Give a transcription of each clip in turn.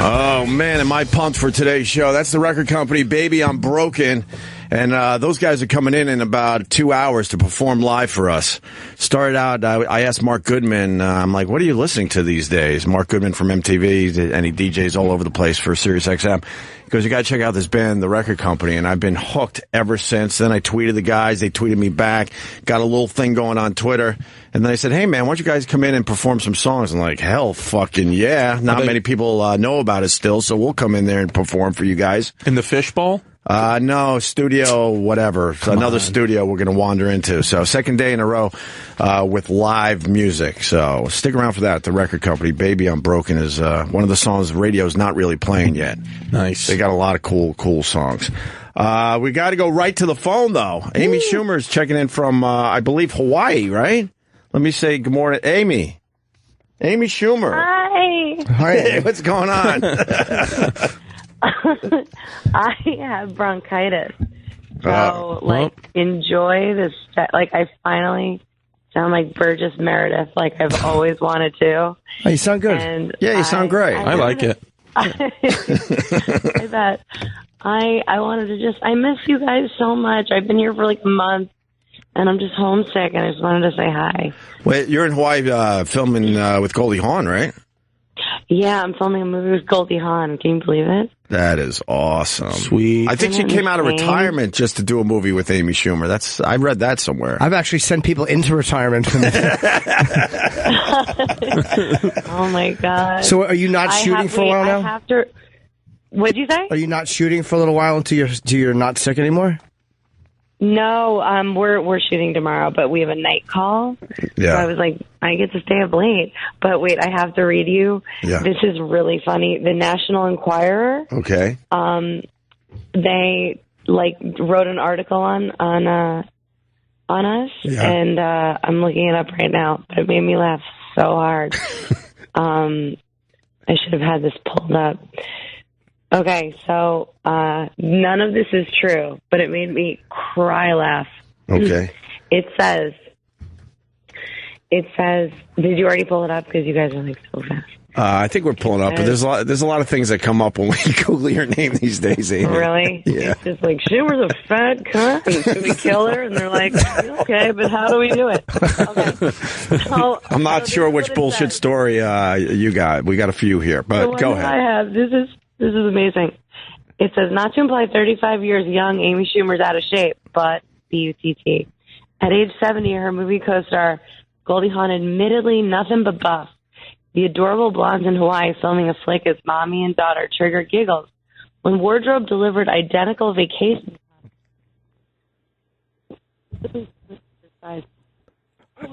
Oh, man, am I pumped for today's show. That's the record company, Baby, I'm Broken. And those guys are coming in about 2 hours to perform live for us. Started out, I asked Mark Goodman, I'm like, what are you listening to these days? Mark Goodman from MTV, and he DJs all over the place for Sirius XM. He goes, you got to check out this band, The Record Company. And I've been hooked ever since. Then I tweeted the guys. They tweeted me back. Got a little thing going on Twitter. And then I said, hey, man, why don't you guys come in and perform some songs? I'm like, hell fucking yeah. Not many people know about it still, so we'll come in there and perform for you guys. In the Fishbowl? No, studio, whatever. So another studio we're going to wander into. So second day in a row with live music. So stick around for that. The Record Company, Baby I'm Broken, is one of the songs the radio's not really playing yet. Nice. They got a lot of cool songs. We got to go right to the phone, though. Amy Schumer is checking in from, I believe, Hawaii, right? Let me say good morning. Amy. Amy Schumer. Hi. Hey, what's going on? I have bronchitis. So, enjoy this. I finally sound like Burgess Meredith, like I've always wanted to. Oh, you sound good. And yeah, you sound great. I like it. I bet. I wanted to I miss you guys so much. I've been here for like a month, and I'm just homesick, and I just wanted to say hi. Wait, you're in Hawaii filming with Goldie Hawn, right? Yeah, I'm filming a movie with Goldie Hawn. Can you believe it? That is awesome. Sweet. I think she came out of retirement just to do a movie with Amy Schumer. I read that somewhere. I've actually sent people into retirement from this. Oh, my God. So are you not shooting for a while now? I have to... What'd you say? Are you not shooting for a little while until you're not sick anymore? No, we're shooting tomorrow, but we have a night call. Yeah. So I was like, I get to stay up late. But wait, I have to read you. Yeah. This is really funny. The National Enquirer. Okay. They wrote an article on us, yeah. and I'm looking it up right now. But it made me laugh so hard. I should have had this pulled up. Okay, so none of this is true, but it made me cry laugh. Okay. It says, did you already pull it up? Because you guys are like so fast. I think we're pulling up, but there's a lot of things that come up when we Google your name these days, Amy. Really? Yeah. It's just like, Schumer's a fat cunt, and should we kill her? And they're like, okay, but how do we do it? Okay. So, I'm not sure which bullshit story you got. We got a few here, but go ahead. I have, this is amazing. It says, not to imply 35 years young, Amy Schumer's out of shape, but B-U-T-T. At age 70, her movie co-star Goldie Hawn admittedly nothing but buff. The adorable blondes in Hawaii filming a flick as mommy and daughter trigger giggles when wardrobe delivered identical vacation.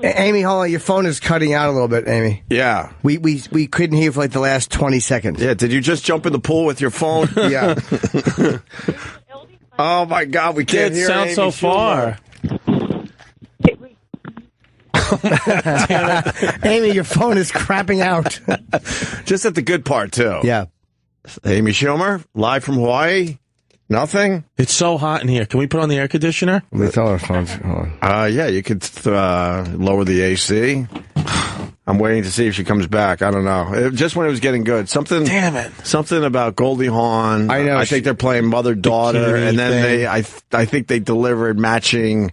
Amy, hold on. Your phone is cutting out a little bit, Amy. Yeah. We couldn't hear you for like the last 20 seconds. Yeah, did you just jump in the pool with your phone? Yeah. Oh, my God, we can't hear sound Amy so Schumer. far. Amy, your phone is crapping out. Just at the good part, too. Yeah. Amy Schumer, live from Hawaii. Nothing? It's so hot in here. Can we put on the air conditioner? Let me tell our phones. Hold on. Yeah, you could lower the AC. I'm waiting to see if she comes back. I don't know. Just when it was getting good. Damn it. Something about Goldie Hawn. I know. I think they're playing mother-daughter, and then I think they delivered matching...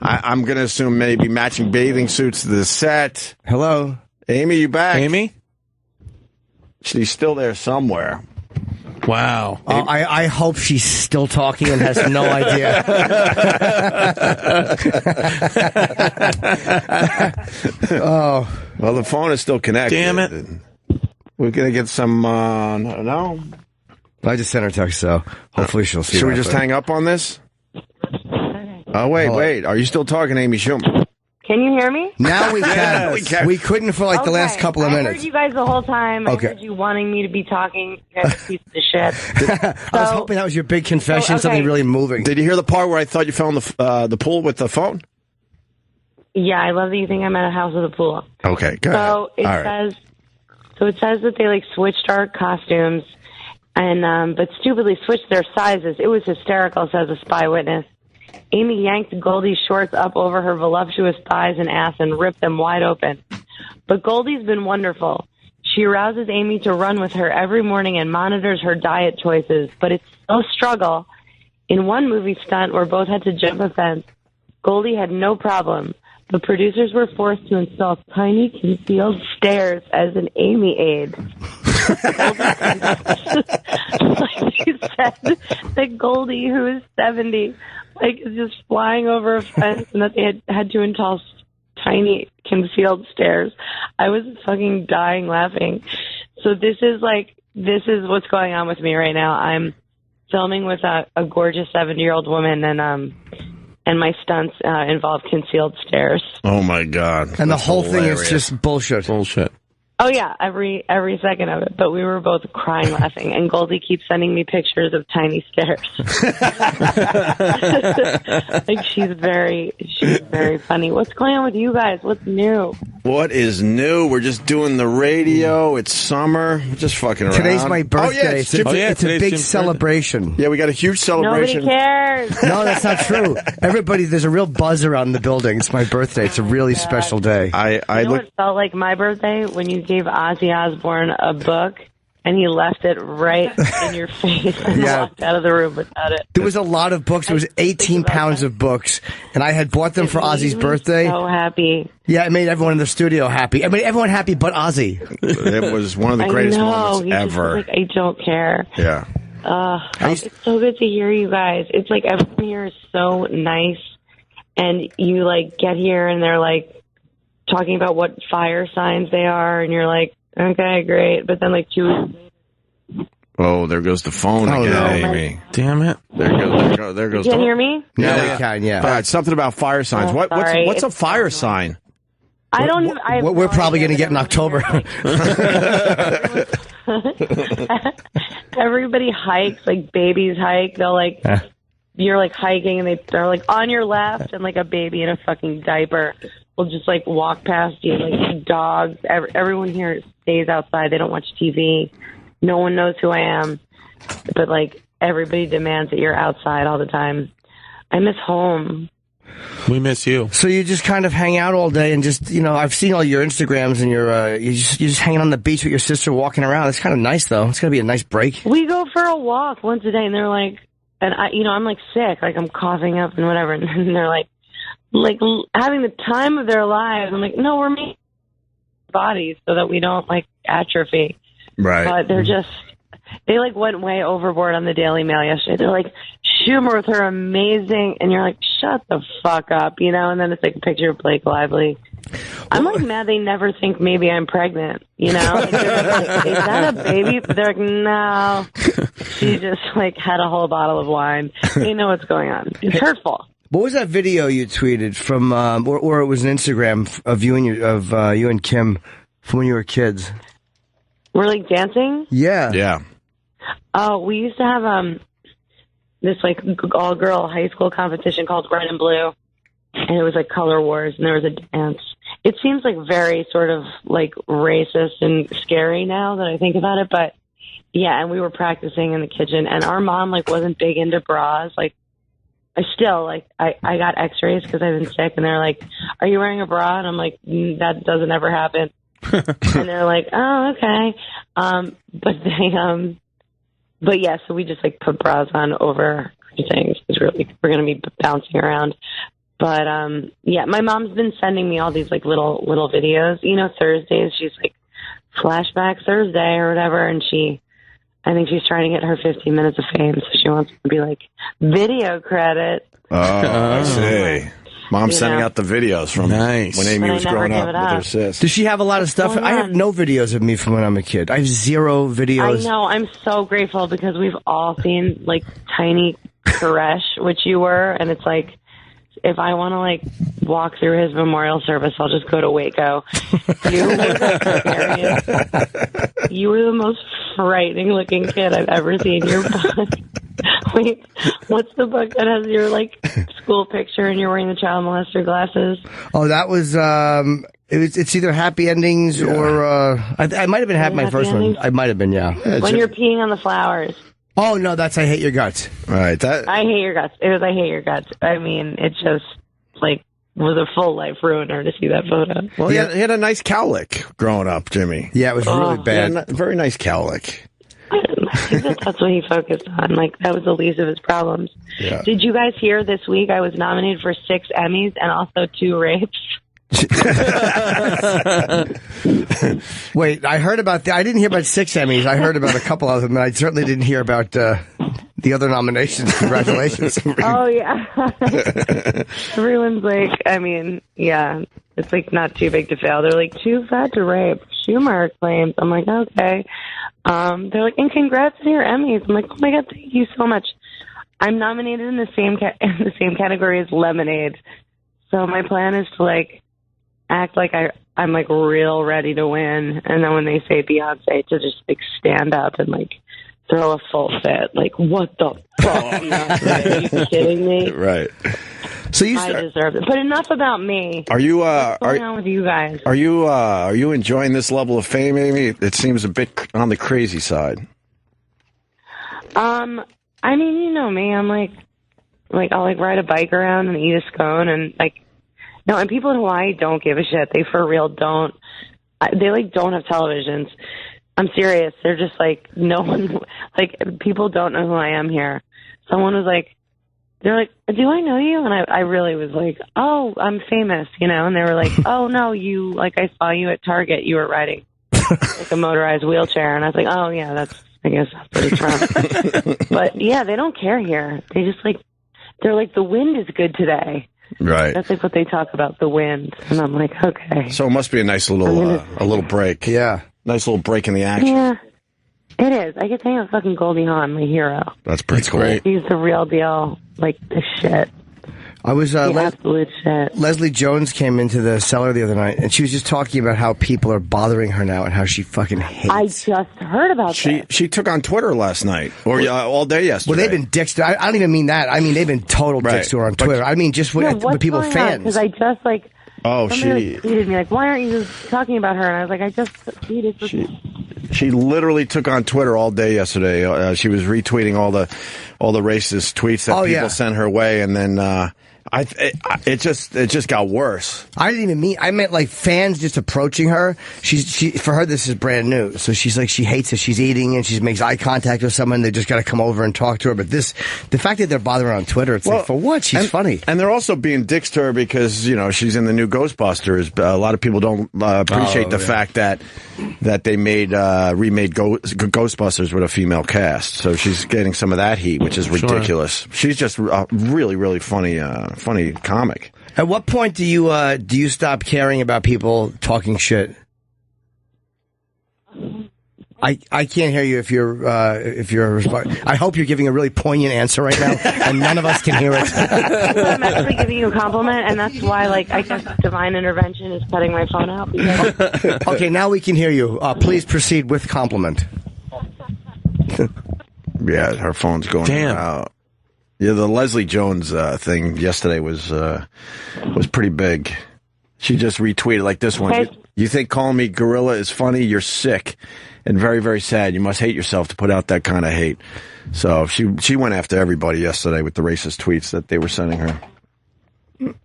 I'm going to assume maybe matching bathing suits to the set. Hello? Amy, you back? Amy? She's still there somewhere. Wow. I hope she's still talking and has no idea. Oh. Well, the phone is still connected. Damn it. We're going to get some... no? I just sent her a text, so hopefully she'll see. Should we just hang up on this? Oh, wait. Are you still talking, Amy Schumer? Can you hear me? Now we can. Yeah, we can. We couldn't for like the last couple of I minutes. heard you guys the whole time. Okay. I heard you wanting me to be talking. You guys piece of shit. I was hoping that was your big confession, okay. something really moving. Did you hear the part where I thought you fell in the pool with the phone? Yeah, I love that you think I'm at a house with a pool. Okay, go So ahead. it says that they switched our costumes, and but stupidly switched their sizes. It was hysterical, says a spy witness. Amy yanked Goldie's shorts up over her voluptuous thighs and ass and ripped them wide open. But Goldie's been wonderful. She rouses Amy to run with her every morning and monitors her diet choices, but it's no struggle. In one movie stunt where both had to jump a fence, Goldie had no problem. The producers were forced to install tiny concealed stairs as an Amy aid. Like she said that Goldie, who is 70, is just flying over a fence, and that they had to install tiny concealed stairs. I was fucking dying laughing. So this is what's going on with me right now. I'm filming with a gorgeous 70-year-old woman, and my stunts involve concealed stairs. Oh my God! And the whole thing is just bullshit. Bullshit. Oh yeah, every second of it. But we were both crying laughing, and Goldie keeps sending me pictures of tiny stairs. She's very funny. What's going on with you guys? What's new? What is new? We're just doing the radio. It's summer. We're just fucking around. Today's my birthday. Oh, yeah, it's a big celebration. Yeah, we got a huge celebration. Nobody cares. No, that's not true. Everybody, there's a real buzz around the building. It's my birthday. It's a really special day. I what it felt like my birthday? When you gave Ozzy Osbourne a book and he left it right in your face and walked out of the room without it. There was a lot of books. There was 18 pounds of books, and I had bought them for Ozzy's birthday. So happy. Yeah, it made everyone in the studio happy. I mean, everyone happy but Ozzy. It was one of the greatest moments ever. I don't care. Yeah. It's so good to hear you guys. It's like everyone here is so nice, and you get here and they're talking about what fire signs they are, and you're like, okay, great. But then 2 weeks. Oh, there goes the phone again, Amy. Damn it! There goes. You can hear me? Yeah, we can. Yeah. All right, something about fire signs. What's a fire sign? I don't even. We're probably going to get in October. Everybody hikes, babies hike. They'll you're hiking, and they're on your left, and a baby in a fucking diaper will just walk past you. Dogs. Everyone here stays outside. They don't watch TV. No one knows who I am, but everybody demands that you're outside all the time. I miss home. We miss you. So you just kind of hang out all day and just, I've seen all your Instagrams and you're just hanging on the beach with your sister walking around. It's kind of nice though. It's going to be a nice break. We go for a walk once a day, and they're and I'm sick, I'm coughing up and whatever, and they're having the time of their lives. I'm no, we're making bodies so that we don't atrophy. Right. But they're just, they went way overboard on the Daily Mail yesterday. They're Schumer with her amazing, and you're shut the fuck up, and then it's a picture of Blake Lively. I'm mad they never think maybe I'm pregnant, they're is that a baby? But they're no, she just had a whole bottle of wine. They know what's going on. It's hurtful. What was that video you tweeted from, or it was an Instagram of you and Kim from when you were kids? We're dancing? Yeah. Yeah. Oh, we used to have this all-girl high school competition called Red and Blue, and it was Color Wars, and there was a dance. It seems very sort of racist and scary now that I think about it, but yeah, and we were practicing in the kitchen, and our mom wasn't big into bras. I got X-rays because I've been sick, and they're "Are you wearing a bra?" And I'm that doesn't ever happen. And they're oh, okay. But yeah, so we just like put bras on over things because we're going to be bouncing around. But yeah, my mom's been sending me all these like little videos. You know, Thursdays she's like Flashback Thursday or whatever, and I think she's trying to get her 15 minutes of fame, so she wants to be like video credit. Oh, I see. Mom's sending out the videos from when Amy was growing up with her sis. Does she have a lot of stuff? I have no videos of me from when I'm a kid. I have zero videos. I know. I'm so grateful because we've all seen like Tiny Koresh, which you were, and it's like, if I want to like walk through his memorial service, I'll just go to Waco. You were the most frightening looking kid I've ever seen. Wait, what's the book that has your like school picture and you're wearing the child molester glasses? Oh, that was it's either Happy Endings or I might have been my first endings? One. I might have been, yeah. When you're peeing on the flowers. Oh no, that's I Hate Your Guts. Right, I Hate Your Guts. It was I Hate Your Guts. I mean, it's just like was a full life ruiner to see that photo. Well, he had a nice cowlick growing up, Jimmy. Yeah, it was really bad. Yeah, very nice cowlick. I think that's what he focused on. Like, that was the least of his problems. Yeah. Did you guys hear this week I was nominated for 6 Emmys and also 2 rapes? Wait, I heard about that. I didn't hear about 6 Emmys. I heard about a couple of them, and I certainly didn't hear about the other nominations. Congratulations. Oh, yeah. Everyone's like, I mean, yeah, it's like not too big to fail. They're like, too fat to rape. Schumer claims. I'm like, okay. They're like, and congrats on your Emmys. I'm like, oh my God, thank you so much. I'm nominated in the same category as Lemonade. So my plan is to like act like I'm like real ready to win, and then when they say Beyonce, to just like stand up and like throw a full fit. Like, what the fuck? Beyonce? Are you kidding me? Right. So I deserve it. But enough about me. Are you? What's going on with you guys? Are you enjoying this level of fame, Amy? It seems a bit on the crazy side. I mean, you know me. I'm like I'll like ride a bike around and eat a scone and like. No, and people in Hawaii don't give a shit. They for real don't. They like don't have televisions. I'm serious. They're just like no one. Like people don't know who I am here. Someone was like, they're like, do I know you? And I really was like, oh, I'm famous, you know. And they were like, oh no, you like I saw you at Target. You were riding like a motorized wheelchair, and I was like, oh yeah, I guess that's what it's from. But yeah, they don't care here. They just like they're like the wind is good today. Right. That's like what they talk about, the wind. And I'm like, okay. So it must be a nice little a little break. Yeah. Nice little break in the action. Yeah, it is. I get to hang out with fucking Goldie Hawn, my hero. That's pretty cool. great. He's the real deal. Like, the shit. I was The absolute shit. Leslie Jones came into the cellar the other night, and she was just talking about how people are bothering her now and how she fucking hates. I just heard about She took on Twitter last night, or all day yesterday. Well, they've been dicks to I don't even mean that. I mean, they've been total dicks to her on Twitter. I mean, just with people, fans. Because I just, like, somebody she tweeted me, like, why aren't you talking about her? And I was like, I just tweeted. She literally took on Twitter all day yesterday. She was retweeting all the racist tweets that people sent her way, and then it just got worse. I didn't even mean. I meant like fans just approaching her. She for her this is brand new, so she's like she hates it. She's eating and she makes eye contact with someone. They just got to come over and talk to her. But the fact that they're bothering her on Twitter, it's like for what? She's funny, and they're also being dicks to her because she's in the new Ghostbusters. A lot of people don't appreciate the fact that they remade Ghostbusters with a female cast. So she's getting some of that heat, which is ridiculous. Sure. She's just really, really funny comic. At what point do you stop caring about people talking shit? I can't hear you if you're I hope you're giving a really poignant answer right now, and none of us can hear it. I'm actually giving you a compliment, and that's why, like, I guess divine intervention is cutting my phone out. Because... Okay, now we can hear you. Please proceed with compliment. Yeah, her phone's going out. Yeah, the Leslie Jones thing yesterday was pretty big. She just retweeted like this one. Okay. You think calling me gorilla is funny? You're sick and very, very sad. You must hate yourself to put out that kind of hate. So she went after everybody yesterday with the racist tweets that they were sending her.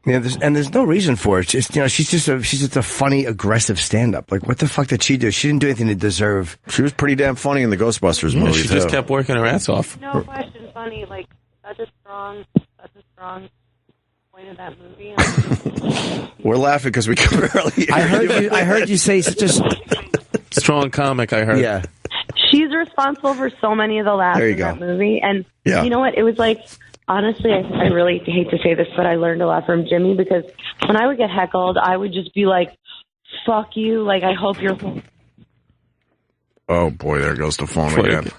Yeah, there's no reason for it. It's just, she's just a funny, aggressive stand-up. Like, what the fuck did she do? She didn't do anything to deserve. She was pretty damn funny in the Ghostbusters movie. She just kept working her ass off. No question, funny. Like, such a strong point of that movie. We're laughing because we can barely. I heard you say such a strong comic. I heard. Yeah. She's responsible for so many of the laughs in that movie, and you know what? It was like, honestly, I really hate to say this, but I learned a lot from Jimmy, because when I would get heckled, I would just be like, "Fuck you!" Like, I hope you're. Oh boy, there goes the phone again.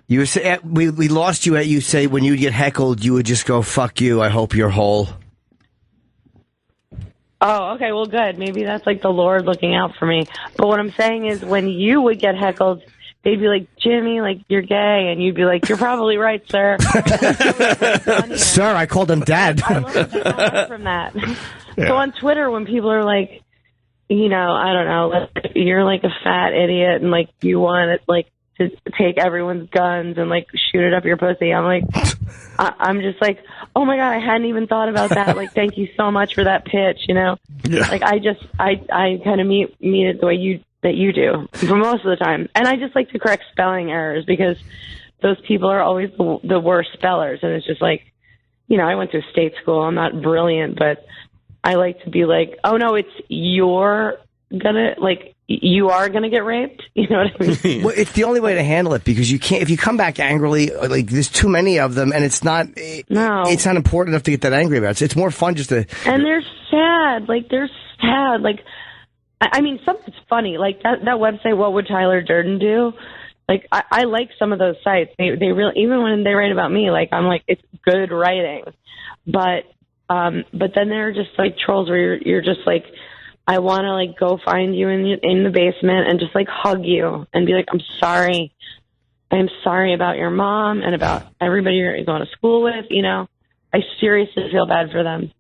You say we lost you at you say when you get heckled, you would just go, "Fuck you! I hope you're whole." Oh, okay, well, good. Maybe that's like the Lord looking out for me. But what I'm saying is, when you would get heckled, they'd be like, "Jimmy, like, you're gay," and you'd be like, "You're probably right, sir." Sir, I called him dad. I learned from that. Yeah. So on Twitter, when people are like, I don't know, you're like a fat idiot, and like you want it, like to take everyone's guns and like shoot it up your pussy. I'm like, I'm just like, oh my God, I hadn't even thought about that. Like, thank you so much for that pitch, you know? Yeah. Like, I kind of meet it the way that you do for most of the time. And I just like to correct spelling errors because those people are always the worst spellers. And it's just like, you know, I went to state school. I'm not brilliant, but I like to be like, oh no, it's you are gonna get raped. You know what I mean? Well, it's the only way to handle it because you can't, if you come back angrily, like there's too many of them and it's not important enough to get that angry about it. It's more fun just to. And they're sad. Like, I mean, something's funny. Like that website, What Would Tyler Durden Do? Like, I like some of those sites. They really, even when they write about me, like, I'm like, it's good writing. But then there are just like trolls where you're just like, I want to like go find you in the basement and just like hug you and be like, I'm sorry. I'm sorry about your mom and about everybody you're going to school with. You know, I seriously feel bad for them.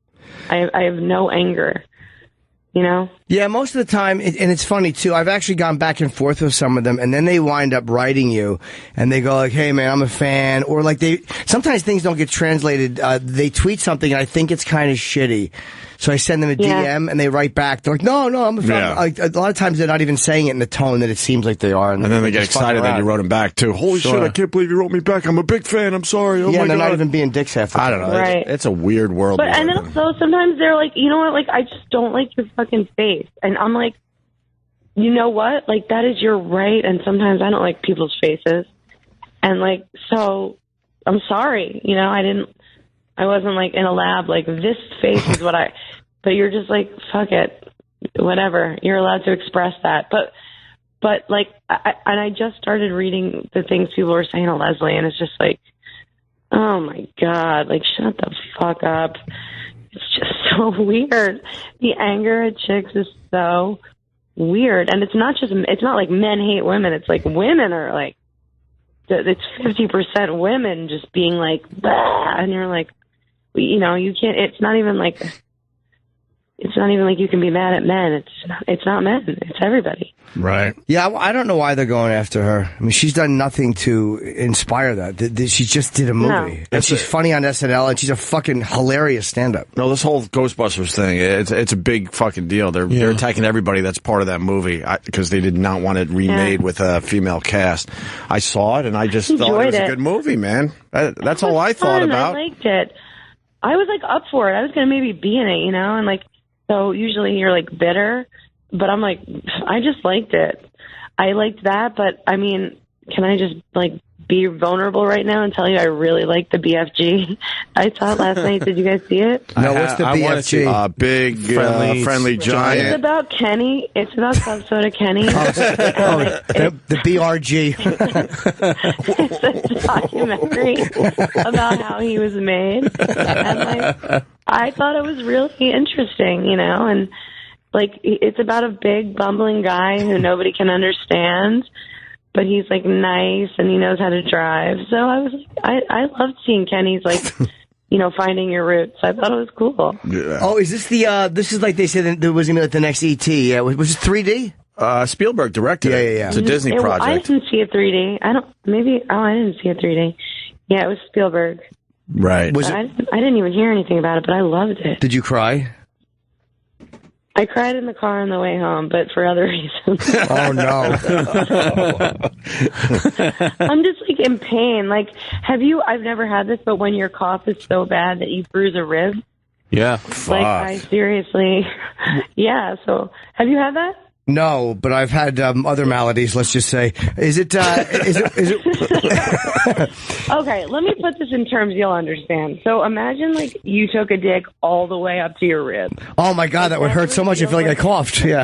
I have no anger. You know? Yeah, most of the time, and it's funny too, I've actually gone back and forth with some of them, and then they wind up writing you, and they go like, hey man, I'm a fan, or like sometimes things don't get translated, they tweet something, and I think it's kind of shitty. So I send them a DM, and they write back. They're like, no, I'm a fan. Yeah. Like, a lot of times they're not even saying it in the tone that it seems like they are. And then they get excited that you wrote them back, too. Holy shit, I can't believe you wrote me back. I'm a big fan. I'm sorry. Oh, yeah, my they're God. not even being dicks half the time. I don't know. Right. It's a weird world. But, and then also, sometimes they're like, you know what? Like, I just don't like your fucking face. And I'm like, you know what? Like, that is your right. And sometimes I don't like people's faces. And, like, so I'm sorry. You know, I wasn't, like, in a lab, like, this face is what but you're just like, fuck it, whatever. You're allowed to express that. But like, I just started reading the things people were saying to Leslie, and it's just like, oh my God, like, shut the fuck up. It's just so weird. The anger at chicks is so weird. And it's not like men hate women. It's like women are like, it's 50% women just being like, bah, and you're like, you know, you can't, it's not even like you can be mad at men. It's not men. It's everybody. Right. Yeah, I don't know why they're going after her. I mean, she's done nothing to inspire that. She just did a movie. No. And she's funny on SNL, and she's a fucking hilarious stand-up. No, this whole Ghostbusters thing, it's a big fucking deal. They're attacking everybody that's part of that movie because they did not want it remade with a female cast. I saw it, and I just thought it was a good movie, man. That's all I thought about. I liked it. I was like up for it. I was going to maybe be in it, you know, and like, so usually you're like bitter, but I'm like, I just liked it. I liked that, but I mean, can I just like be vulnerable right now and tell you I really like the BFG? I saw it last night. Did you guys see it? No, what's the BFG? Big, friendly giant. It's about Kenny. It's about Club Soda Kenny. The BRG. It's a documentary about how he was made. And like, I thought it was really interesting, you know, and like, it's about a big bumbling guy who nobody can understand, but he's like nice and he knows how to drive. So I was like, I loved seeing Kenny's like, you know, finding your roots. I thought it was cool. Yeah. Oh, is this this is like they said there was going to be like the next E.T. Yeah, was it 3D? Spielberg directed it. Yeah. It's a Disney project. I didn't see it 3D. I didn't see it 3D. Yeah, it was Spielberg. Right. I didn't even hear anything about it, but I loved it. Did you cry? I cried in the car on the way home, but for other reasons. Oh, no. I'm just like in pain. Like, I've never had this, but when your cough is so bad that you bruise a rib. Yeah. Like, I seriously, yeah. So have you had that? No, but I've had other maladies, let's just say. Is it... Okay, let me put this in terms you'll understand. So imagine, like, you took a dick all the way up to your rib. Oh, my God, that would hurt so much. I feel like I coughed. Yeah.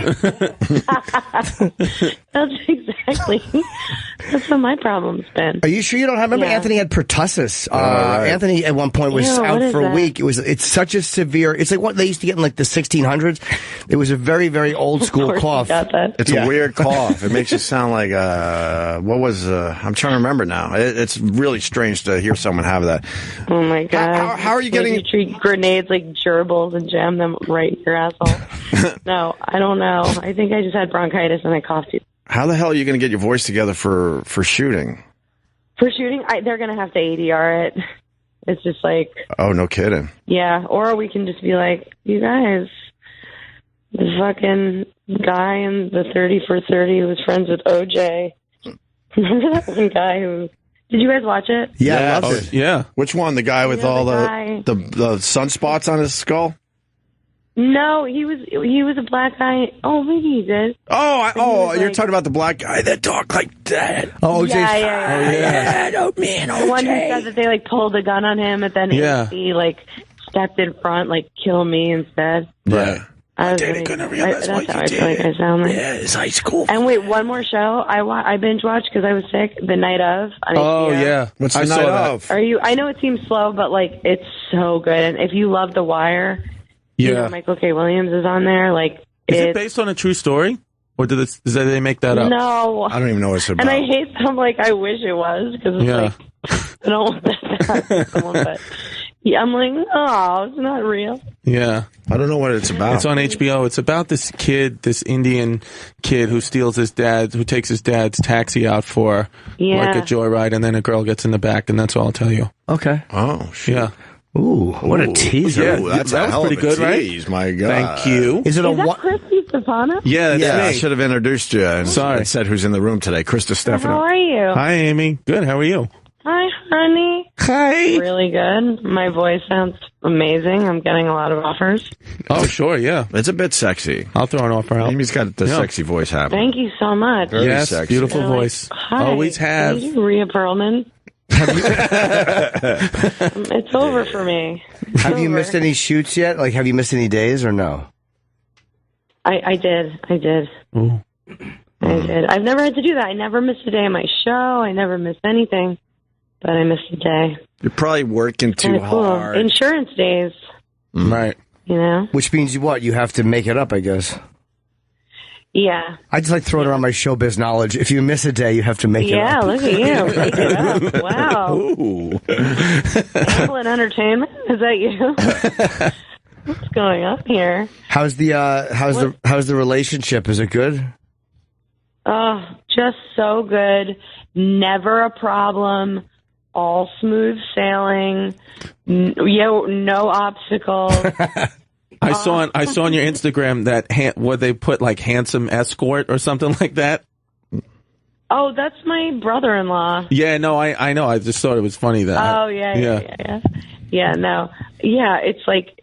That's what my problem's been. Are you sure you don't have... Remember Anthony had pertussis. Right. Anthony, at one point, was out for a week. That? It's such a severe... It's like what they used to get in, like, the 1600s. It was a very, very old-school cough. It's a weird cough. It makes you sound like, I'm trying to remember now. It's really strange to hear someone have that. Oh, my God. How are you getting... You treat grenades like gerbils and jam them right in your asshole. No, I don't know. I think I just had bronchitis and I coughed How the hell are you going to get your voice together for shooting? For shooting, they're going to have to ADR it. It's just like... Oh, no kidding. Yeah, or we can just be like, you guys, the fucking guy in the 30 for 30 who was friends with OJ. Remember that one guy who... Did you guys watch it? Yeah, I loved it. Yeah. Which one? The guy with all the sunspots on his skull? No, he was a black guy. Oh, maybe he did. You're talking about the black guy that talked like that. Oh, OJ's. Yeah. Oh, man, The one who said that they, like, pulled a gun on him, and then he, like, stepped in front, like, kill me instead. Yeah. That's how I feel like I sound like. Yeah, it's high school. And wait, one more show. I binge watched because I was sick. The Night of. On HBO. Yeah. What's the Night of? I know it seems slow, but like it's so good. And if you love The Wire, you know Michael K. Williams is on there. Like, is it based on a true story, or did they make that up? No, I don't even know what it's about. And I hate them. Like, I wish it was because it's like I don't want that to happen to someone, but. Yeah, I'm like, oh, it's not real. Yeah. I don't know what it's about. It's on HBO. It's about this Indian kid who takes his dad's taxi out for like a joyride, and then a girl gets in the back, and that's all I'll tell you. Okay. Oh, shit. Yeah. Ooh, what a teaser. Yeah, that was pretty good, tease, right? My God. Thank you. Is that Chris Distefano? Yeah, that's me. I should have introduced you and said who's in the room today. Chris Distefano. How are you? Hi, Amy. Good. How are you? Hi, honey. Hi. Really good. My voice sounds amazing. I'm getting a lot of offers. Oh, sure, yeah. It's a bit sexy. I'll throw an offer out. Amy's got the sexy voice happening. Thank you so much. Very sexy. Beautiful voice. Hi. Always have. Thank you, Rhea Perlman. It's over for me. Have you missed any shoots yet? Like, have you missed any days or no? I did. Ooh. I did. I've never had to do that. I never missed a day of my show. I never missed anything. But I missed a day. You're probably working too hard. Insurance days. Right. You know? Which means you have to make it up, I guess. Yeah. I just like throwing around my showbiz knowledge. If you miss a day, you have to make it up. Yeah, look at you. Make it up. Wow. Ooh. Excellent entertainment. Is that you? What's going on here? How's the relationship? Is it good? Oh, just so good. Never a problem. All smooth sailing. No obstacles. I saw on your Instagram that where they put like handsome escort or something like that. Oh, that's my brother-in-law. Yeah, no, I know. I just thought it was funny that. Oh yeah. Yeah, no. Yeah, it's like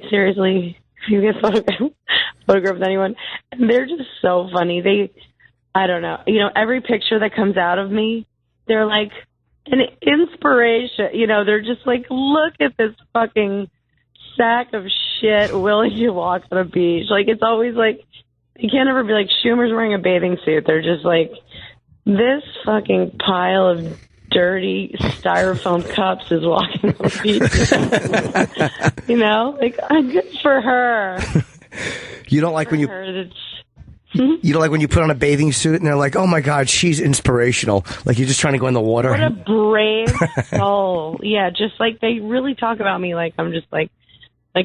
seriously, you get photographed with anyone, and they're just so funny. I don't know. You know, every picture that comes out of me, they're like an inspiration. You know, they're just like, look at this fucking sack of shit willing to walk on a beach. Like, it's always like, you can't ever be like, Schumer's wearing a bathing suit. They're just like, this fucking pile of dirty styrofoam cups is walking on the beach. You know, like, I'm good for her. You don't like when you don't like when you put on a bathing suit and they're like, oh my God, she's inspirational. Like you're just trying to go in the water. What a brave soul. Yeah, just like they really talk about me like I'm just like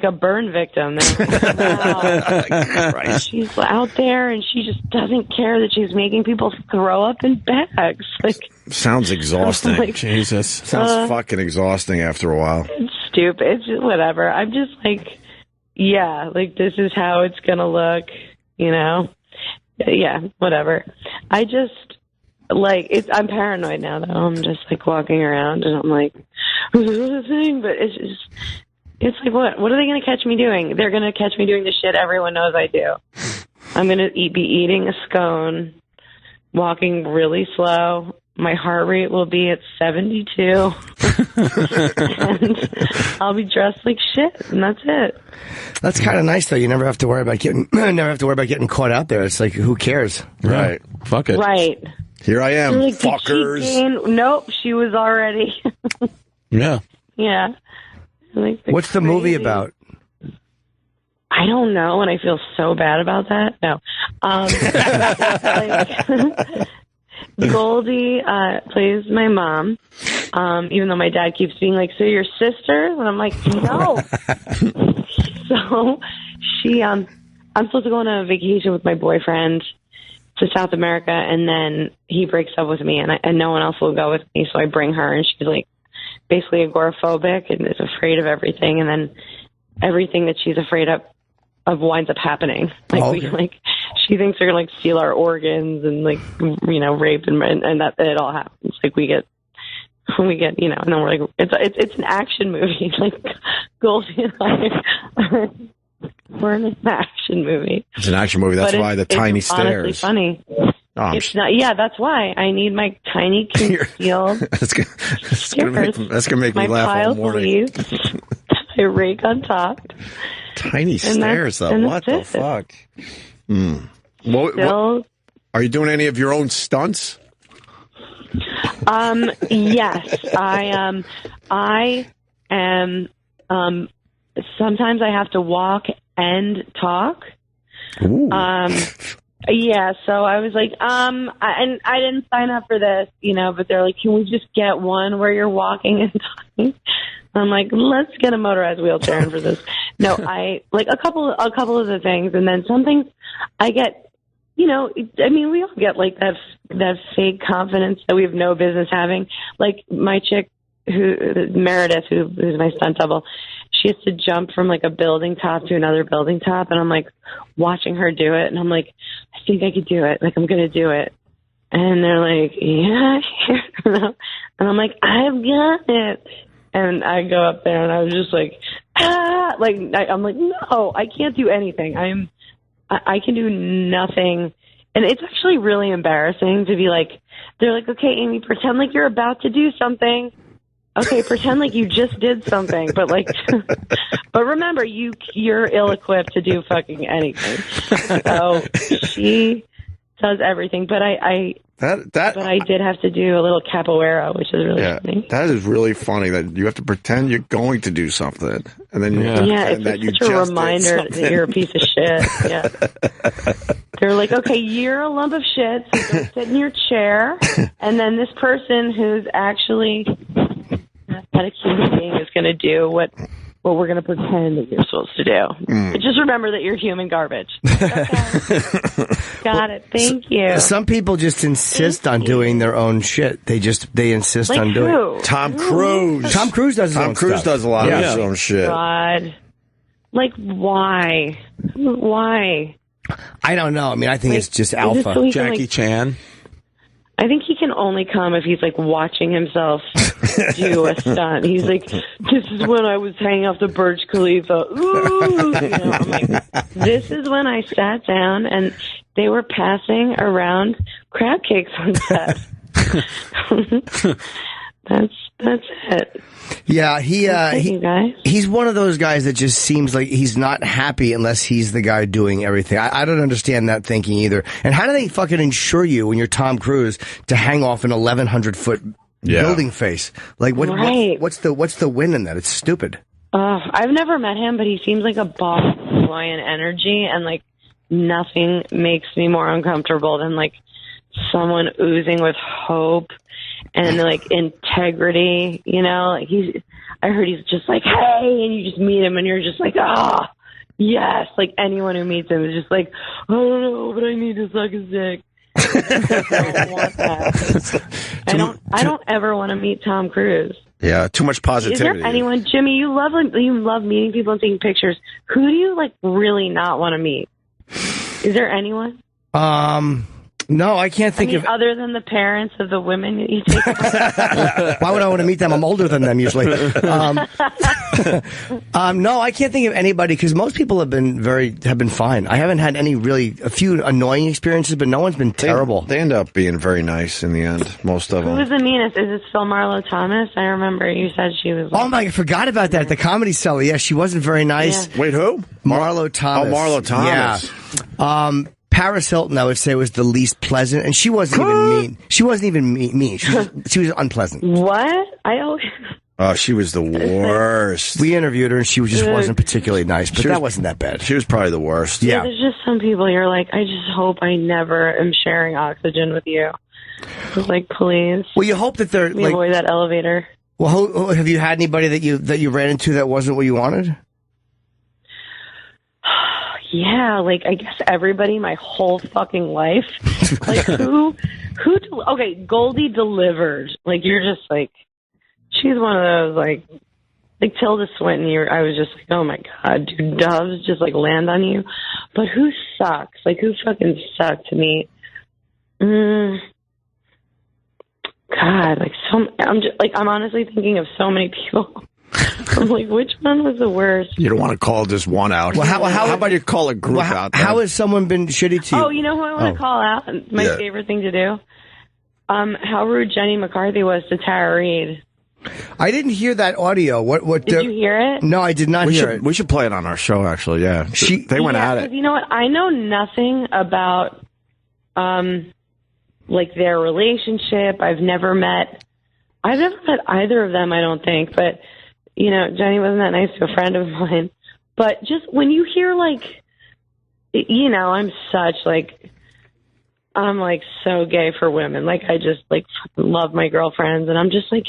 a burn victim. Like, wow. She's out there and she just doesn't care that she's making people throw up in bags. Like, sounds exhausting. Like, Jesus. Sounds fucking exhausting after a while. It's stupid. It's just whatever. I'm just like, yeah, like this is how it's going to look, you know? Yeah, whatever. I just, like, I'm paranoid now, though. I'm just, like, walking around, and I'm like, who's the thing? But it's just, it's like, what are they going to catch me doing? They're going to catch me doing the shit everyone knows I do. I'm going to be eating a scone, walking really slow. My heart rate will be at 72. And I'll be dressed like shit, and that's it. That's kind of nice, though. You never have to worry about getting caught out there. It's like, who cares? Right. Fuck it. Right. Here I am, like, fuckers. Nope, she was already. Yeah. Yeah. Like, what's the movie about? I don't know, and I feel so bad about that. No. Goldie plays my mom, even though my dad keeps being like, so your sister? And I'm like, no. So she, I'm supposed to go on a vacation with my boyfriend to South America, and then he breaks up with me, and no one else will go with me, so I bring her, and she's like basically agoraphobic and is afraid of everything, and then everything that she's afraid of winds up happening. She thinks they're gonna like steal our organs and like rape and that it all happens. Like we get and then we're like it's an action movie. Like Goldie and I we're in an action movie. It's an action movie. That's why the tiny stairs. It's honestly funny. Oh, it's not. Yeah, that's why I need my tiny concealed. that's gonna make me laugh all morning. I rake on top. Tiny stairs, though. What the fuck? What, are you doing any of your own stunts? Yes, I am. Sometimes I have to walk and talk. Ooh. Yeah, so I was like, and I didn't sign up for this, but they're like, can we just get one where you're walking and talking? I'm like, let's get a motorized wheelchair in for this. No, I like a couple of the things, and then some things I get, we all get like that fake confidence that we have no business having. Like my chick, Meredith, who's my stunt double, she has to jump from like a building top to another building top, and I'm like watching her do it, and I'm like, I think I could do it. Like I'm gonna do it, and they're like, yeah, and I'm like, I've got it. And I go up there, and I was just like, I'm like, no, I can't do anything. I can do nothing. And it's actually really embarrassing to be like, they're like, okay, Amy, pretend like you're about to do something. Okay, pretend like you just did something, but but remember, you're ill-equipped to do fucking anything. So she does everything, but I did have to do a little capoeira, which is really funny. That is really funny that you have to pretend you're going to do something, and then it's such a reminder that you're a piece of shit. Yeah, they're like, okay, you're a lump of shit, so go sit in your chair, and then this person who's actually not a human being is going to do what we're going to pretend that you're supposed to do. But just remember that you're human garbage. Okay. Got it. Thank you. Some people just insist on doing their own shit. They insist on doing it. Tom Cruise. Tom Cruise does his own stuff. Tom Cruise does a lot of his own shit. God. Like, why? Why? I don't know. I mean, I think it's just alpha. So Jackie Chan. I think he can only come if he's like watching himself do a stunt. He's like, this is when I was hanging off the Burj Khalifa. Ooh, I'm like, this is when I sat down and they were passing around crab cakes on set. That's it. Yeah, he's one of those guys that just seems like he's not happy unless he's the guy doing everything. I don't understand that thinking either. And how do they fucking insure you when you're Tom Cruise to hang off an 1,100-foot building face? Like, what's the win in that? It's stupid. I've never met him, but he seems like a boss boy in energy, and like nothing makes me more uncomfortable than like someone oozing with hope and like integrity, like I heard he's just like, hey, and you just meet him and you're just like, yes. Like anyone who meets him is just like, I don't know, but I need to suck his dick. I don't want that. I don't ever want to meet Tom Cruise. Yeah, too much positivity. Is there anyone, Jimmy, you love meeting people and taking pictures. Who do you like really not want to meet? Is there anyone? No, I can't think of... Other than the parents of the women that you take... Why would I want to meet them? I'm older than them, usually. No, I can't think of anybody, because most people have been fine. I haven't had a few annoying experiences, but no one's been terrible. They end up being very nice in the end, most of them. Who was the meanest? Is it still Marlo Thomas? I remember you said she was... Oh, my, I forgot about that. At the Comedy Cellar, yeah, she wasn't very nice. Yeah. Wait, who? Marlo Thomas. Oh, Marlo Thomas. Yeah. Paris Hilton, I would say, was the least pleasant, and she wasn't even mean. She wasn't even mean. She was unpleasant. What? Oh, she was the worst. We interviewed her, and she just wasn't particularly nice, but that wasn't that bad. She was probably the worst. Yeah. There's just some people you're like, I just hope I never am sharing oxygen with you. Just like, please. Well, you hope that they're avoid that elevator. Well, have you had anybody that you ran into that wasn't what you wanted? yeah, like, I guess everybody my whole fucking life. Like, okay, Goldie delivered. Like, you're just like, she's one of those, like Tilda Swinton, I was just like, oh my God, do doves just like land on you? But who sucks? Like, who fucking sucked to me? God, like, I'm honestly thinking of so many people. I'm like, which one was the worst? You don't want to call just one out. Well, how about you call a group out? How has someone been shitty to you? Oh, you know who I want to call out? My favorite thing to do? How rude Jenny McCarthy was to Tara Reid. I didn't hear that audio. What did you hear it? No, I did not hear it. We should play it on our show, actually, yeah. They went at it. You know what? I know nothing about, like, their relationship. I've never met either of them, I don't think. But, you know, Jenny wasn't that nice to a friend of mine. But just when you hear, like, you know, I'm like so gay for women. Like, I just, like, fucking love my girlfriends. And I'm just like,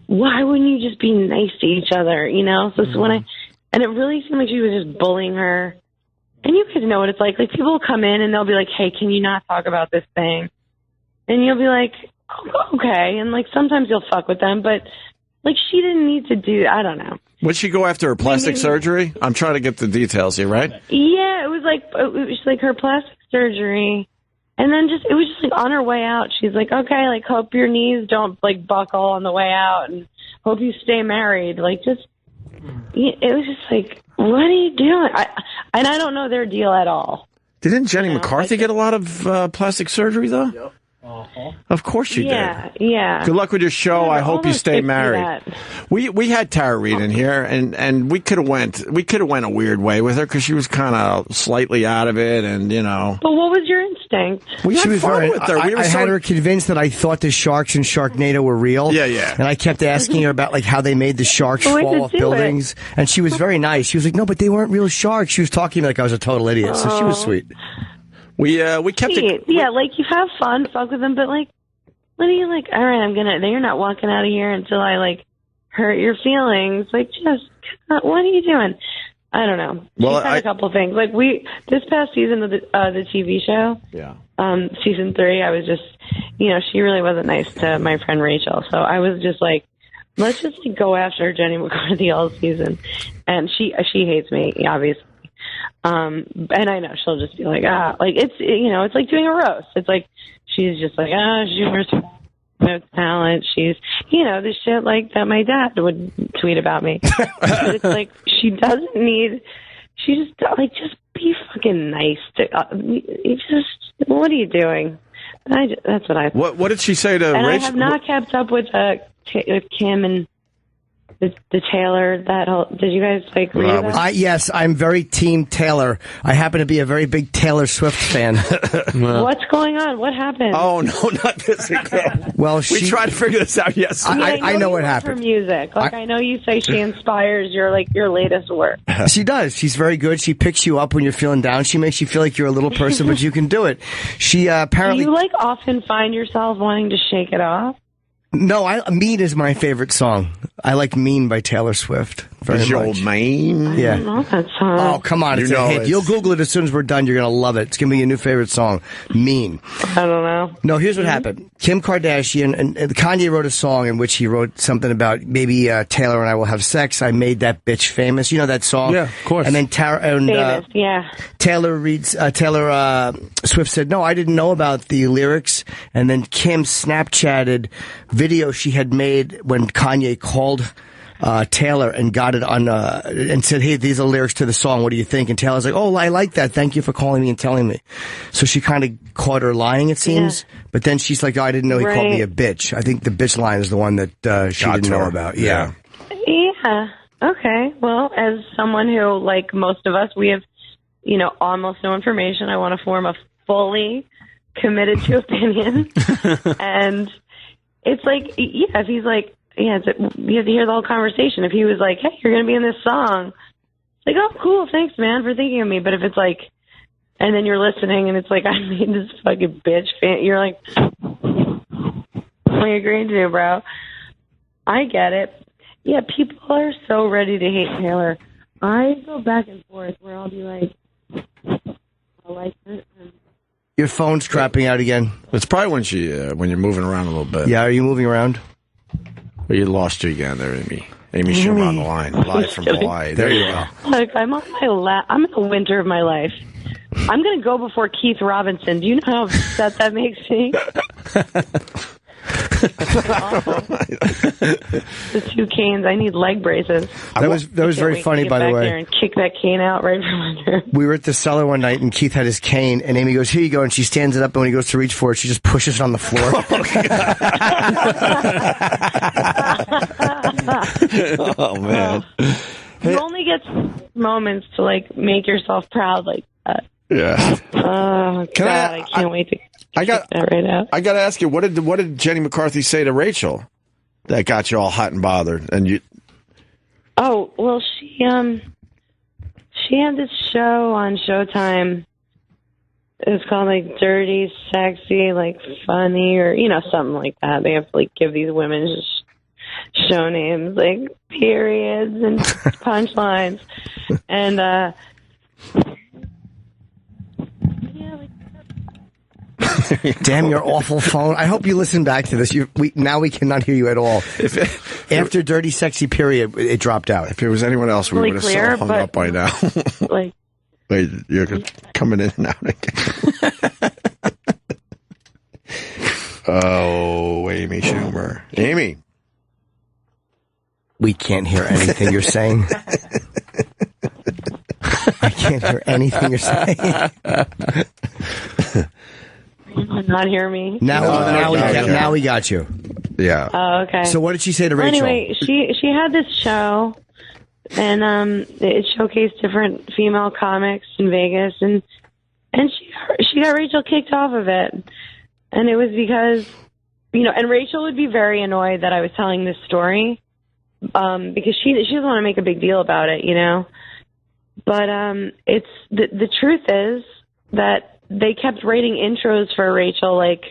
why wouldn't you just be nice to each other, you know? So and it really seemed like she was just bullying her. And you guys know what it's like. Like, people will come in and they'll be like, hey, can you not talk about this thing? And you'll be like, oh, okay. And, like, sometimes you'll fuck with them. But, like, she didn't need to do, I don't know. Would she go after her plastic surgery? I'm trying to get the details here, right? Yeah, it was like her plastic surgery. And then it was just like on her way out, she's like, okay, like, hope your knees don't like buckle on the way out and hope you stay married. Like, it was just like, what are you doing? And I don't know their deal at all. Didn't Jenny McCarthy get a lot of plastic surgery, though? Yep. Uh-huh. Of course you did. Yeah. Good luck with your show. I hope you stay married. We had Tara Reid in here, and we could have went a weird way with her because she was kind of slightly out of it, and you know. But what was your instinct? She was fun with her. I had her convinced that I thought the sharks in Sharknado were real. Yeah. And I kept asking her about like how they made the sharks fall off buildings, and she was very nice. She was like, "No, but they weren't real sharks." She was talking to me like I was a total idiot, so she was sweet. We kept it. Yeah, like, you have fun, fuck with them, but like, what are you like? All right, you're not walking out of here until I like hurt your feelings. Like, just what are you doing? I don't know. Well, She's had a couple things. Like, this past season of the TV show, season 3, I was just, you know, she really wasn't nice to my friend Rachel, so I was just like, let's just like go after Jenny McCarthy all season, and she hates me, obviously. And I know she'll just be like, like, it's, you know, it's like doing a roast. It's like, she's just like, Schumer's no talent. She's, you know, the shit like that my dad would tweet about me. But it's like, she doesn't need, she just, like, just be fucking nice to, what are you doing? That's what I thought. What did she say to and Rachel? I have not kept up with Kim and the Taylor, did you guys like read that? Yes, I'm very team Taylor. I happen to be a very big Taylor Swift fan. What's going on? What happened? Oh, no, not this again. Well, we tried to figure this out yesterday. I know what happened. Her music. Like, I know you say she inspires your latest work. She does. She's very good. She picks you up when you're feeling down. She makes you feel like you're a little person, but you can do it. She apparently... Do you like often find yourself wanting to shake it off? No, Mean is my favorite song. I like Mean by Taylor Swift very much. Your old Mean? Yeah. I don't know that song. Oh, come on. It's a hit. You'll Google it as soon as we're done. You're going to love it. It's going to be your new favorite song. Mean. I don't know. No, here's what happened. Kim Kardashian and Kanye wrote a song in which he wrote something about maybe Taylor and I will have sex. I made that bitch famous. You know that song? Yeah, of course. And then famous, yeah. Taylor Swift said, no, I didn't know about the lyrics. And then Kim Snapchatted video she had made when Kanye called Taylor and got it on and said, hey, these are lyrics to the song. What do you think? And Taylor's like, oh, I like that. Thank you for calling me and telling me. So she kind of caught her lying, it seems. Yeah. But then she's like, oh, I didn't know he called me a bitch. I think the bitch line is the one that she didn't know about. Yeah. Yeah. Okay. Well, as someone who, like most of us, we have, you know, almost no information. I want to form a fully committed to opinion. And it's like, yeah, if he's like, yeah, you have to hear the whole conversation. If he was like, hey, you're going to be in this song, it's like, oh, cool, thanks, man, for thinking of me. But if it's like, and then you're listening and it's like, I made this fucking bitch fan, you're like, I agree to, bro. I get it. Yeah, people are so ready to hate Taylor. I go back and forth where I'll be like, like it. Your phone's crapping out again. It's probably when you're moving around a little bit. Yeah, are you moving around? Well, you lost you again there, Amy. Amy Schumer on the line, live from Hawaii. There you go. Look, I'm on I'm in the winter of my life. I'm going to go before Keith Robinson. Do you know how upset that makes me? The 2 canes. I need leg braces. That was very funny, by the way. There and kick that cane out right from under. We were at the cellar one night, and Keith had his cane, and Amy goes, "Here you go," and she stands it up, and when he goes to reach for it, she just pushes it on the floor. Oh man! You only get moments to like make yourself proud, like that. Yeah. Oh God, I can't wait to. I got to ask you, what did Jenny McCarthy say to Rachel that got you all hot and bothered? And you? Oh well, she had this show on Showtime. It was called like Dirty, Sexy, like Funny, or something like that. They have to like give these women just show names like periods and punchlines, and Damn your awful phone. I hope you listen back to this. Now we cannot hear you at all. After Dirty Sexy period, it dropped out. If it was anyone else, we would have so hung up by now. Like, wait, you're coming in and out again. Oh, Amy Schumer. Amy. We can't hear anything you're saying. I can't hear anything you're saying. Not hear me? Now we got you. Yeah. Oh, okay. So what did she say to Rachel? Anyway, she had this show, and it showcased different female comics in Vegas, and she got Rachel kicked off of it, and it was because and Rachel would be very annoyed that I was telling this story, because she doesn't want to make a big deal about it, but it's the truth is that they kept writing intros for Rachel, like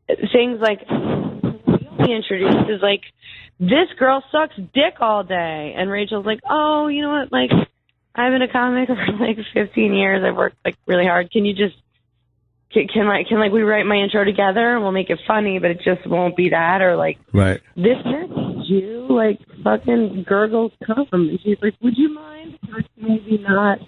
things like we introduced is like, this girl sucks dick all day, and Rachel's like, oh, you know what, like I've been a comic for like 15 years. I've worked like really hard. Can you just can we write my intro together and we'll make it funny, but it just won't be that, or like right. This Jew like fucking gurgles cum, and she's like, would you mind? Or maybe not.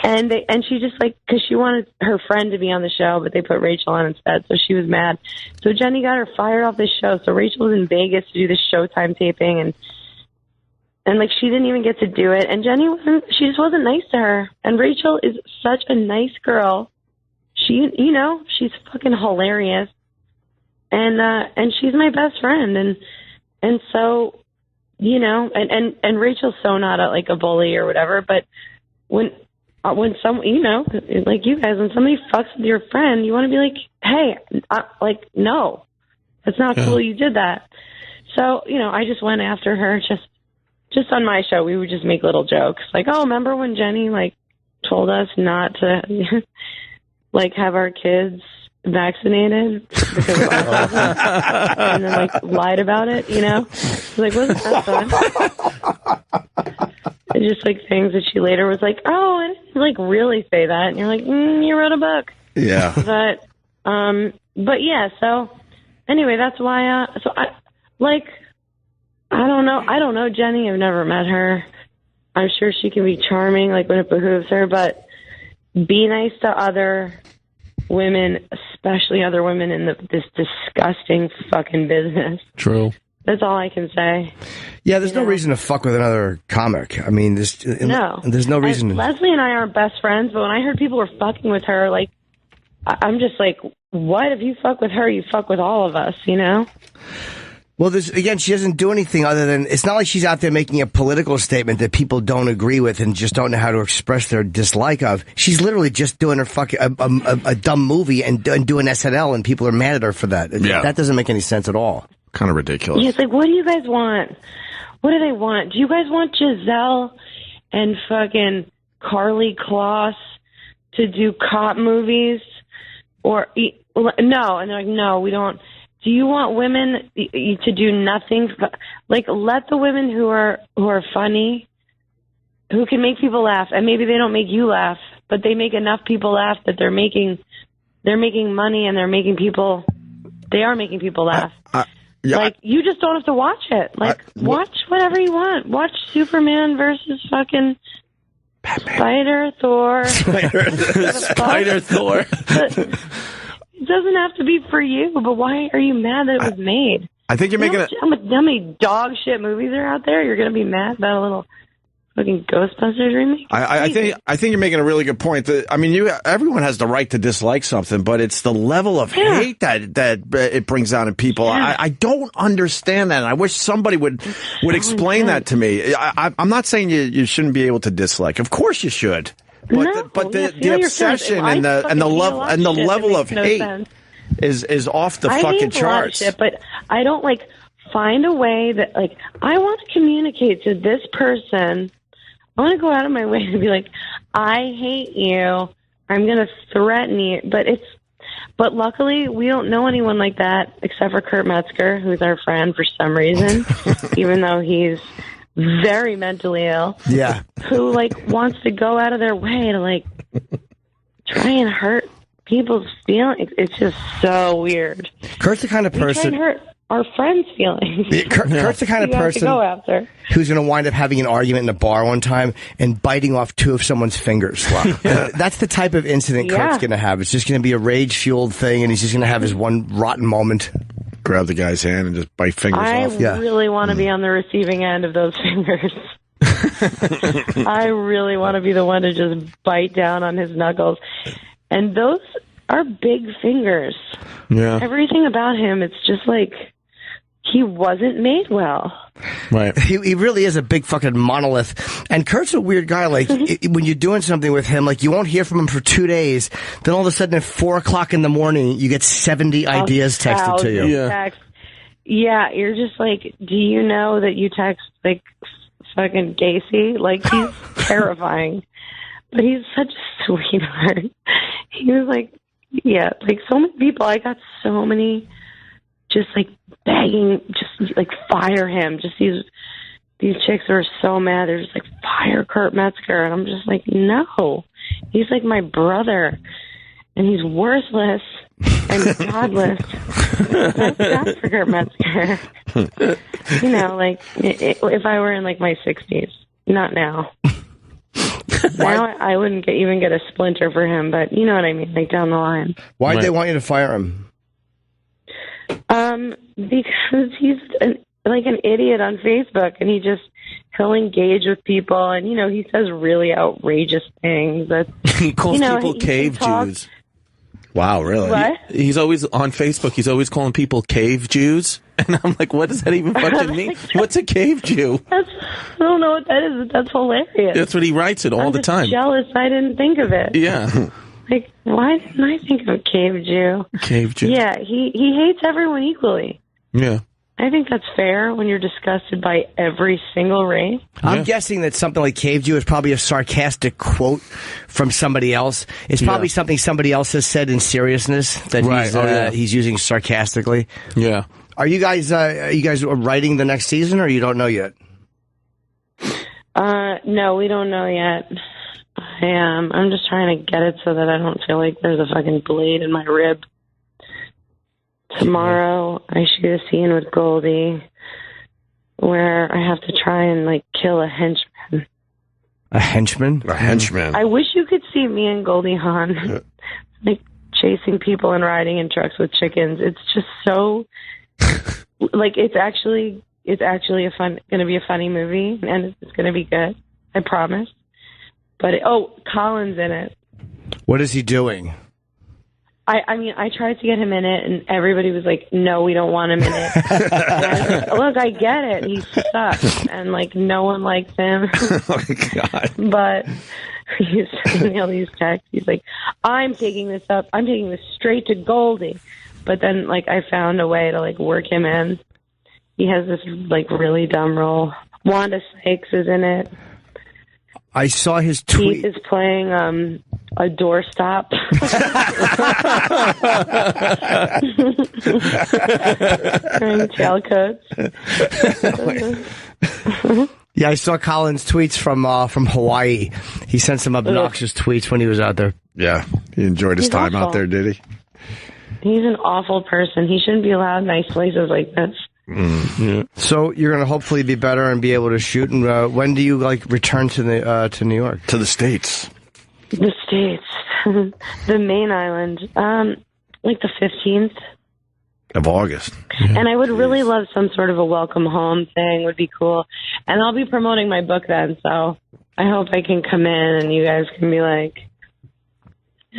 And she just like, because she wanted her friend to be on the show, but they put Rachel on instead, so she was mad. So Jenny got her fired off the show. So Rachel was in Vegas to do this Showtime taping, and like she didn't even get to do it. And Jenny she just wasn't nice to her. And Rachel is such a nice girl. She, she's fucking hilarious, and she's my best friend, and so, and Rachel's so not a bully or whatever, but when some, like you guys, when somebody fucks with your friend, you want to be like, hey, no, that's not cool. You did that. So, I just went after her just on my show. We would just make little jokes like, oh, remember when Jenny told us not to have our kids vaccinated because of autism, and then lied about it, wasn't that fun? And just things that she later was like, oh, I didn't really say that, and you're like, you wrote a book. Yeah. But yeah, so anyway, that's why I don't know Jenny. I've never met her. I'm sure she can be charming when it behooves her, but be nice to other women, especially other women in this disgusting fucking business. True. That's all I can say. Yeah, there's no reason to fuck with another comic. I mean, there's no reason. Leslie and I aren't best friends, but when I heard people were fucking with her, I'm just like, what? If you fuck with her, you fuck with all of us, Well, she doesn't do anything other than, it's not like she's out there making a political statement that people don't agree with and just don't know how to express their dislike of. She's literally just doing her fucking a dumb movie and doing SNL, and people are mad at her for that. Yeah. That doesn't make any sense at all. Kind of ridiculous. Yeah, it's like, what do you guys want? What do they want? Do you guys want Giselle and fucking Carly Kloss to do cop movies? Or no, and they're like, no, we don't. Do you want women to do nothing? Let the women who are funny, who can make people laugh, and maybe they don't make you laugh, but they make enough people laugh that they're making money, and they are making people laugh. Yeah, like, you just don't have to watch it. Like, watch whatever you want. Watch Superman versus fucking Spider Thor. Spider Thor. It doesn't have to be for you, but why are you mad that it was made? I think you're making how many dog shit movies are out there? You're going to be mad about a little fucking Ghostbusters remake? I think you're making a really good point. I mean, everyone has the right to dislike something, but it's the level of hate that it brings out in people. Yeah. I don't understand that, and I wish somebody would explain that to me. I'm not saying you shouldn't be able to dislike. Of course you should. But the obsession and the level of hate is off the fucking charts. Shit, but I don't find a way that I want to communicate to this person. I want to go out of my way to be like, I hate you. I'm going to threaten you. But luckily, we don't know anyone like that except for Kurt Metzger, who's our friend for some reason, even though he's very mentally ill. Yeah. Who wants to go out of their way to try and hurt people's feelings. It's just so weird. Kurt's the kind of person. We try and hurt our friends' feelings. Kurt's the kind of person who's going to wind up having an argument in a bar one time and biting off 2 of someone's fingers. Wow. That's the type of incident Kurt's going to have. It's just going to be a rage-fueled thing, and he's just going to have his one rotten moment. Grab the guy's hand and just bite fingers off. I really want to be on the receiving end of those fingers. I really want to be the one to just bite down on his knuckles. And those are big fingers. Yeah. Everything about him, it's just he wasn't made well. Right. He really is a big fucking monolith. And Kurt's a weird guy. When you're doing something with him, you won't hear from him for 2 days. Then all of a sudden at 4 o'clock in the morning, you get 70 ideas texted to you. Yeah, you're just do you know that you text fucking Gacy? He's terrifying. But he's such a sweetheart. He was so many people. I got so many just begging, just fire him. Just these chicks are so mad. They're just fire Kurt Metzger. And I'm just no. He's my brother. And he's worthless and godless. That's God for Kurt Metzger. If I were in my 60s. Not now. Now I wouldn't even get a splinter for him, but you know what I mean, down the line. Why'd they want you to fire him? Because he's an idiot on Facebook, and he'll engage with people, and he says really outrageous things. He calls people cave Jews. Wow, really? What? He's always on Facebook. He's always calling people cave Jews. And I'm what does that even fucking mean? What's a cave Jew? I don't know what that is, but that's hilarious. That's what he writes it all the time. I'm jealous I didn't think of it. Yeah. Why didn't I think of cave Jew? Cave Jew. Yeah, he hates everyone equally. Yeah. I think that's fair when you're disgusted by every single race. I'm guessing that something like cave Jew is probably a sarcastic quote from somebody else. It's probably something somebody else has said in seriousness that he's using sarcastically. Yeah. Are you guys writing the next season, or you don't know yet? No, we don't know yet. I'm just trying to get it so that I don't feel like there's a fucking blade in my rib. Tomorrow, I shoot a scene with Goldie where I have to try and kill a henchman. A henchman? A henchman. I wish you could see me and Goldie Hawn chasing people and riding in trucks with chickens. It's just so it's actually going to be a funny movie, and it's going to be good. I promise. But Colin's in it. What is he doing? I tried to get him in it, and everybody was like, no, we don't want him in it. And I was like, look, I get it. He sucks, and no one likes him. Oh, my God. But he's sending me all these texts. He's like, I'm taking this up. I'm taking this straight to Goldie. But then, I found a way to, work him in. He has this, really dumb role. Wanda Sykes is in it. I saw his tweet. He is playing a doorstop. Wearing tailcoats. Yeah, I saw Colin's tweets from Hawaii. He sent some obnoxious tweets when he was out there. Yeah, he enjoyed his time out there, did he? He's an awful person. He shouldn't be allowed nice places like this. Yeah. So you're going to hopefully be better and be able to shoot. And when do you return to New York? To the States. The States, the main island, like the 15th of August. And I would really love some sort of a welcome home thing. Would be cool. And I'll be promoting my book then, so I hope I can come in and you guys can be like,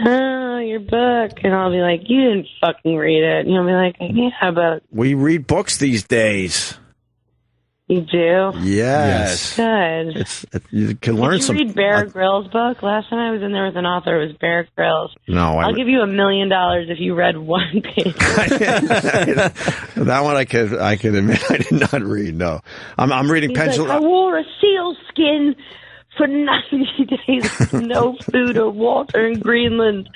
oh, your book. And I'll be like, you didn't fucking read it. And you'll be like, yeah, but... We read books these days. You do? Yes. Good. You can learn some... Did you read Bear Grylls' book? Last time I was in there with an author, it was Bear Grylls. No. I'll give you $1 million if you read one page. That one I could admit I did not read, no. I'm reading Pencil... Like, I wore a seal skin for 90 days with no food or water in Greenland.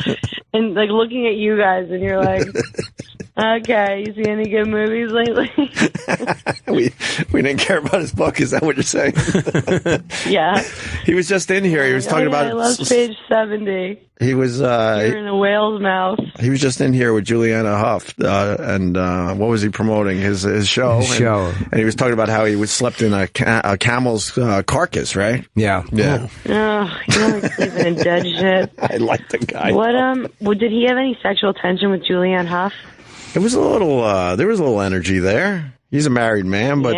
And, looking at you guys, and you're like... Okay, you see any good movies lately? we didn't care about his book. Is that what you're saying? Yeah. He was just in here. He was talking about. I love page 70. He was. You're in a whale's mouth. He was just in here with Juliana Huff, and what was he promoting? His show. And he was talking about how he slept in a camel's carcass, right? Yeah. Yeah. Oh, you don't like sleeping in dead shit. I like the guy. What did he have any sexual tension with Julianne Hough? It was a little. There was a little energy there. He's a married man, but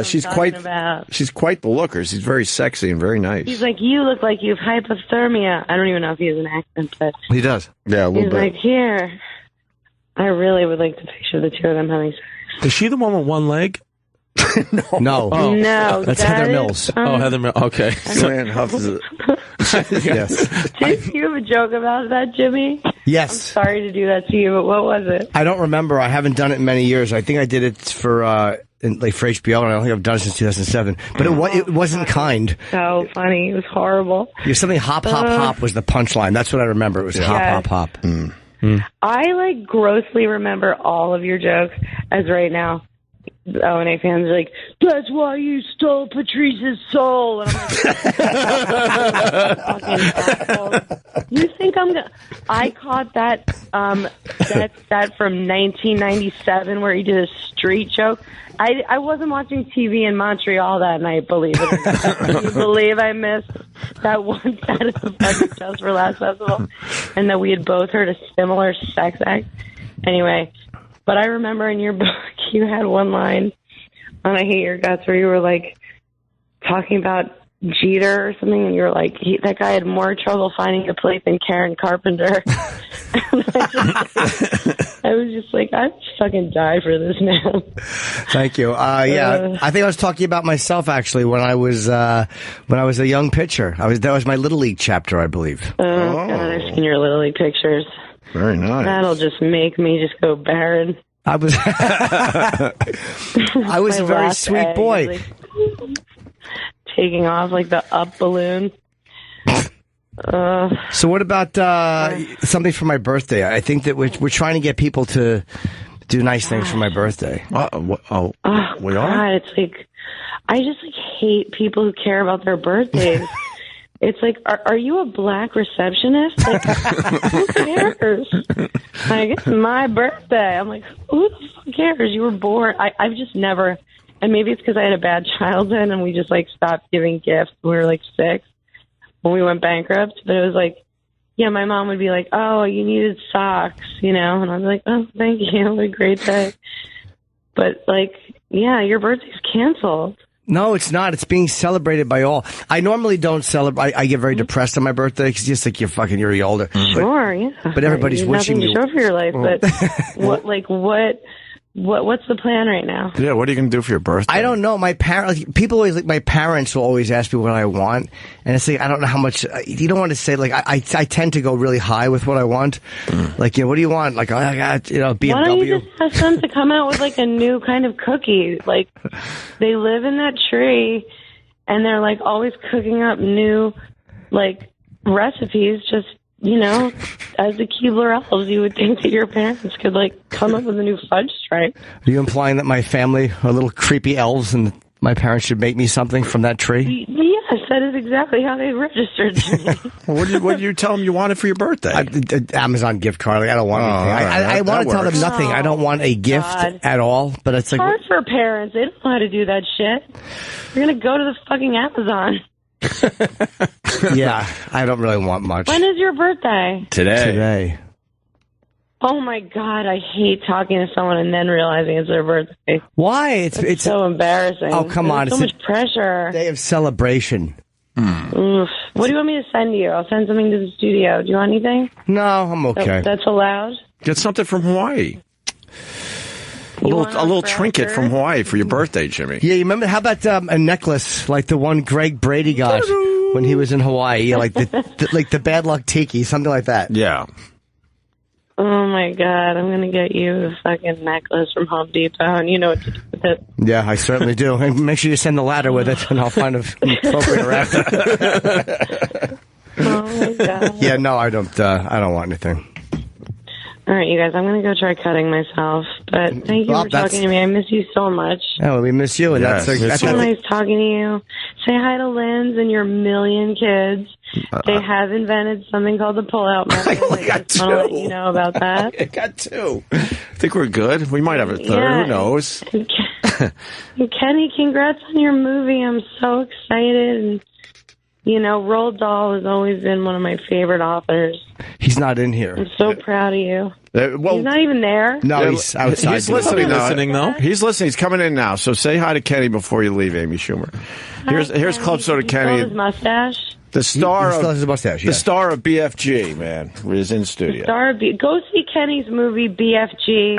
she's quite the looker. She's very sexy and very nice. He's like, you look like you have hypothermia. I don't even know if he has an accent, but he does. Yeah, a little bit. He's like, here. I really would like to picture the two of them having sex. Is she the one with one leg? No. Oh. No, that's Heather Mills. Heather Mills. Okay. Julianne Hough is yes. Did you have a joke about that, Jimmy? Yes. I'm sorry to do that to you, but what was it? I don't remember. I haven't done it in many years. I think I did it for HBO, and I don't think I've done it since 2007. But it wasn't kind. So funny. It was horrible. Something hop, hop, hop was the punchline. That's what I remember. It was hop, hop, hop. I grossly remember all of your jokes as right now. O&A fans are like, that's why you stole Patrice's soul. And I'm like, fucking asshole. You think I'm gonna... I caught that that from 1997 where he did a street joke. I wasn't watching TV in Montreal that night, believe it or not. Can you believe I missed that one set of the fucking Just for Laughs festival? And that we had both heard a similar sex act. Anyway... But I remember in your book, you had one line on I Hate Your Guts where you were, talking about Jeter or something, and you were like, that guy had more trouble finding a place than Karen Carpenter. I was just like, I'd fucking die for this man. Thank you. I think I was talking about myself, actually, when I was a young pitcher. That was my Little League chapter, I believe. Oh, God, I've seen your Little League pictures. Very nice. That'll just make me just go barren. I was a very sweet boy. Taking off like the up balloon. So what about something for my birthday? I think that we're trying to get people to do nice things for my birthday. We are? God, it's I just hate people who care about their birthdays. It's like, are you a black receptionist? Who cares? It's my birthday. I'm like, who the fuck cares? You were born. I've just never, and maybe it's because I had a bad childhood and we just stopped giving gifts when we were 6 when we went bankrupt. But it was yeah, my mom would be like, oh, you needed socks, and I'd be like, oh, thank you. What a great day. But yeah, your birthday's canceled. No, it's not. It's being celebrated by all. I normally don't celebrate. I get very depressed on my birthday because it's just you're older. Sure, yeah. But everybody's wishing you. Nothing to show for your life. But what's the plan right now? Yeah, what are you going to do for your birthday? I don't know. My people always my parents will always ask me what I want, and it's I don't know how much. You don't want to say I tend to go really high with what I want. What do you want? I got BMW. Why don't you just ask them to come out with a new kind of cookie? They live in that tree, and they're always cooking up new recipes. Just as the Keebler elves, you would think that your parents could come up with a new fudge stripe. Are you implying that my family are little creepy elves and My parents should make me something from that tree? Yes, that is exactly how they registered to me. What did you tell them you wanted for your birthday? Amazon gift card. Like, I don't want anything. I want to tell them nothing. I don't want a gift at all. But it's like hard for parents. They don't know how to do that shit. You're going to go to the fucking Amazon. Yeah, I don't really want much. When is your birthday? Today. Oh my God, I hate talking to someone and then realizing it's their birthday. Why? It's so embarrassing. Oh, come on. So much pressure. Day of celebration. Oof. What do you want me to send you? I'll send something to the studio. Do you want anything? No, I'm okay. That's allowed? Get something from Hawaii. A little trinket from Hawaii for your birthday, Jimmy. Yeah, you remember? How about a necklace like the one Greg Brady got when he was in Hawaii? Like the bad luck tiki, something like that. Yeah. Oh my God, I'm gonna get you a fucking necklace from Home Depot, and you know what to do with it. Yeah, I certainly do. And make sure you send the ladder with it, and I'll find an appropriate wrapper. Oh my God. Yeah, no, I don't want anything. All right, you guys, I'm going to go try cutting myself. But thank you for talking to me. I miss you so much. Oh, we miss you. And that's so nice talking to you. Say hi to Linz and your million kids. They have invented something called the pull-out method. I only got two. I want to let you know about that. I got two. I think we're good. We might have a third. Yeah. Who knows? And Kenny, congrats on your movie. I'm so excited. And, you know, Roald Dahl has always been one of my favorite authors. He's not in here. I'm so proud of you. He's not even there. No, he's outside. He's listening though. He's listening. He's coming in now. So say hi to Kenny before you leave, Amy Schumer. Here's Club Soda Kenny. His mustache. The star he still has his mustache. The star of BFG, man, is in studio. The star of go see Kenny's movie BFG.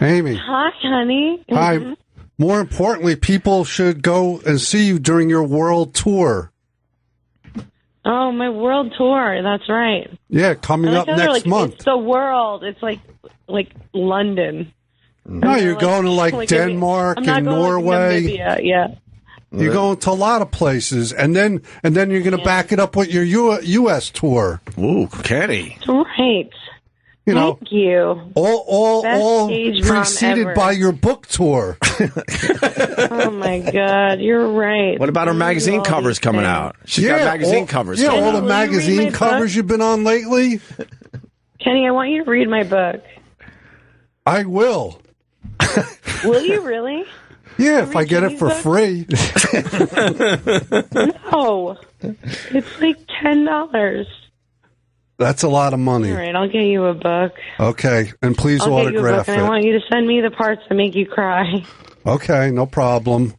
Amy. Hi, honey. Hi. More importantly, people should go and see you during your world tour. Oh, my world tour. That's right. Yeah, coming up next month. It's the world. It's like London. No, you're going to like Denmark and Norway. Yeah. You're going to a lot of places, and then you're going to back it up with your U.S. tour. Ooh, Kenny. Right. You know, thank you. All preceded by your book tour. Oh my God, you're right. What about her magazine covers coming out? She's got magazine covers. Yeah, all the magazine covers you've been on lately. Kenny, I want you to read my book. I will. Will you really? Yeah, if I get it for free. No, it's like $10. That's a lot of money. All right, I'll get you a book. Okay, and please autograph it. And I want you to send me the parts that make you cry. Okay, no problem.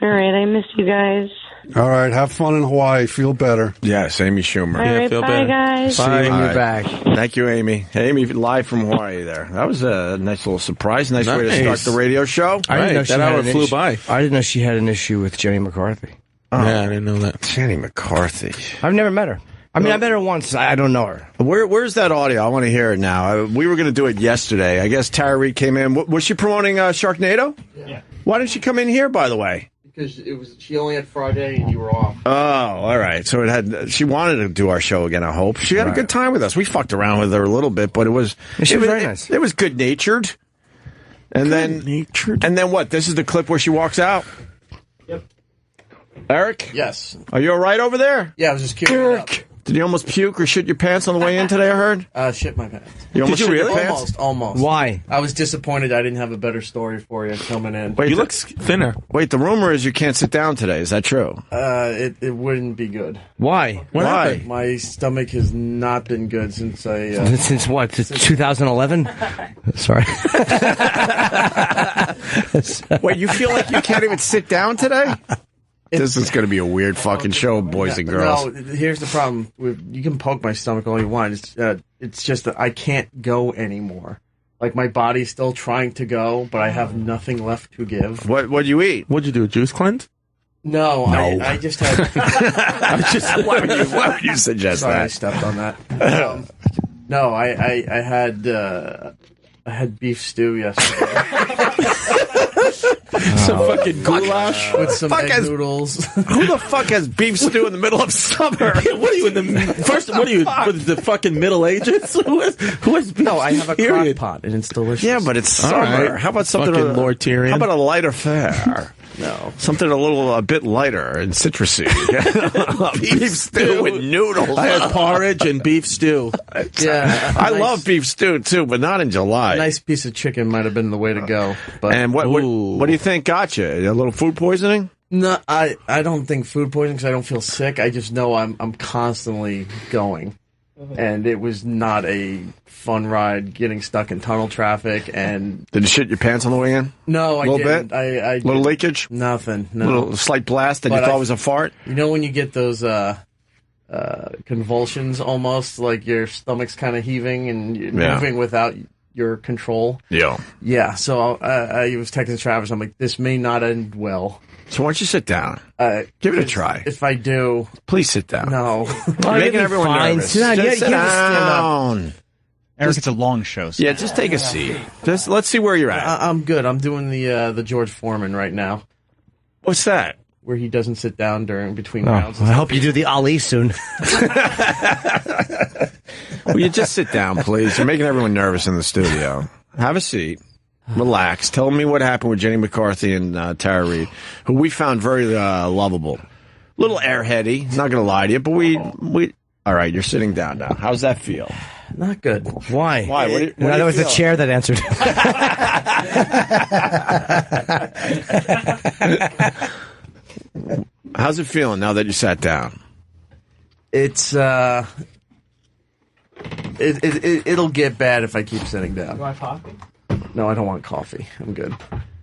All right, I miss you guys. All right, have fun in Hawaii. Feel better. Yes, Amy Schumer. All right, feel bye, better. Guys. Bye. See you back. Thank you, Amy. Amy, live from Hawaii there. That was a nice little surprise. Nice way to start the radio show. I didn't know that hour flew by. I didn't know she had an issue with Jenny McCarthy. Oh. Yeah, I didn't know that. Jenny McCarthy. I've never met her. I mean, I met her once. I don't know her. Where's that audio? I want to hear it now. We were going to do it yesterday. I guess Tara Reid came in. Was she promoting Sharknado? Yeah. Why didn't she come in here, by the way? Because she only had Friday and you were off. Oh, all right. So she wanted to do our show again, I hope. She had a good time with us. We fucked around with her a little bit, but it was very nice. It was good-natured. And then what? This is the clip where she walks out? Yep. Eric? Yes. Are you all right over there? Yeah, I was just queuing up. Did you almost puke or shit your pants on the way in today, I heard? Shit my pants. Did you really? Almost. Why? I was disappointed I didn't have a better story for you coming in. Wait, You look thinner. Wait, the rumor is you can't sit down today. Is that true? It wouldn't be good. Why? Why? My stomach has not been good since I... Since what? Since 2011? Sorry. Wait, you feel like you can't even sit down today? This is going to be a weird fucking show, boys and girls. No, here's the problem. You can poke my stomach all you want. It's just that I can't go anymore. Like, my body's still trying to go, but I have nothing left to give. What'd you eat? What'd you do, juice cleanse? No. I just had... Why would you suggest Sorry, that? I stepped on that. No, I had I had beef stew yesterday. Some fucking goulash with some egg noodles. Who the fuck has beef stew in the middle of summer? What are you in the first? What are you with the fucking Middle Ages? Who has beef? No, I have a period? crock pot and it's delicious. Yeah, but it's summer. Right. How about something? Fucking Lord Tyrion. How about a lighter fare? No, something a bit lighter and citrusy. beef stew with noodles. I had porridge and beef stew. Yeah, I love beef stew too, but not in July. A nice piece of chicken might have been the way to go. But and what do you think got you? A little food poisoning? No, I don't think food poisoning because I don't feel sick. I just know I'm constantly going, and it was not a fun ride getting stuck in tunnel traffic. And did you shit your pants on the way in? No, I didn't. Bit? I little leakage? Nothing. No. Little slight blast that you thought was a fart? You know when you get those convulsions almost, like your stomach's kind of heaving and you're moving without your control? Yeah. Yeah, so I was texting Travis. I'm like, this may not end well. So why don't you sit down? Give it a try. If I do... Please sit down. No. You're making everyone nervous. Sit down. Just sit down. Eric, it's a long show. So. Yeah, just take a seat. Let's see where you're at. I'm good. I'm doing the George Foreman right now. What's that? Where he doesn't sit down between rounds. I hope you do the Ali soon. Will you just sit down, please? You're making everyone nervous in the studio. Have a seat. Relax. Tell me what happened with Jenny McCarthy and Tara Reid, who we found very lovable. Little airheady, not going to lie to you, but we. All right, you're sitting down now. How's that feel? Not good. Why? Why? What do you that was the chair that answered. How's it feeling now that you sat down? It's it'll get bad if I keep sitting down. You want coffee? No, I don't want coffee. I'm good.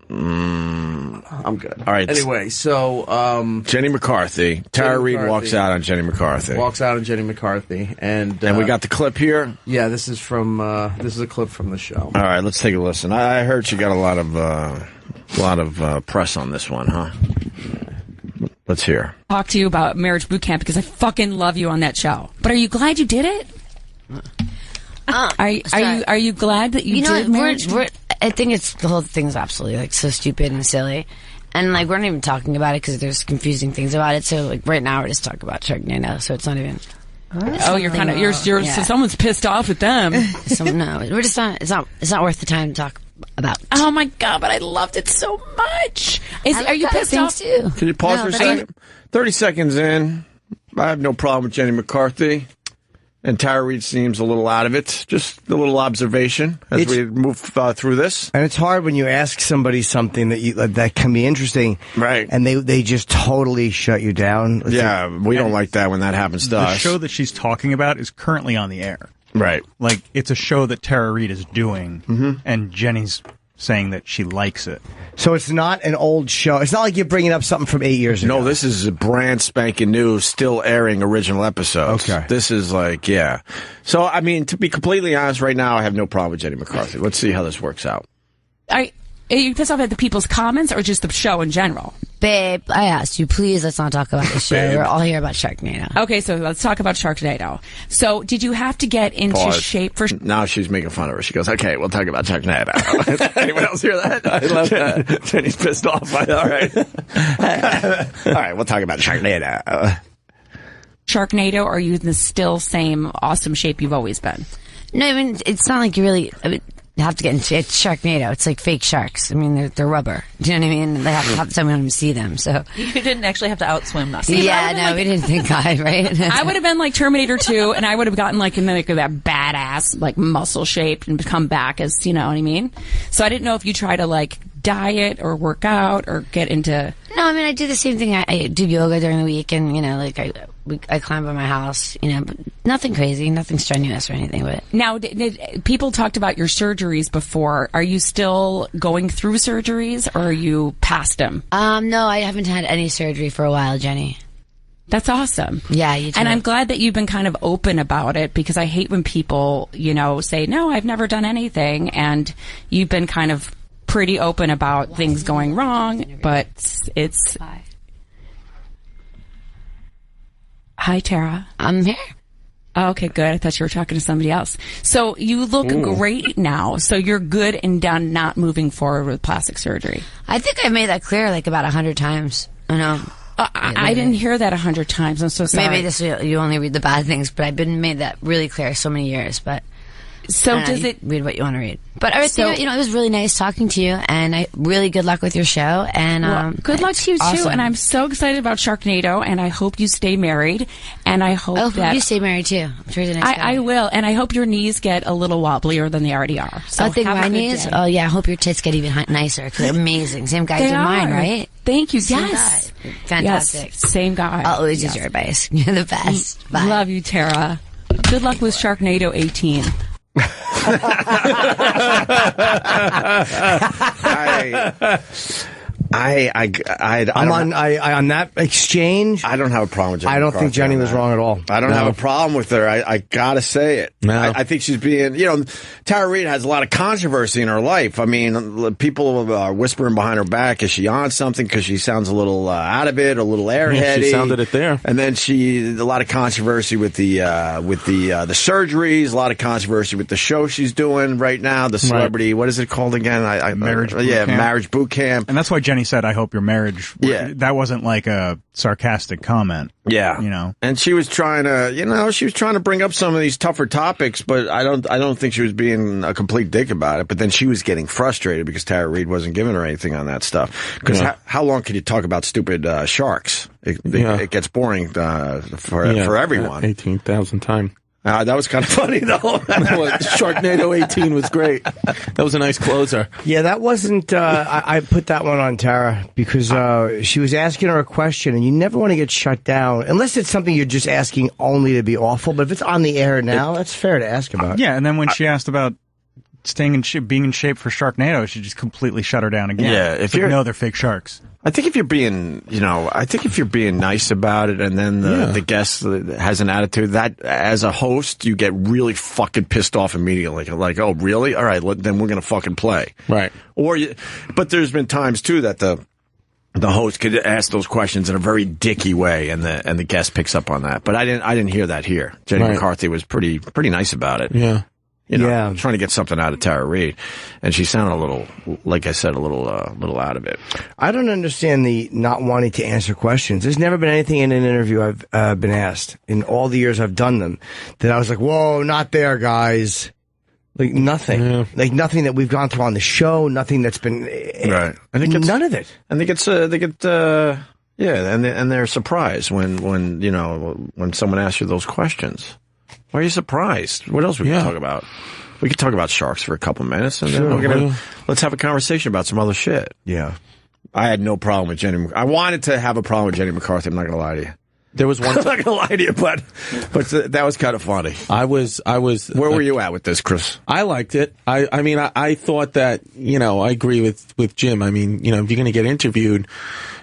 I'm good. All right. Anyway, so Jenny McCarthy. Tara Reid walks out on Jenny McCarthy. And we got the clip here. Yeah, this is a clip from the show. All right, let's take a listen. I heard she got a lot of press on this one, huh? Let's hear. Talk to you about Marriage Boot Camp because I fucking love you on that show. But are you glad you did it? Are you glad that you did Marriage? I think the whole thing's absolutely like so stupid and silly, and like we're not even talking about it because there's confusing things about it. So like right now we're just talking about Sharknado, so it's not even. Oh, so someone's pissed off at them. No, we're just not. It's not worth the time to talk about. Oh my god! But I loved it so much. Are you pissed off too? Can you pause for a second? 30 seconds in, I have no problem with Jenny McCarthy. And Tara Reid seems a little out of it. Just a little observation as we move through this. And it's hard when you ask somebody something that can be interesting, right? And they just totally shut you down. We don't like that when that happens to us. The show that she's talking about is currently on the air, right? Like it's a show that Tara Reid is doing, and Jenny's saying that she likes it. So it's not an old show. It's not like you're bringing up something from 8 years ago. No, this is a brand spanking new, still airing original episodes. Okay. This is like, yeah. So, I mean, to be completely honest, right now, I have no problem with Jenny McCarthy. Let's see how this works out. Are you pissed off at the people's comments or just the show in general? Babe, I asked you, please let's not talk about the show. We're all here about Sharknado. Okay, so let's talk about Sharknado. So, did you have to get into shape for... Now she's making fun of her. She goes, okay, we'll talk about Sharknado. Anyone else hear that? I love that. Jenny's pissed off. All right. All right, we'll talk about Sharknado. Sharknado, or are you in the still same awesome shape you've always been? No, I mean, it's not like you really... have to get into it's Sharknado. It's like fake sharks. I mean, they're rubber. Do you know what I mean? They have to have someone to see them. So you didn't actually have to outswim them. Yeah, no, we didn't think God, right? I would have been like Terminator 2, and I would have gotten like in like that badass like muscle shape and come back as, you know what I mean? So I didn't know if you try to like diet or work out or get into. No, I mean, I do the same thing. I do yoga during the week, and you know, like I climb by my house, you know, but nothing crazy, nothing strenuous or anything. But now, people talked about your surgeries before. Are you still going through surgeries, or are you past them? No, I haven't had any surgery for a while, Jenny. That's awesome. Yeah, you too. And I'm glad that you've been kind of open about it, because I hate when people, you know, say, no, I've never done anything, and you've been kind of pretty open about things going wrong, but it's... Hi. Hi, Tara. I'm here. Oh, okay, good. I thought you were talking to somebody else. So you look great now. So you're good and done not moving forward with plastic surgery. I think I've made that clear like about 100 times. I know. I didn't hear that 100 times. I'm so sorry. Maybe you only read the bad things, but I've been made that really clear so many years. But so does it read what you want to read? But I think, it was really nice talking to you, and really good luck with your show. And good luck to you too. And I'm so excited about Sharknado, and I hope you stay married. And I hope that you stay married too. I'm sure he's a nice guy. I will, and I hope your knees get a little wobblier than they already are. So I think my knees. Oh yeah, I hope your tits get even nicer because they're amazing. Same guy did mine, right? Thank you. Same Yes, guy. Fantastic. Yes, same guy. I'll always use your advice. You're the best. Bye. Love you, Tara. Good luck with Sharknado 18. On that exchange. I don't have a problem with Jenny. I don't think Jenny was wrong at all. I don't have a problem with her. I gotta say it. No. I think she's being, Tara Reid has a lot of controversy in her life. I mean, people are whispering behind her back. Is she on something? Because she sounds a little out of it, a little airheady. Yeah, she sounded it there. And then a lot of controversy with the surgeries, a lot of controversy with the show she's doing right now, the celebrity, what is it called again? Marriage Boot Camp. Marriage Boot Camp. And that's why Jenny said, I hope your marriage. Yeah. That wasn't like a sarcastic comment. Yeah. And she was trying to, bring up some of these tougher topics, but I don't think she was being a complete dick about it. But then she was getting frustrated because Tara Reid wasn't giving her anything on that stuff. Because how long can you talk about stupid sharks? It gets boring for everyone. 18,000 times. That was kind of funny, though. Sharknado 18 was great. That was a nice closer. Yeah, that wasn't... I put that one on Tara because she was asking her a question, and you never want to get shut down, unless it's something you're just asking only to be awful. But if it's on the air now, that's fair to ask about. Yeah, and then when she asked about staying in shape, being in shape for Sharknado, she just completely shut her down again. Yeah, if you know they're fake sharks. I think if you're being, nice about it, and then the guest has an attitude, that as a host, you get really fucking pissed off immediately. Like, oh, really? All right, then we're gonna fucking play. Right. But there's been times too that the host could ask those questions in a very dicky way, and the guest picks up on that. But I didn't hear that here. Jenny McCarthy was pretty nice about it. Yeah. Trying to get something out of Tara Reid, and she sounded a little, like I said, a little out of it. I don't understand the not wanting to answer questions. There's never been anything in an interview I've been asked in all the years I've done them that I was like, "Whoa, not there, guys!" Like nothing, like nothing that we've gone through on the show, nothing that's been right. And none of it. And and they're surprised when someone asks you those questions. Why are you surprised? What else we can talk about? We could talk about sharks for a couple minutes, and then let's have a conversation about some other shit. Yeah. I had no problem with Jenny. I wanted to have a problem with Jenny McCarthy. I'm not going to lie to you. There was one. I'm not going to lie to you, but that was kind of funny. I was. Where were you at with this, Chris? I liked it. I thought that, I agree with Jim. I mean, if you're going to get interviewed,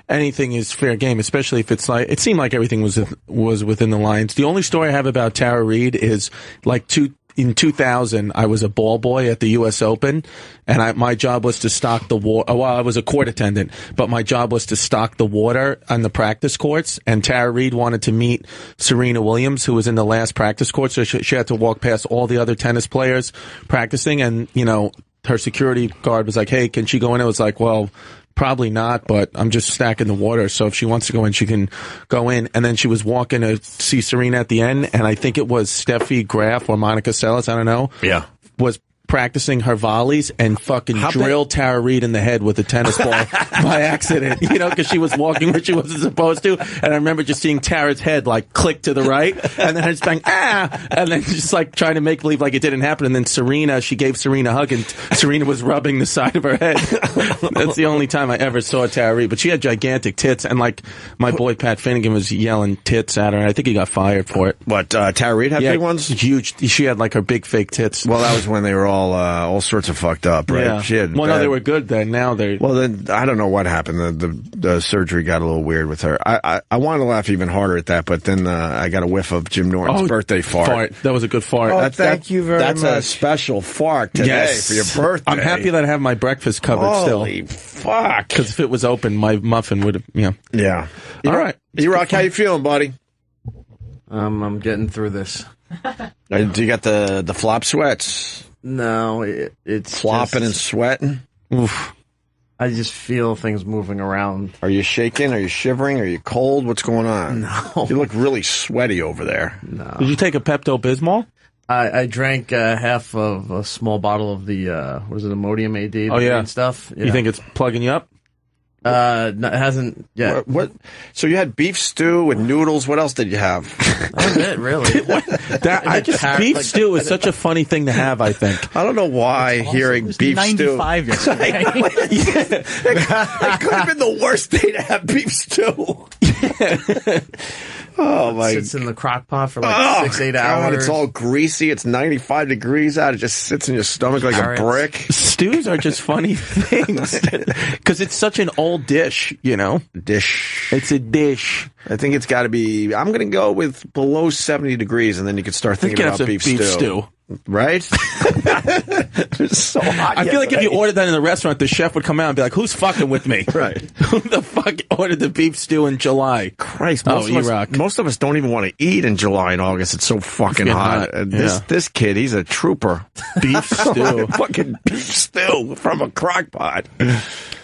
anything is fair game, especially if it's like, it seemed like everything was within the lines. The only story I have about Tara Reid is in 2000, I was a ball boy at the U.S. Open, and my job was to stock the water. Well, I was a court attendant, but my job was to stock the water on the practice courts, and Tara Reid wanted to meet Serena Williams, who was in the last practice court, so she had to walk past all the other tennis players practicing, and, her security guard was like, hey, can she go in? I was like, well, probably not, but I'm just stacking the water, so if she wants to go in, she can go in. And then she was walking to see Serena at the end, and I think it was Steffi Graf or Monica Seles, I don't know. Yeah. Was practicing her volleys and fucking drilled Tara Reid in the head with a tennis ball by accident, because she was walking where she wasn't supposed to. And I remember just seeing Tara's head like click to the right, and then I just bang, and then just like trying to make believe like it didn't happen. And then she gave Serena a hug, and Serena was rubbing the side of her head. That's the only time I ever saw Tara Reid. But she had gigantic tits, and like my boy Pat Finnegan was yelling tits at her, and I think he got fired for it. What, Tara Reid had big ones? Huge. She had like her big fake tits. Well, that was when they were all sorts of fucked up, right? Yeah. She had no, they were good then. Now they. Well, then I don't know what happened. The surgery got a little weird with her. I wanted to laugh even harder at that, but then I got a whiff of Jim Norton's birthday fart. That was a good fart. Oh, thank you very much. That's a special fart today for your birthday. I'm happy that I have my breakfast covered still. Holy fuck! Because if it was open, my muffin would have. Yeah. All right. E-Rock, how you feeling, buddy? I'm getting through this. Do you got the flop sweats? No, it's flopping and sweating. Oof. I just feel things moving around. Are you shaking? Are you shivering? Are you cold? What's going on? No. You look really sweaty over there. No. Did you take a Pepto-Bismol? I drank half of a small bottle of the Imodium AD? The green stuff. Yeah. You think it's plugging you up? No, it hasn't yet. What? So you had beef stew with noodles. What else did you have? That was it, really. Beef stew is such a funny thing to have, I think. I don't know why hearing beef 95 stew. yesterday. It could have been the worst day to have beef stew. Oh my! It sits in the crock pot for like 6-8 hours. It's all greasy. It's 95 degrees out. It just sits in your stomach like a brick. Stews are just funny things because it's such an old dish, you know. Dish. It's a dish. I think it's got to be. I'm going to go with below 70 degrees, and then you can start thinking about beef stew. Right? It's so hot. I feel like if you ordered that in a restaurant, the chef would come out and be like, "Who's fucking with me?" Right? Who the fuck ordered the beef stew in July? Christ, most of us don't even want to eat in July and August. It's so fucking hot. This kid, he's a trooper. Beef stew, fucking beef stew from a crock pot.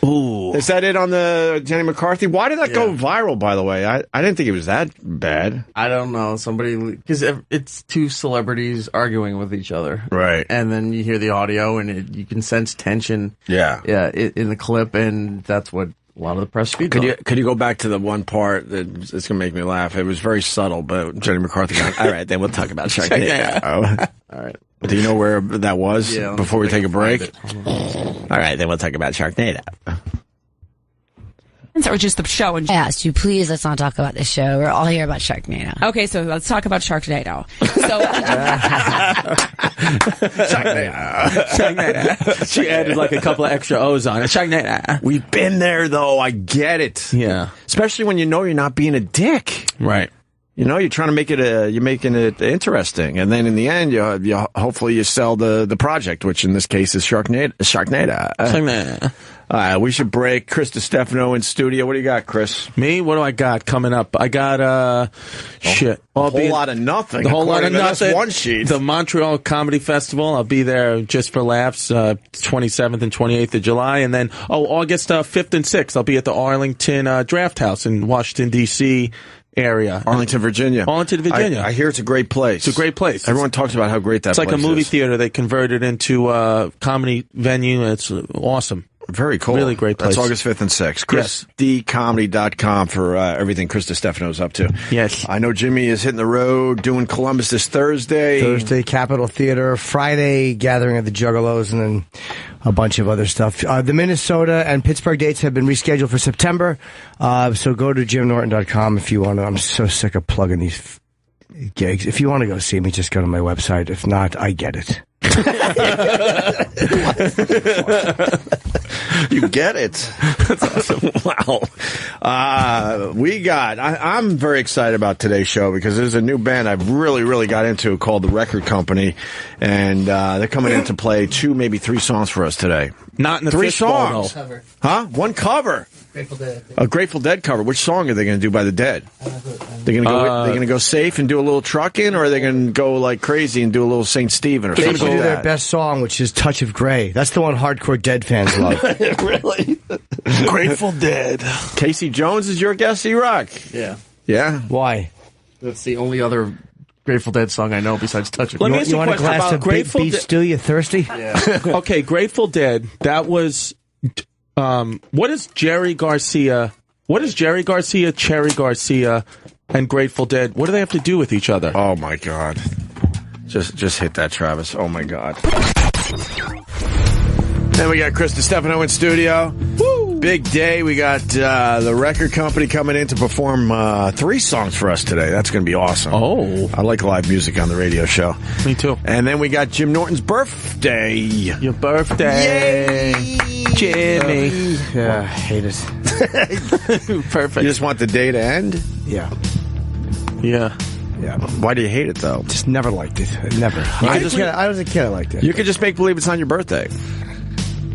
Ooh, is that it on the Jenny McCarthy? Why did that go viral? By the way, I didn't think it was that bad. I don't know. Because it's two celebrities arguing with each other, right? And then you hear the audio, and you can sense tension. Yeah, in the clip, and that's what a lot of the press feeds. Could you go back to the one part that's going to make me laugh? It was very subtle, but Jenny McCarthy going, all right, then we'll talk about Sharknado. All right. Do you know where that was before we take a break? All right, then we'll talk about Sharknado. Or just the show. I asked you, please, let's not talk about the show. We're all here about Sharknado. Okay, so let's talk about Sharknado. Sharknado. She added like a couple of extra O's on it. Sharknado. We've been there, though. I get it. Yeah. Especially when you know you're not being a dick. Right. You know, you're trying to make it you're making it interesting, and then in the end, you hopefully you sell the project, which in this case is Sharknado. All right, we should break. Chris Distefano in studio. What do you got, Chris? Me? What do I got coming up? I got a whole lot of nothing. A whole lot of nothing. That's one sheet. The Montreal Comedy Festival. I'll be there just for laughs. 27th and 28th of July, and then August 5th and 6th. I'll be at the Arlington Draft House in Washington D.C. area. Arlington, Virginia. I hear it's a great place. It's a great place. Everyone talks about how great that place is. It's like a movie theater. They converted into a comedy venue. It's awesome. Very cool. Really great place. That's August 5th and 6th. ChrisDcomedy.com for everything Chris Distefano's up to. Yes. I know Jimmy is hitting the road doing Columbus this Thursday. Capitol Theater. Friday, Gathering of the Juggalos, and then a bunch of other stuff. The Minnesota and Pittsburgh dates have been rescheduled for September. So go to JimNorton.com if you want to. I'm so sick of plugging these gigs. If you want to go see me, just go to my website. If not, I get it. You get it. That's awesome. Wow. I'm very excited about today's show because there's a new band I've really got into called The Record Company, and they're coming in to play 2, maybe 3 songs for us today. Not in the 3 songs. Cover. Huh? One cover. Grateful Dead. A Grateful Dead cover. Which song are they going to do by the Dead? They're going to go safe and do a little trucking, or are they going to go like crazy and do a little St. Stephen or something? They do their best song, which is Touch of Grey. That's the one hardcore Dead fans love. Really? Grateful Dead. Casey Jones is your guest, E-Rock. Yeah. Yeah? Why? That's the only other Grateful Dead song I know besides Touch of Let Grey. me ask you want a glass of Grateful beef stew? You thirsty? Yeah. Okay, Grateful Dead. That was. What is Jerry Garcia, Cherry Garcia, and Grateful Dead? What do they have to do with each other? Oh my God! Just hit that, Travis. Oh my God! Then we got Chris Distefano in studio. Woo! Big day. We got the record company coming in to perform 3 songs for us today. That's going to be awesome. Oh. I like live music on the radio show. Me too. And then we got Jim Norton's birthday. Your birthday. Yay! Jimmy. Yeah, I hate it. Perfect. You just want the day to end? Yeah. Yeah. Yeah. Why do you hate it, though? Just never liked it. Never. I was a kid, I liked it. You could just make believe it's not your birthday.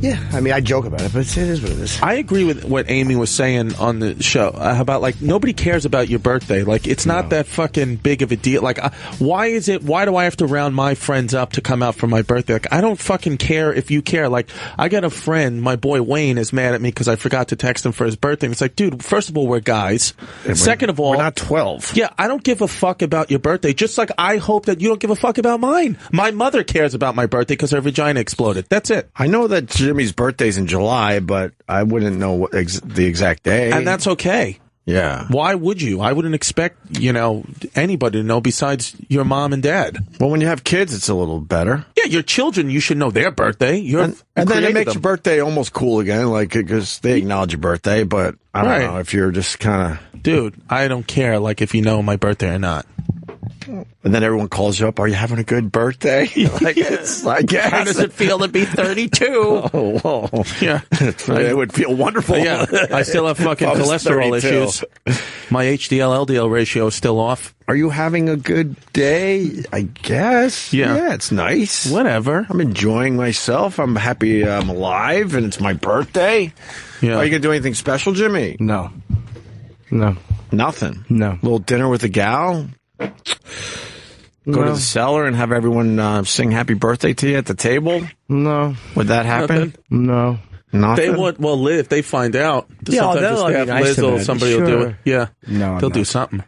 Yeah, I mean, I joke about it, but it is what it is. I agree with what Amy was saying on the show about, like, nobody cares about your birthday. Like, it's not that fucking big of a deal. Like, why do I have to round my friends up to come out for my birthday? Like, I don't fucking care if you care. Like, I got a friend, my boy Wayne, is mad at me because I forgot to text him for his birthday. And it's like, dude, first of all, we're guys. Second of all, we're not 12. Yeah, I don't give a fuck about your birthday. Just like I hope that you don't give a fuck about mine. My mother cares about my birthday because her vagina exploded. That's it. I know that Jimmy's birthday's in July, but I wouldn't know what the exact day. And that's okay. Yeah. Why would you? I wouldn't expect, anybody to know besides your mom and dad. Well, when you have kids, it's a little better. Yeah, your children, you should know their birthday. And then it makes your birthday almost cool again, like, because they acknowledge your birthday, but I don't know if you're just kind of... Dude, I don't care, like, if you know my birthday or not. And then everyone calls you up, are you having a good birthday? Like, it's like, yes. How does it feel to be 32? Oh, whoa. Yeah. It would feel wonderful. Yeah. I still have fucking cholesterol issues. My HDL-LDL ratio is still off. Are you having a good day? I guess. Yeah. It's nice. Whatever. I'm enjoying myself. I'm happy I'm alive, and it's my birthday. Yeah. Are you going to do anything special, Jimmy? No. Nothing? No. Little dinner with a gal? Go to the cellar and have everyone sing happy birthday to you at the table? No. Would that happen? Nothing? No. Nothing? They would, well, Liv, if they find out, sometimes they'll just be have nice Liz to or them. somebody will do it. Yeah. No, They'll do something.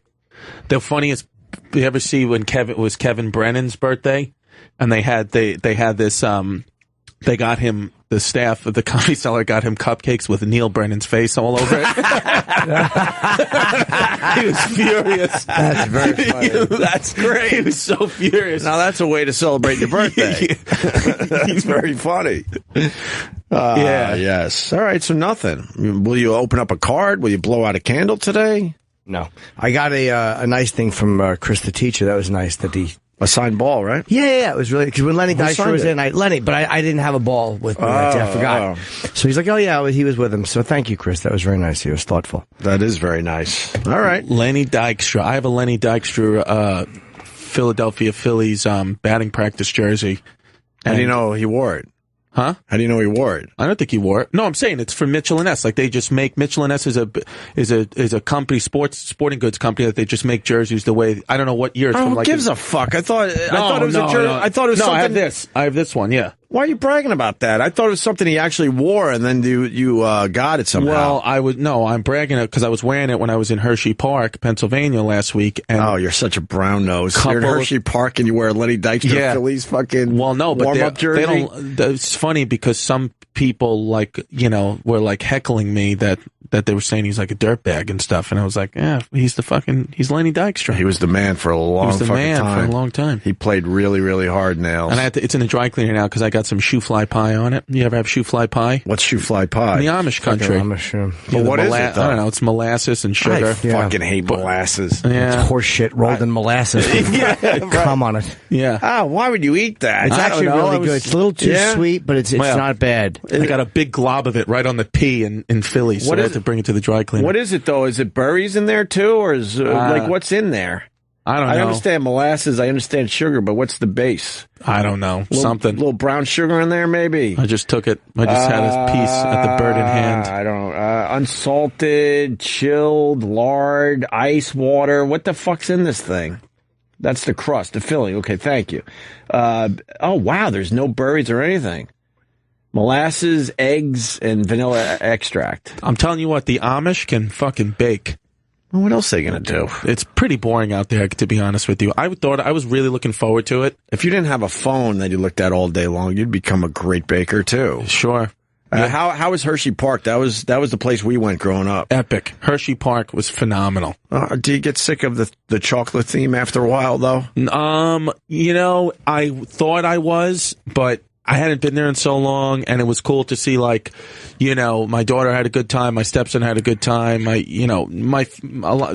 The funniest, you ever see when it was Kevin Brennan's birthday? And they had this, they got him, the staff of the Comedy Cellar got him cupcakes with Neil Brennan's face all over it. He was furious. That's very funny. That's great. He was so furious. Now that's a way to celebrate your birthday. He's very funny. Yeah. Yes. All right, so nothing. Will you open up a card? Will you blow out a candle today? No. I got a nice thing from Chris the teacher. That was nice that he... A signed ball, right? Yeah. It was really... Because when Lenny Dykstra was in, I didn't have a ball with me. I forgot. So he's like, oh, yeah, he was with him. So thank you, Chris. That was very nice. He was thoughtful. That is very nice. All right. Lenny Dykstra. I have a Lenny Dykstra Philadelphia Phillies batting practice jersey. How do you know he wore it? Huh? How do you know he wore it? I don't think he wore it. No, I'm saying it's from Mitchell & S. Like, they just make... Mitchell & S is a company, sporting goods company that they just make jerseys the way... I don't know what year it's from. Who gives a fuck? I thought it was a jersey. I thought it was something... I have this one, yeah. Why are you bragging about that? I thought it was something he actually wore, and then you got it somehow. Well, I'm bragging it because I was wearing it when I was in Hershey Park, Pennsylvania last week. And you're such a brown nose. You're in Hershey Park and you wear a Lenny Dykstra Phillies fucking warm-up jersey? It's funny because some people, were like heckling me that they were saying he's like a dirtbag and stuff, and I was like, he's Lenny Dykstra. He was the man for a long time. He played really, really hard, Nails. And it's in the dry cleaner now because I got some shoe fly pie on it. You ever have shoe fly pie? What's shoe fly pie? In the Amish country. But what is it, though? I don't know. It's molasses and sugar. I fucking hate molasses. Yeah. It's horse shit rolled in molasses. Come on it. Yeah. Why would you eat that? It's actually really good. It's a little too sweet, but it's not bad. I got a big glob of it right on the P in Philly, so I had to bring it to the dry cleaner. What is it, though? Is it berries in there, too? Or is what's in there? I don't know. I understand molasses. I understand sugar, but what's the base? I don't know. Something. A little brown sugar in there, maybe? I just took it. I just had a piece at the bird in hand. I don't know. Unsalted, chilled, lard, ice water. What the fuck's in this thing? That's the crust, the filling. Okay, thank you. Wow, there's no berries or anything. Molasses, eggs, and vanilla extract. I'm telling you what, the Amish can fucking bake. Well, what else are they going to do? It's pretty boring out there, to be honest with you. I was really looking forward to it. If you didn't have a phone that you looked at all day long, you'd become a great baker, too. Sure. How was Hershey Park? That was the place we went growing up. Epic. Hershey Park was phenomenal. Do you get sick of the chocolate theme after a while, though? I thought I was, but I hadn't been there in so long, and it was cool to see, my daughter had a good time, my stepson had a good time,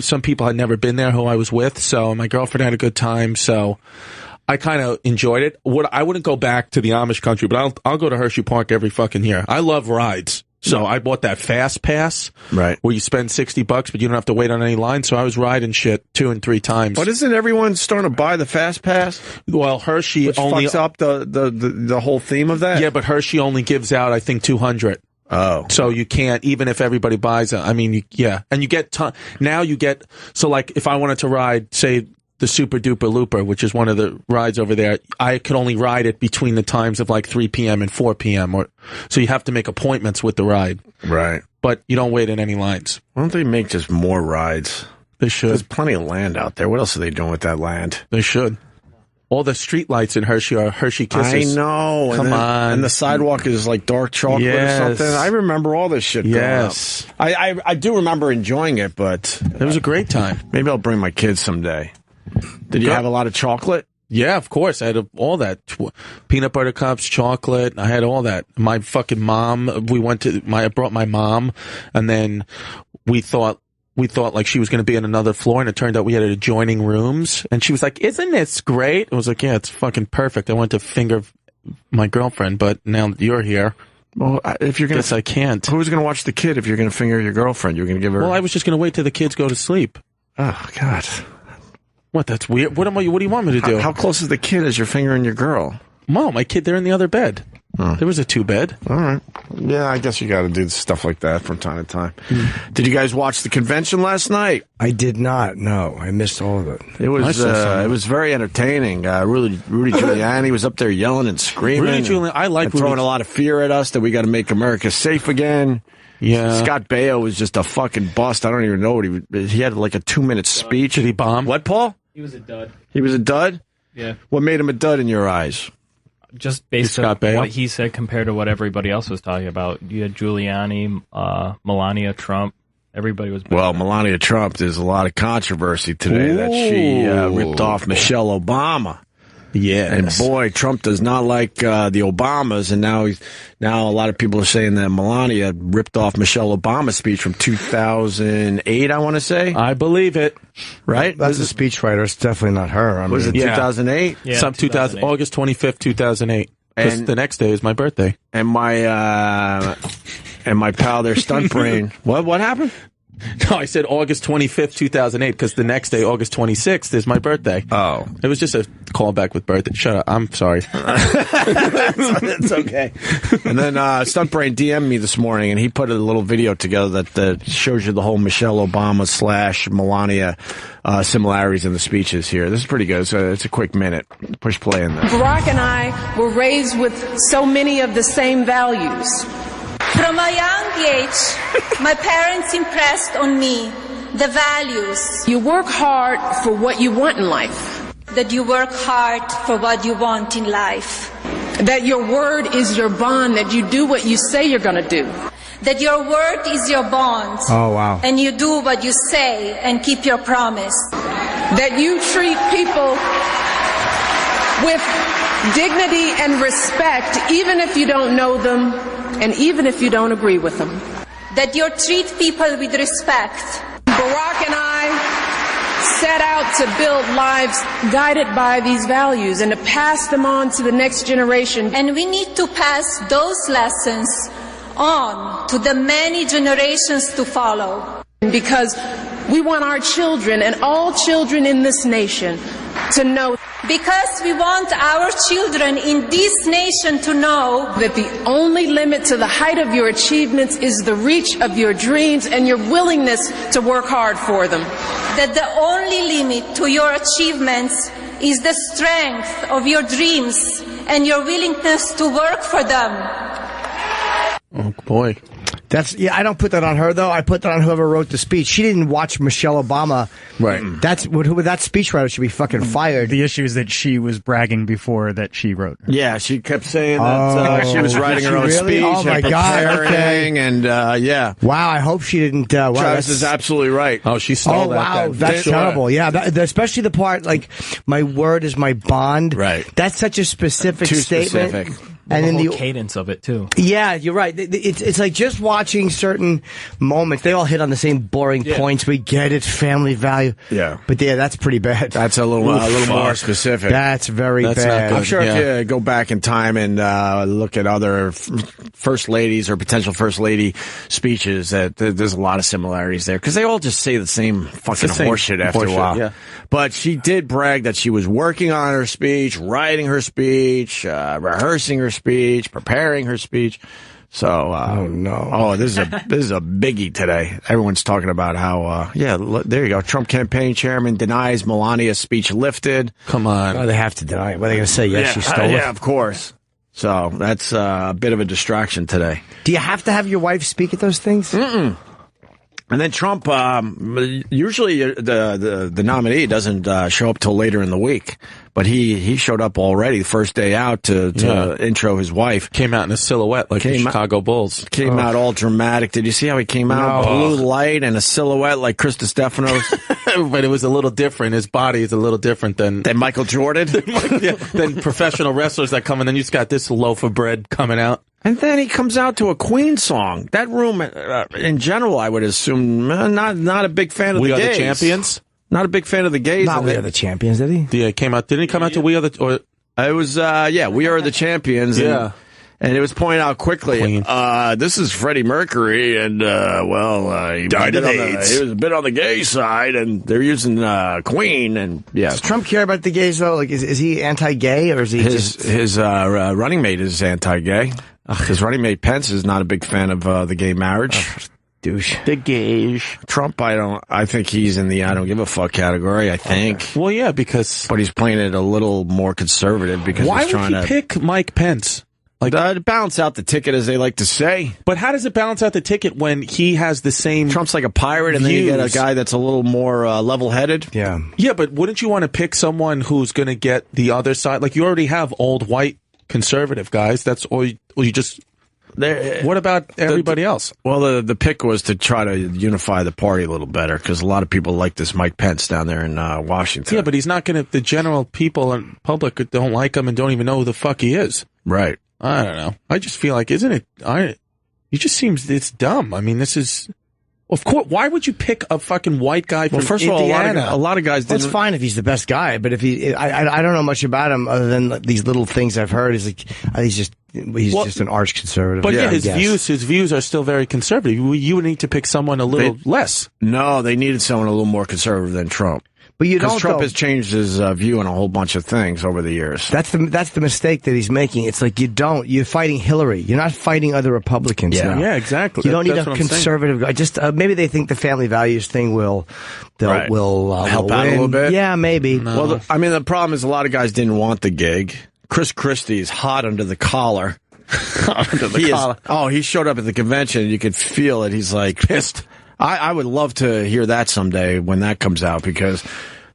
some people had never been there who I was with, so my girlfriend had a good time, so I kind of enjoyed it. I wouldn't go back to the Amish country, but I'll go to Hershey Park every fucking year. I love rides. So I bought that Fast Pass, right, where you spend $60, but you don't have to wait on any line. So I was riding shit 2 and 3 times. But isn't everyone starting to buy the Fast Pass? Well, Hershey Which only fucks up the whole theme of that. Yeah, but Hershey only gives out, I think, 200. Oh, so you can't, even if everybody buys it. I mean, and you get now you get, so like if I wanted to ride, say, the Super Duper Looper, which is one of the rides over there, I could only ride it between the times of like 3 p.m. and 4 p.m. So you have to make appointments with the ride. Right. But you don't wait in any lines. Why don't they make just more rides? They should. There's plenty of land out there. What else are they doing with that land? They should. All the street lights in Hershey are Hershey Kisses. I know. Come on. And the sidewalk is like dark chocolate or something. I remember all this shit growing up. I do remember enjoying it, but... It was a great time. Maybe I'll bring my kids someday. Did you have a lot of chocolate? Yeah, of course. I had all that. Peanut butter cups, chocolate. I had all that. My fucking mom, I brought my mom, and then we thought like she was going to be on another floor, and it turned out we had adjoining rooms. And she was like, "Isn't this great?" I was like, "Yeah, it's fucking perfect." I went to finger my girlfriend, but now you're here. Well, if you're going to, I can't. Who's going to watch the kid if you're going to finger your girlfriend? You're going to give her. Well, I was just going to wait till the kids go to sleep. Oh God. What? That's weird. What do you want me to do? How close is the kid as you're fingering your girl? Mom, my kid, they're in the other bed. Oh. There was a 2-bed. All right. Yeah, I guess you got to do stuff like that from time to time. Did you guys watch the convention last night? I did not. No, I missed all of it. It was very entertaining. Rudy Giuliani was up there yelling and screaming. Rudy Giuliani, I like throwing a lot of fear at us that we got to make America safe again. Yeah. Scott Baio was just a fucking bust. I don't even know what he had like a 2-minute speech. Did he bomb? What, Paul? He was a dud. He was a dud? Yeah. What made him a dud in your eyes? Just based on what he said compared to what everybody else was talking about. You had Giuliani, Melania Trump. Everybody was... Well, Melania Trump, there's a lot of controversy today that she ripped off Michelle Obama. Yeah, and boy, Trump does not like the Obamas, and now a lot of people are saying that Melania ripped off Michelle Obama's speech from 2008. I want to say. I believe it. Right? That's a speechwriter. It's definitely not her. Was it 2008? Yeah, August 25th, 2008. Because the next day is my birthday. And my pal, their stunt brain. What happened? No, I said August 25th, 2008, because the next day, August 26th, is my birthday. Oh. It was just a callback with birthday. Shut up. I'm sorry. It's okay. And then Stunt Brain DM'd me this morning, and he put a little video together that shows you the whole Michelle Obama / Melania similarities in the speeches here. This is pretty good. It's a quick minute. Push play in this. Barack and I were raised with so many of the same values. From a young age, my parents impressed on me the values. You work hard for what you want in life. That you work hard for what you want in life. That your word is your bond, that you do what you say you're going to do. That your word is your bond. Oh, wow. And you do what you say and keep your promise. That you treat people with dignity and respect, even if you don't know them, and even if you don't agree with them. That you treat people with respect. Barack and I set out to build lives guided by these values and to pass them on to the next generation. And we need to pass those lessons on to the many generations to follow. Because we want our children and all children in this nation to know. Because we want our children in this nation to know that the only limit to the height of your achievements is the reach of your dreams and your willingness to work hard for them. That the only limit to your achievements is the strength of your dreams and your willingness to work for them. Oh, boy. I don't put that on her, though. I put that on whoever wrote the speech. She didn't watch Michelle Obama. Right. That speechwriter should be fucking fired. The issue is that she was bragging before that she wrote. Yeah, she kept saying that she was writing her own speech. Oh, my God. Okay. And, yeah. Wow, I hope she didn't. Travis is absolutely right. Oh, she stole that. Wow, that's terrible. Yeah, especially the part, like, my word is my bond. Right. That's such a specific statement. Specific. And then the whole cadence of it too. Yeah, you're right. It's like just watching certain moments. They all hit on the same boring points. We get it, family value. Yeah, but that's pretty bad. That's a little more specific. That's very bad. I'm sure if you go back in time and look at other first ladies or potential first lady speeches, that there's a lot of similarities there because they all just say the same fucking horseshit after a while. Yeah. But she did brag that she was working on her speech, writing her speech, rehearsing her speech, preparing her speech. So, this is a biggie today. Everyone's talking about how, there you go. Trump campaign chairman denies Melania's speech lifted. Come on. Oh, they have to deny it. What are they going to say? Yes, she stole it? Yeah, of course. So that's a bit of a distraction today. Do you have to have your wife speak at those things? Mm-mm. And then Trump, usually the nominee doesn't show up till later in the week, but he showed up already the first day out to intro his wife. Came out in a silhouette like the Chicago Bulls. Came out all dramatic. Did you see how he came out? Blue light and a silhouette like Chris Distefano. But it was a little different. His body is a little different than Michael Jordan. than professional wrestlers that come in. Then you just got this loaf of bread coming out. And then he comes out to a Queen song. That room, in general, I would assume, not a big fan of the gays. We Are the Champions? Not a big fan of the gays. Not We Are the Champions, did he? Yeah, didn't he come out to We Are the... Or, it was, We Are the Champions. Yeah. And it was pointed out quickly, this is Freddie Mercury, and, he died of AIDS. He was a bit on the gay side, and they're using Queen, and yeah. Does Trump care about the gays, though? Like, is he anti-gay, or is he His running mate is anti-gay. His running mate Pence is not a big fan of the gay marriage. Douche. The gays. Trump, I think he's in the I don't give a fuck category, I think. Okay. Well, yeah, because... But he's playing it a little more conservative because he's trying to... Why would he pick Mike Pence? Like to balance out the ticket, as they like to say. But how does it balance out the ticket when he has the same... Trump's like a pirate, and then you get a guy that's a little more level-headed. Yeah. Yeah, but wouldn't you want to pick someone who's going to get the other side? Like, you already have old white conservative guys. That's or you just... What about everybody else? Well, the pick was to try to unify the party a little better, because a lot of people like this Mike Pence down there in Washington. Yeah, but he's not going to... The general people and public don't like him and don't even know who the fuck he is. Right. I don't know. I just feel like, isn't it? It just seems it's dumb. I mean, this is, of course. Why would you pick a fucking white guy from first of all, Indiana? a lot of guys. Well, it's fine if he's the best guy, but if I don't know much about him other than these little things I've heard. He's like he's just an arch conservative. But his views are still very conservative. You would need to pick someone a little less. No, they needed someone a little more conservative than Trump. But because Trump has changed his view on a whole bunch of things over the years. That's the mistake that he's making. It's like you're fighting Hillary. You're not fighting other Republicans now. Yeah, exactly. You don't need a conservative guy. Just maybe they think the family values thing will help out a little bit. Yeah, maybe. No. Well, the problem is a lot of guys didn't want the gig. Chris Christie is hot under the collar. He showed up at the convention. You could feel it. He's like pissed. I would love to hear that someday when that comes out, because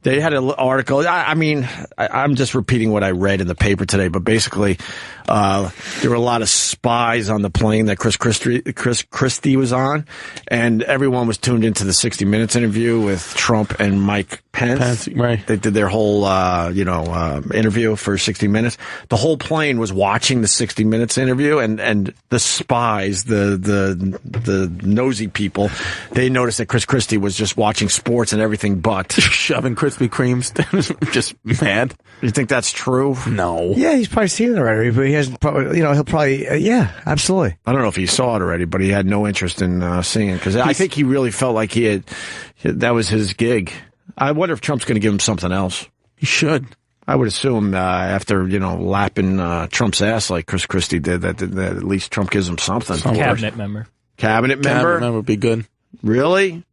they had an article. I'm just repeating what I read in the paper today, but basically, there were a lot of spies on the plane that Chris Christie was on, and everyone was tuned into the 60 Minutes interview with Trump and Mike Pence. Right. They did their whole, interview for 60 Minutes. The whole plane was watching the 60 Minutes interview, and the spies, the nosy people, they noticed that Chris Christie was just watching sports and everything but shoving Krispy Kremes. Just mad. You think that's true? No. Yeah, he's probably seen it already, but he hasn't. He'll probably. Yeah, absolutely. I don't know if he saw it already, but he had no interest in seeing it, because I think he really felt like that was his gig. I wonder if Trump's going to give him something else. He should. I would assume after lapping Trump's ass like Chris Christie did, that at least Trump gives him something. Cabinet member. Cabinet member. Cabinet member would be good. Really?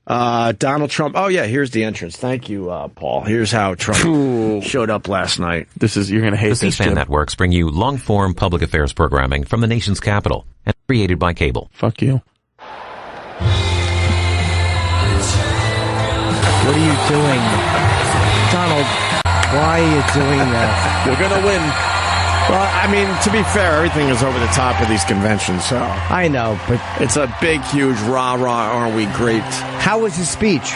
Donald Trump. Oh yeah, here's the entrance. Thank you, Paul. Here's how Trump showed up last night. You're going to hate this. The C-SPAN networks bring you long-form public affairs programming from the nation's capital and created by cable. Fuck you. What are you doing, Donald? Why are you doing that? We're going to win. Well, to be fair, everything is over the top of these conventions, so. I know, but it's a big, huge rah-rah, aren't we great? How was his speech?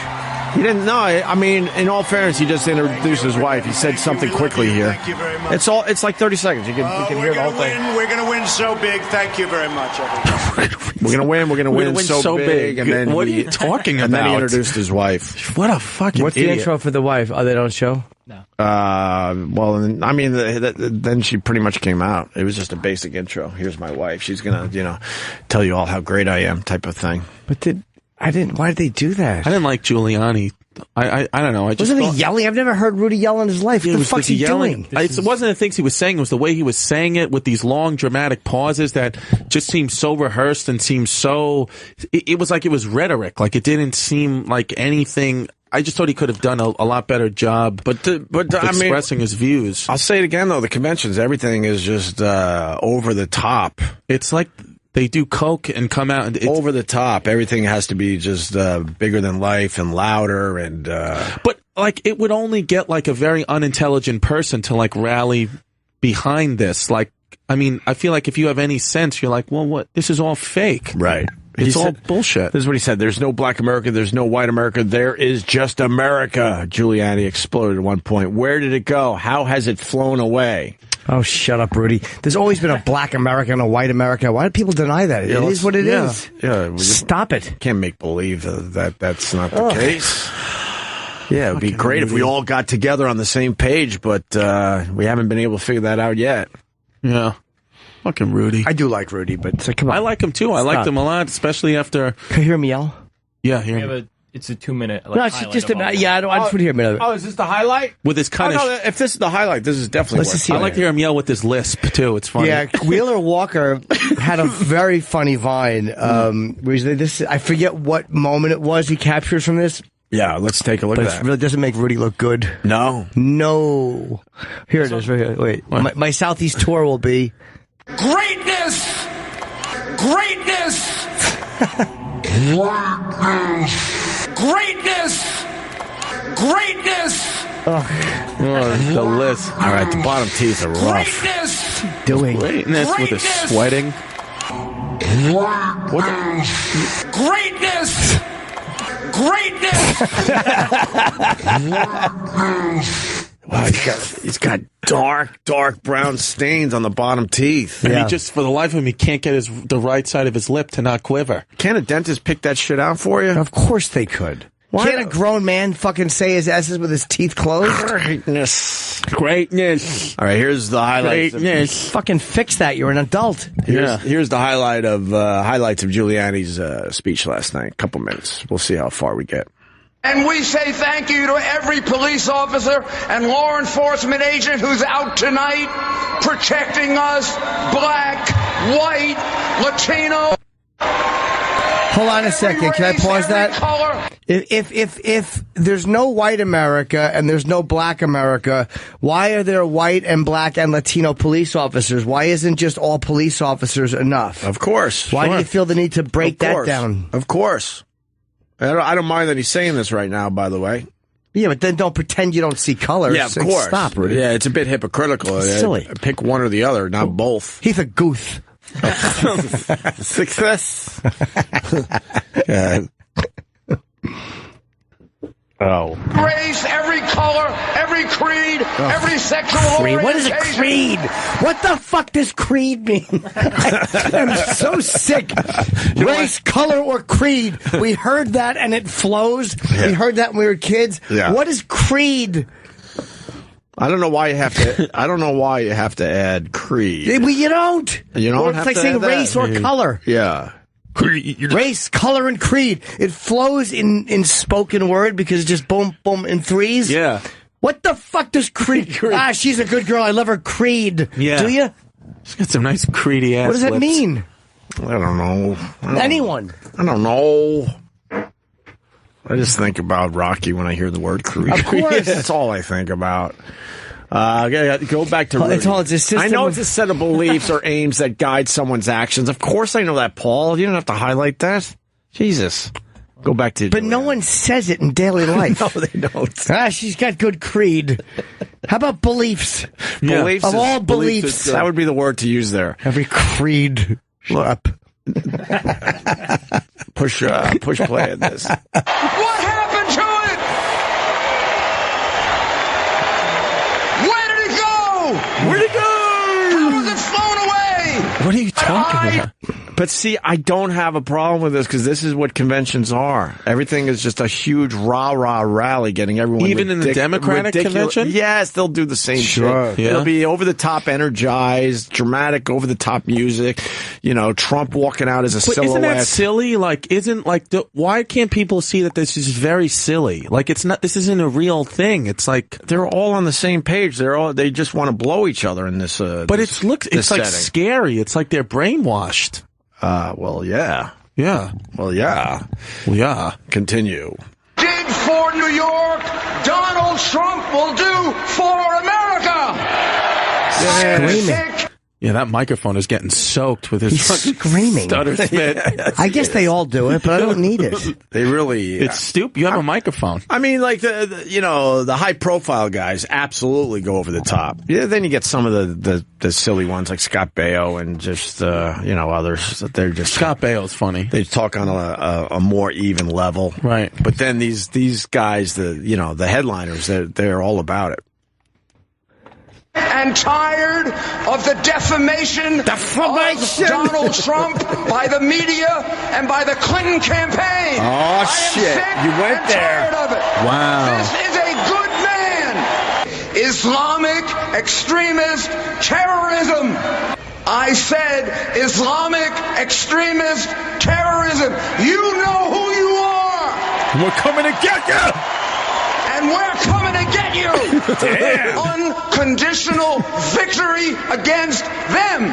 He didn't know. I mean, in all fairness, he just introduced his wife. He said something quickly here. Thank you very much. It's like 30 seconds. You can hear the whole thing. We're going to win so big. Thank you very much, everybody. We're going to win. We're going to win so big. And then what are you talking about? And then he introduced his wife. What a fucking What's idiot. the intro for the wife? Oh, they don't show? No. Well, I mean, then she pretty much came out. It was just a basic intro. Here's my wife. She's going to, tell you all how great I am type of thing. But why did they do that? I didn't like Giuliani. I don't know. Wasn't he yelling? I've never heard Rudy yell in his life. What the fuck's he doing? It wasn't the things he was saying. It was the way he was saying it with these long dramatic pauses that just seemed so rehearsed and seemed so... It was like it was rhetoric. Like it didn't seem like anything... I just thought he could have done a lot better job but expressing his views. I'll say it again, though. The conventions, everything is just over the top. It's like they do coke and come out. And over the top. Everything has to be just bigger than life and louder. And But like it would only get like a very unintelligent person to like rally behind this. Like, I mean, I feel like if you have any sense, you're like, well, what? This is all fake. Right. It's all bullshit. This is what he said. There's no black America. There's no white America. There is just America. Giuliani exploded at one point. Where did it go? How has it flown away? Oh, shut up, Rudy. There's always been a black America and a white America. Why do people deny that? It is what it is. Yeah. Stop it. Can't make believe that that's not the case. Yeah, it would be great if we all got together on the same page, but we haven't been able to figure that out yet. Yeah. Fucking Rudy. I do like Rudy, but come on. I like him too. I liked him a lot, especially after. Can you hear me yell? Yeah, hear him. It's a 2-minute. No, it's just I just want to hear a minute of it. Oh, is this the highlight? With his kind of. If this is the highlight, this is definitely. I like to hear him yell with his lisp too. It's funny. Yeah, Wheeler Walker had a very funny Vine. Where I forget what moment it was he captured from this. Yeah, let's take a look at that. It really doesn't make Rudy look good. No. Here it is, right here. Wait, my Southeast tour will be Greatness! Greatness! Greatness! Greatness! Oh, the list. All right, the bottom teeth are rough. Greatness! doing. Greatness with the sweating. Greatness! Wow, he's got dark brown stains on the bottom teeth. And he just, for the life of him, he can't get the right side of his lip to not quiver. Can't a dentist pick that shit out for you? Of course they could. Why? Can't a grown man fucking say his S's with his teeth closed? Greatness. Greatness. All right, here's the highlights. Greatness. Fucking fix that. You're an adult. Here's the highlights of Giuliani's speech last night. A couple minutes. We'll see how far we get. And we say thank you to every police officer and law enforcement agent who's out tonight protecting us, black, white, Latino. Hold on a second. Can I pause that? If there's no white America and there's no black America, why are there white and black and Latino police officers? Why isn't just all police officers enough? Of course. Why do you feel the need to break that down? Of course. I don't mind that he's saying this right now, by the way. Yeah, but then don't pretend you don't see colors. Yeah, of course. Stop, Rudy. Yeah, it's a bit hypocritical. Silly. Pick one or the other, not both. He's a goof. Success. Yeah. Oh. Race, every color, every creed, every sexual Creed. orientation. What is a creed? What the fuck does creed mean? I'm so sick. Race, color, or creed. We heard that and it flows. Yeah. We heard that when we were kids. Yeah. What is creed? I don't know why you have to add creed. Well, you don't. You don't Or it's have like to saying add that. race or color. Yeah. Race, color, and creed. It flows in spoken word because it's just boom, boom in threes. Yeah. What the fuck does creed? She's a good girl. I love her. Creed. Yeah. Do you? She's got some nice creedy ass What does that lips. mean? I don't know. Anyone. I don't know. I just think about Rocky when I hear the word creed. Of course. That's all I think about. Go back to Rudy. It's a system. I know it's a set of beliefs or aims that guide someone's actions. Of course I know that, Paul. You don't have to highlight that. Jesus. Go back to... But no one says it in daily life. No, they don't. She's got good creed. How about beliefs? Yeah. Beliefs Of is- all beliefs. that would be the word to use there. Every creed. Up. Push play at this. What happened to it? What are you talking about? But see, I don't have a problem with this because this is what conventions are. Everything is just a huge rah-rah rally getting everyone Even in the Democratic convention? Yes, they'll do the same Sure. shit. Yeah. It'll be over-the-top energized, dramatic, over-the-top music. You know, Trump walking out as a silhouette. Isn't that silly? Like, why can't people see that this is very silly? Like, this isn't a real thing. It's like they're all on the same page. They just want to blow each other in this. But it's like setting. scary. It's like they're brainwashed. Well, yeah. Yeah. Well, yeah. Well, yeah. Continue. Did for New York, Donald Trump will do for America. Screaming. Yeah, that microphone is getting soaked with his screaming. stutter spit. I guess they all do it, but I don't need it. They really. It's stupid. You have a microphone. I mean, like the high profile guys absolutely go over the top. Yeah, then you get some of the silly ones like Scott Baio and just others. They're just Scott Baio's funny. They talk on a more even level, right? But then these guys, the headliners, they're all about it. And tired of the defamation of Donald Trump by the media and by the Clinton campaign. Oh, shit. You went there. Tired of it. Wow. This is a good man. Islamic extremist terrorism. I said Islamic extremist terrorism. You know who you are. We're coming to get you. And we're coming to get you. Damn. Unconditional victory against them.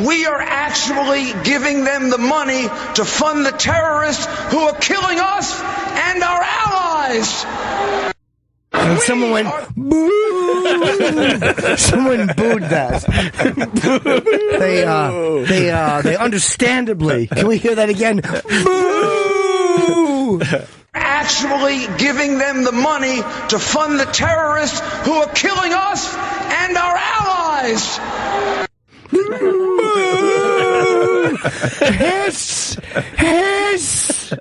We are actually giving them the money to fund the terrorists who are killing us and our allies. And someone went, boo! Someone booed that. They understandably. Can we hear that again? Boo! Actually giving them the money to fund the terrorists who are killing us and our allies. Hiss! Hiss!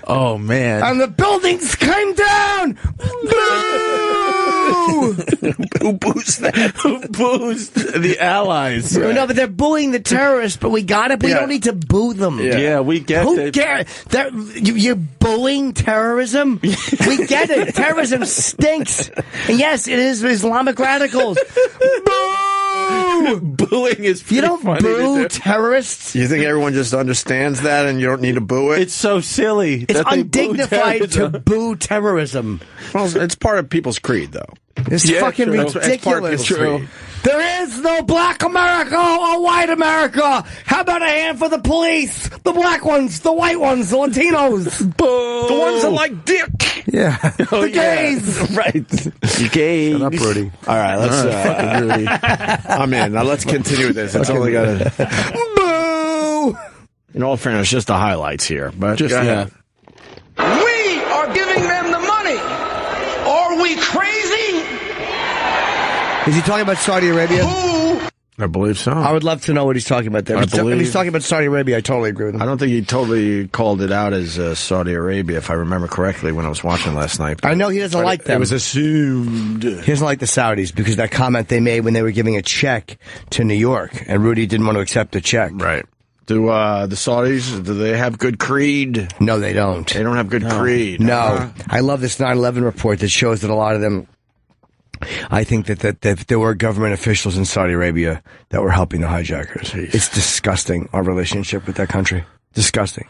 Oh, man. And the buildings came down! Who boos that? Who boos the allies? Right. No, but they're booing the terrorists, but we got it. We don't need to boo them. Yeah, we get Who it. cares? You're booing terrorism? We get it. Terrorism stinks. And yes, it is Islamic radicals. Boo! Booing is pretty You don't funny boo terrorists. You think everyone just understands that and you don't need to boo it? It's so silly. It's that they undignified to boo terrorism. Well, it's part of people's creed, though. It's fucking true. ridiculous. It's part of people's creed. There is no black America or white America. How about a hand for the police? The black ones, the white ones, the Latinos. Boo. The ones that like dick. Yeah. The gays. Right. The gays. Shut up, Rudy. All right, let's... fucking Rudy. I'm in. Now let's continue this. It's only got to... Boo! In all fairness, just the highlights here. But Just, yeah. We are giving them the money. Are we crazy? Is he talking about Saudi Arabia? I believe so. I would love to know what he's talking about there. If he's talking about Saudi Arabia, I totally agree with him. I don't think he totally called it out as Saudi Arabia, if I remember correctly, when I was watching last night. I know he doesn't like them. It was assumed. He doesn't like the Saudis because that comment they made when they were giving a check to New York, and Rudy didn't want to accept the check. Right. Do the Saudis, do they have good creed? No, they don't. They don't have good creed. No. I love this 9/11 report that shows that a lot of them, I think that there were government officials in Saudi Arabia that were helping the hijackers. Jeez. It's disgusting, our relationship with that country. Disgusting.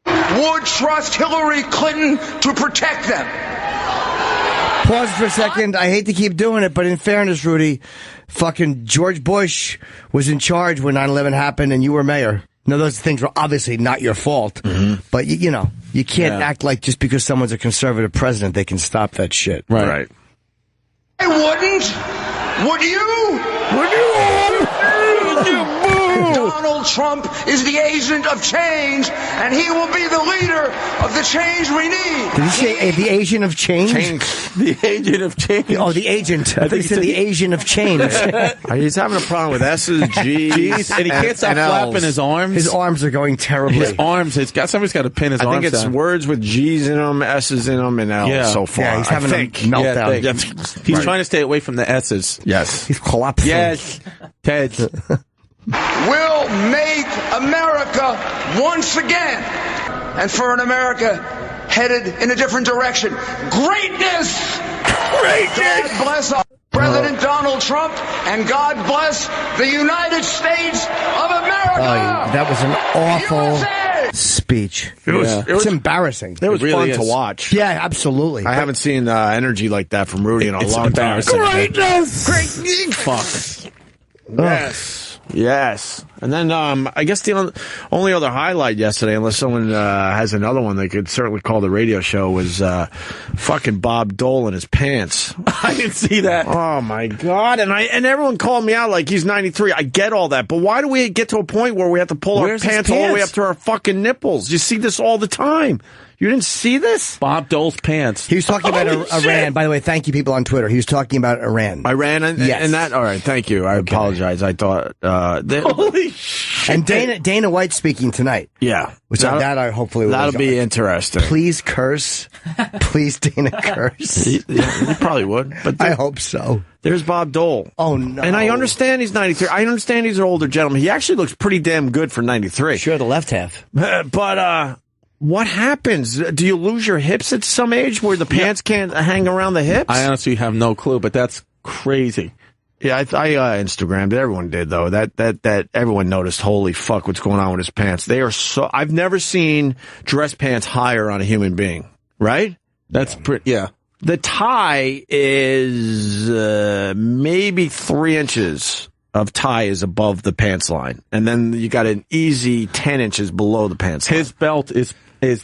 Would trust Hillary Clinton to protect them. Pause for a second. I hate to keep doing it, but in fairness, Rudy, fucking George Bush was in charge when 9/11 happened and you were mayor. Now, those things were obviously not your fault, but you can't act like just because someone's a conservative president, they can stop that shit. Right. I wouldn't. Would you? Donald Trump is the agent of change, and he will be the leader of the change we need. Did he say the agent of change? The agent of change. Oh, the agent. I think he said the agent of change. He's having a problem with S's, G's, and he can't stop and flapping L's. his arms. His arms are going terribly. His arms. Somebody's got to pin his arms I think it's down. words with G's in them, S's in them, and L's so far. Yeah, he's having a meltdown. Yeah, he's trying to stay away from the S's. Yes. He's collapsing. Yes. Ted. Will make America once again, and for an America headed in a different direction. Greatness! God bless our President Donald Trump, and God bless the United States of America! That was an awful speech. It's embarrassing. It was fun to watch. Yeah, absolutely. I haven't seen energy like that from Rudy in a long time. Greatness! Fuck. Yes. And then I guess the only other highlight yesterday, unless someone has another one they could certainly call the radio show, was fucking Bob Dole in his pants. I didn't see that. Oh, my God. And everyone called me out like he's 93. I get all that. But why do we get to a point where we have to pull our pants all the way up to our fucking nipples? You see this all the time. You didn't see this? Bob Dole's pants. He was talking about Iran. By the way, thank you, people on Twitter. He was talking about Iran. Iran and, yes. and that? All right, thank you. I apologize. I thought... Holy shit. And Dana White speaking tonight. Yeah. Which I hopefully will. That'll be interesting. Please curse. Please, Dana, curse. He probably would. But I hope so. There's Bob Dole. Oh, no. And I understand he's 93. I understand he's an older gentleman. He actually looks pretty damn good for 93. Sure, the left half. But, what happens? Do you lose your hips at some age where the pants can't hang around the hips? I honestly have no clue, but that's crazy. Yeah, I Instagrammed it. Everyone did, though. That everyone noticed, holy fuck, what's going on with his pants. They are so... I've never seen dress pants higher on a human being, right? That's pretty... Yeah. The tie is maybe 3 inches of tie is above the pants line. And then you got an easy 10 inches below the pants line. His belt is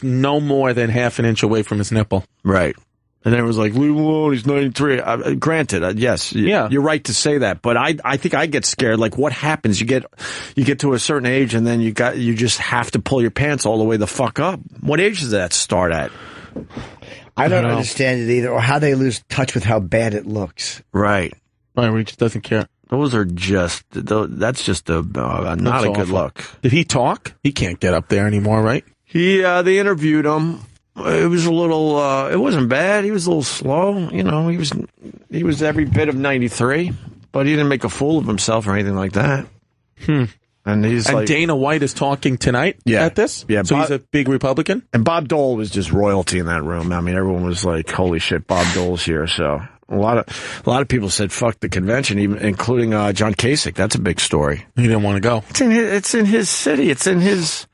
no more than half an inch away from his nipple. Right. And then it was like, leave him alone, he's 93. Granted, yes, you're right to say that. But I think I get scared. Like, what happens? You get to a certain age, and then you just have to pull your pants all the way the fuck up. What age does that start at? I don't understand it either, or how they lose touch with how bad it looks. Right. He just doesn't care. Those are just, that's just not a good look. Did he talk? He can't get up there anymore, right? They interviewed him. It was a little, it wasn't bad. He was a little slow. You know, he was every bit of 93, but he didn't make a fool of himself or anything like that. And Dana White is talking tonight at this? Yeah. So he's a big Republican? And Bob Dole was just royalty in that room. I mean, everyone was like, holy shit, Bob Dole's here. So a lot of people said fuck the convention, even including John Kasich. That's a big story. He didn't want to go. It's in his city. It's in his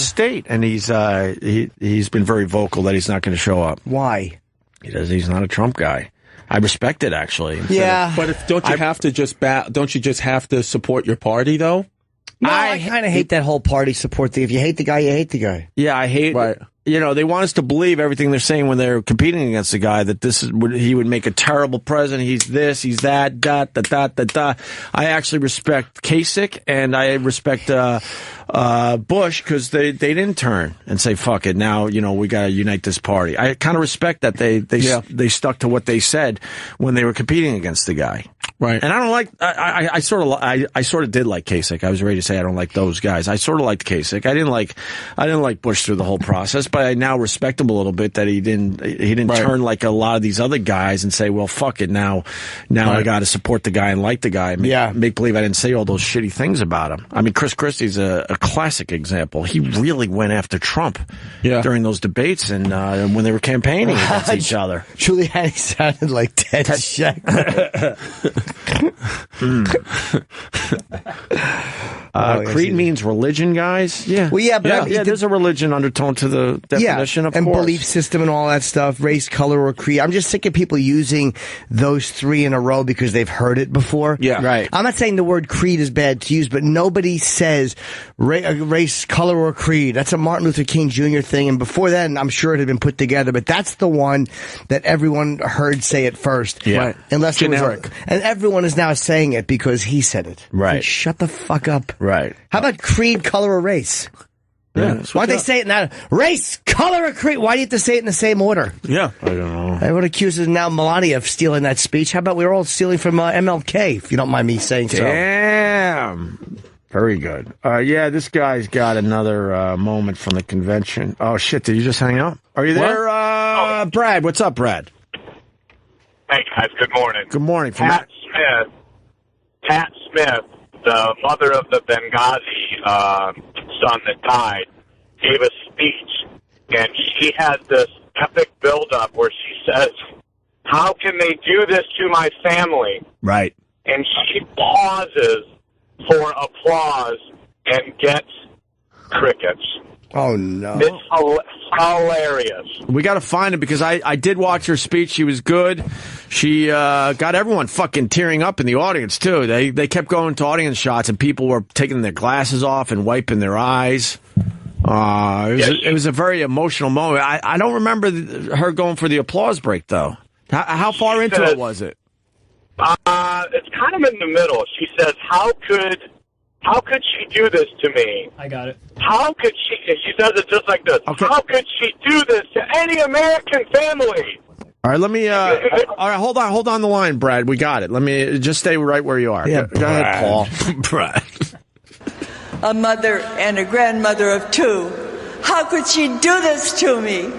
state, and he's been very vocal that he's not going to show up. Why? He's not a Trump guy. I respect it, actually. Yeah, but don't you just have to support your party though? No, I kind of hate that whole party support thing. If you hate the guy, you hate the guy. Yeah, I hate. Right. You know, they want us to believe everything they're saying when they're competing against the guy, that he would make a terrible president. He's this, he's that, I actually respect Kasich, and I respect Bush, because they didn't turn and say fuck it. Now, you know, we got to unite this party. I kind of respect that they stuck to what they said when they were competing against the guy. Right. And I don't like, I sort of did like Kasich. I was ready to say I don't like those guys. I sort of liked Kasich. I didn't like Bush through the whole process, but I now respect him a little bit that he didn't turn like a lot of these other guys and say, well, fuck it. Now I got to support the guy and like the guy. Make believe I didn't say all those shitty things about him. I mean, Chris Christie's a classic example. He really went after Trump during those debates and when they were campaigning against each other. Giuliani sounded like Ted Schechter. Creed means religion, guys. Yeah. Well, yeah, but there's a religion undertone to the definition, of course. And belief system and all that stuff, race, color, or creed. I'm just sick of people using those three in a row because they've heard it before. Yeah, right. I'm not saying the word creed is bad to use, but nobody says race, color, or creed. That's a Martin Luther King Jr. thing, and before then, I'm sure it had been put together, but that's the one that everyone heard say it first. Yeah. Right. Unless generic. And everyone is now saying it because he said it. Right. Like, shut the fuck up. Right. Right. How about creed, color, or race? Yeah. Why don't they say it in that? Race, color, or creed? Why do you have to say it in the same order? Yeah. I don't know. Everyone accuses now Melania of stealing that speech. How about we were all stealing from MLK, if you don't mind me saying so? Damn. Very good. Yeah, this guy's got another moment from the convention. Oh, shit, did you just hang up? Are you there, Brad? What's up, Brad? Hey, guys, good morning. Good morning. Pat Smith, the mother of the Benghazi son that died, gave a speech, and she had this epic build-up where she says, how can they do this to my family? Right. And she pauses for applause and gets crickets. Oh, no. It's hilarious. We got to find it because I did watch her speech. She was good. She got everyone fucking tearing up in the audience, too. They kept going to audience shots, and people were taking their glasses off and wiping their eyes. It was a very emotional moment. I don't remember her going for the applause break, though. How far into it was it? It's kind of in the middle. She says, how could she do this to me? I got it. How could she does it just like this. Okay. How could she do this to any American family? All right, let me, all right, hold on the line, Brad. We got it. Let me just stay right where you are. Yeah, Go ahead, Paul. Brad. A mother and a grandmother of 2. How could she do this to me?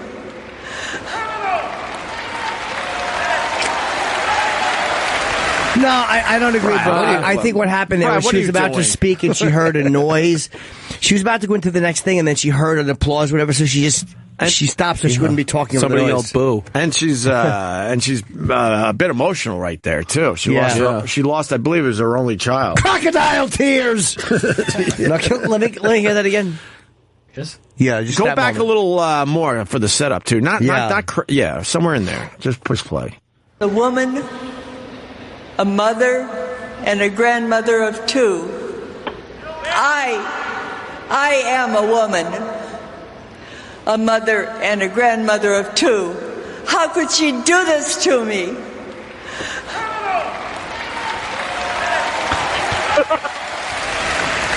No, I don't agree, bro. I think what happened there was she was about to speak and she heard a noise. She was about to go into the next thing and then she heard an applause, whatever, so she stopped so she wouldn't be talking over Somebody the noise. yelled boo. And she's a bit emotional right there, too. She lost, I believe, it was her only child. Crocodile tears! No, let me hear that again. Just go back a little more for the setup, too. Not somewhere in there. Just push play. A woman, a mother, and a grandmother of 2. I am a woman, a mother, and a grandmother of 2. How could she do this to me?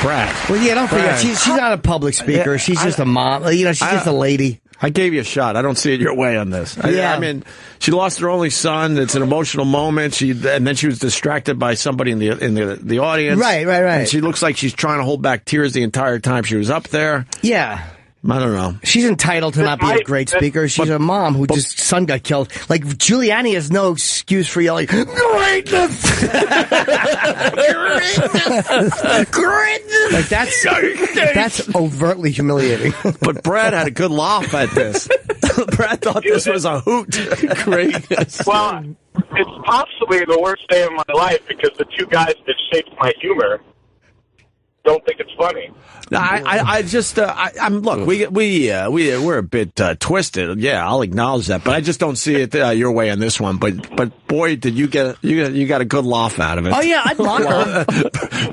Brad. Well, yeah, don't forget, she's not a public speaker. She's just a mom. She's just a lady. I gave you a shot. I don't see it your way on this. I mean, she lost her only son. It's an emotional moment. And then she was distracted by somebody in the audience. Right. And she looks like she's trying to hold back tears the entire time she was up there. Yeah. I don't know. She's entitled to not be a great speaker. She's a mom who just son got killed. Like, Giuliani has no excuse for yelling, greatness! Greatness! Like, that's overtly humiliating. But Brad had a good laugh at this. Brad thought this was a hoot. Greatness. Well, it's possibly the worst day of my life because the 2 guys that shaped my humor don't think it's funny. Look, we're a bit twisted. Yeah, I'll acknowledge that, but I just don't see it your way on this one. But boy, did you got a good laugh out of it. Oh yeah, I'd lock her.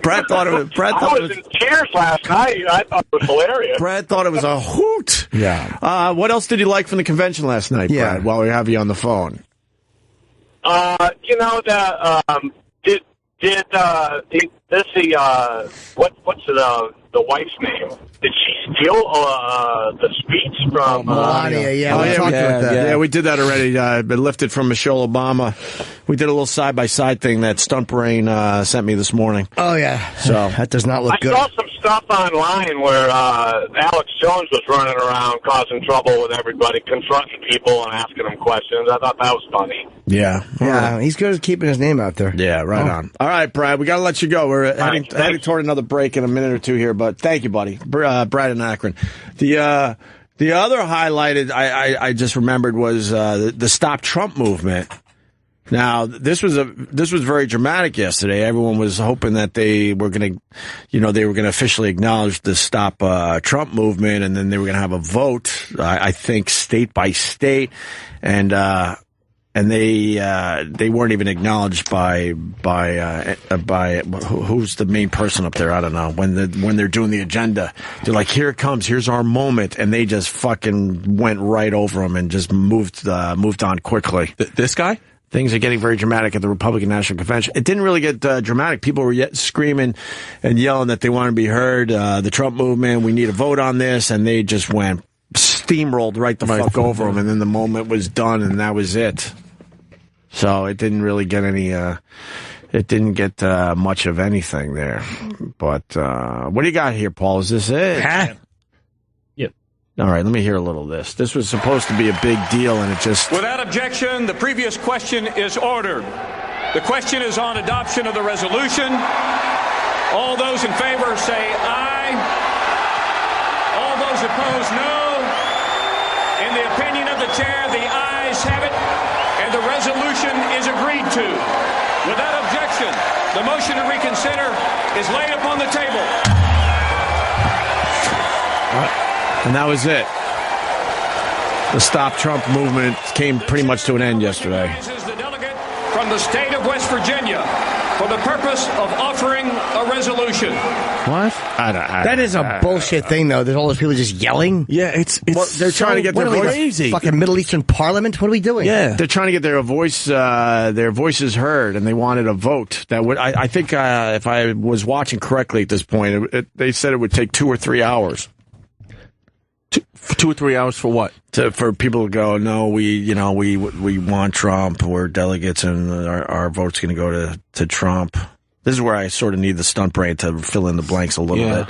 Brad thought it was. I was in tears last night. I thought it was hilarious. Brad thought it was a hoot. Yeah. What else did you like from the convention last night, Brad? While we have you on the phone. What's the wife's name? Did she steal the speech from Melania? Yeah, we did that already. Been lifted from Michelle Obama. We did a little side-by-side thing that Stunt Brain sent me this morning. Oh yeah, so that does not look good. I saw some stuff online where Alex Jones was running around causing trouble with everybody, confronting people and asking them questions. I thought that was funny. Yeah, he's good at keeping his name out there. Yeah, right on. All right, Brad, we got to let you go. We're heading toward another break in a minute or two here, but thank you, buddy. Brad in Akron. The other highlighted I just remembered was the Stop Trump movement. Now, this was very dramatic yesterday. Everyone was hoping that they were going to officially acknowledge the Stop Trump movement, and then they were going to have a vote. I think state by state, and they weren't even acknowledged by who's the main person up there? I don't know. When they're doing the agenda, they're like, "Here it comes. Here's our moment," and they just fucking went right over them and just moved on quickly. This guy. Things are getting very dramatic at the Republican National Convention. It didn't really get dramatic. People were yet screaming and yelling that they wanted to be heard. The Trump movement, we need a vote on this, and they just went steamrolled right the fuck over them, and then the moment was done, and that was it. So it didn't really get any. It didn't get much of anything there. But what do you got here, Paul? Is this it? Yep. All right, let me hear a little of this. This was supposed to be a big deal, and it just... Without objection, the previous question is ordered. The question is on adoption of the resolution. All those in favor say aye. All those opposed, no. In the opinion of the chair, the ayes have it, and the resolution is agreed to. Without objection, the motion to reconsider is laid upon the table. And that was it. The Stop Trump movement came pretty much to an end yesterday. The delegate from the state of West Virginia for the purpose of offering a resolution. What? That is a bullshit thing, though. There's all those people just yelling. Yeah, it's they're trying to get their voice. Crazy. Fucking Middle Eastern Parliament. What are we doing? Yeah, they're trying to get their voices heard, and they wanted a vote. That would, I think, if I was watching correctly at this point, they said it would take 2 or 3 hours. 2 or 3 hours for what? For people to go, no, we want Trump. We're delegates, and our vote's going to go to Trump. This is where I sort of need the stunt brain to fill in the blanks a little bit.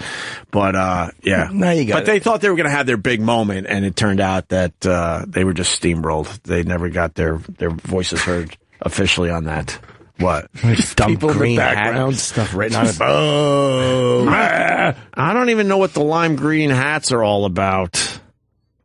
But, yeah. Now you got but they thought they were going to have their big moment, and it turned out that they were just steamrolled. They never got their voices heard officially on that. What? Dumb green background stuff written on it. Oh, I don't even know what the lime green hats are all about.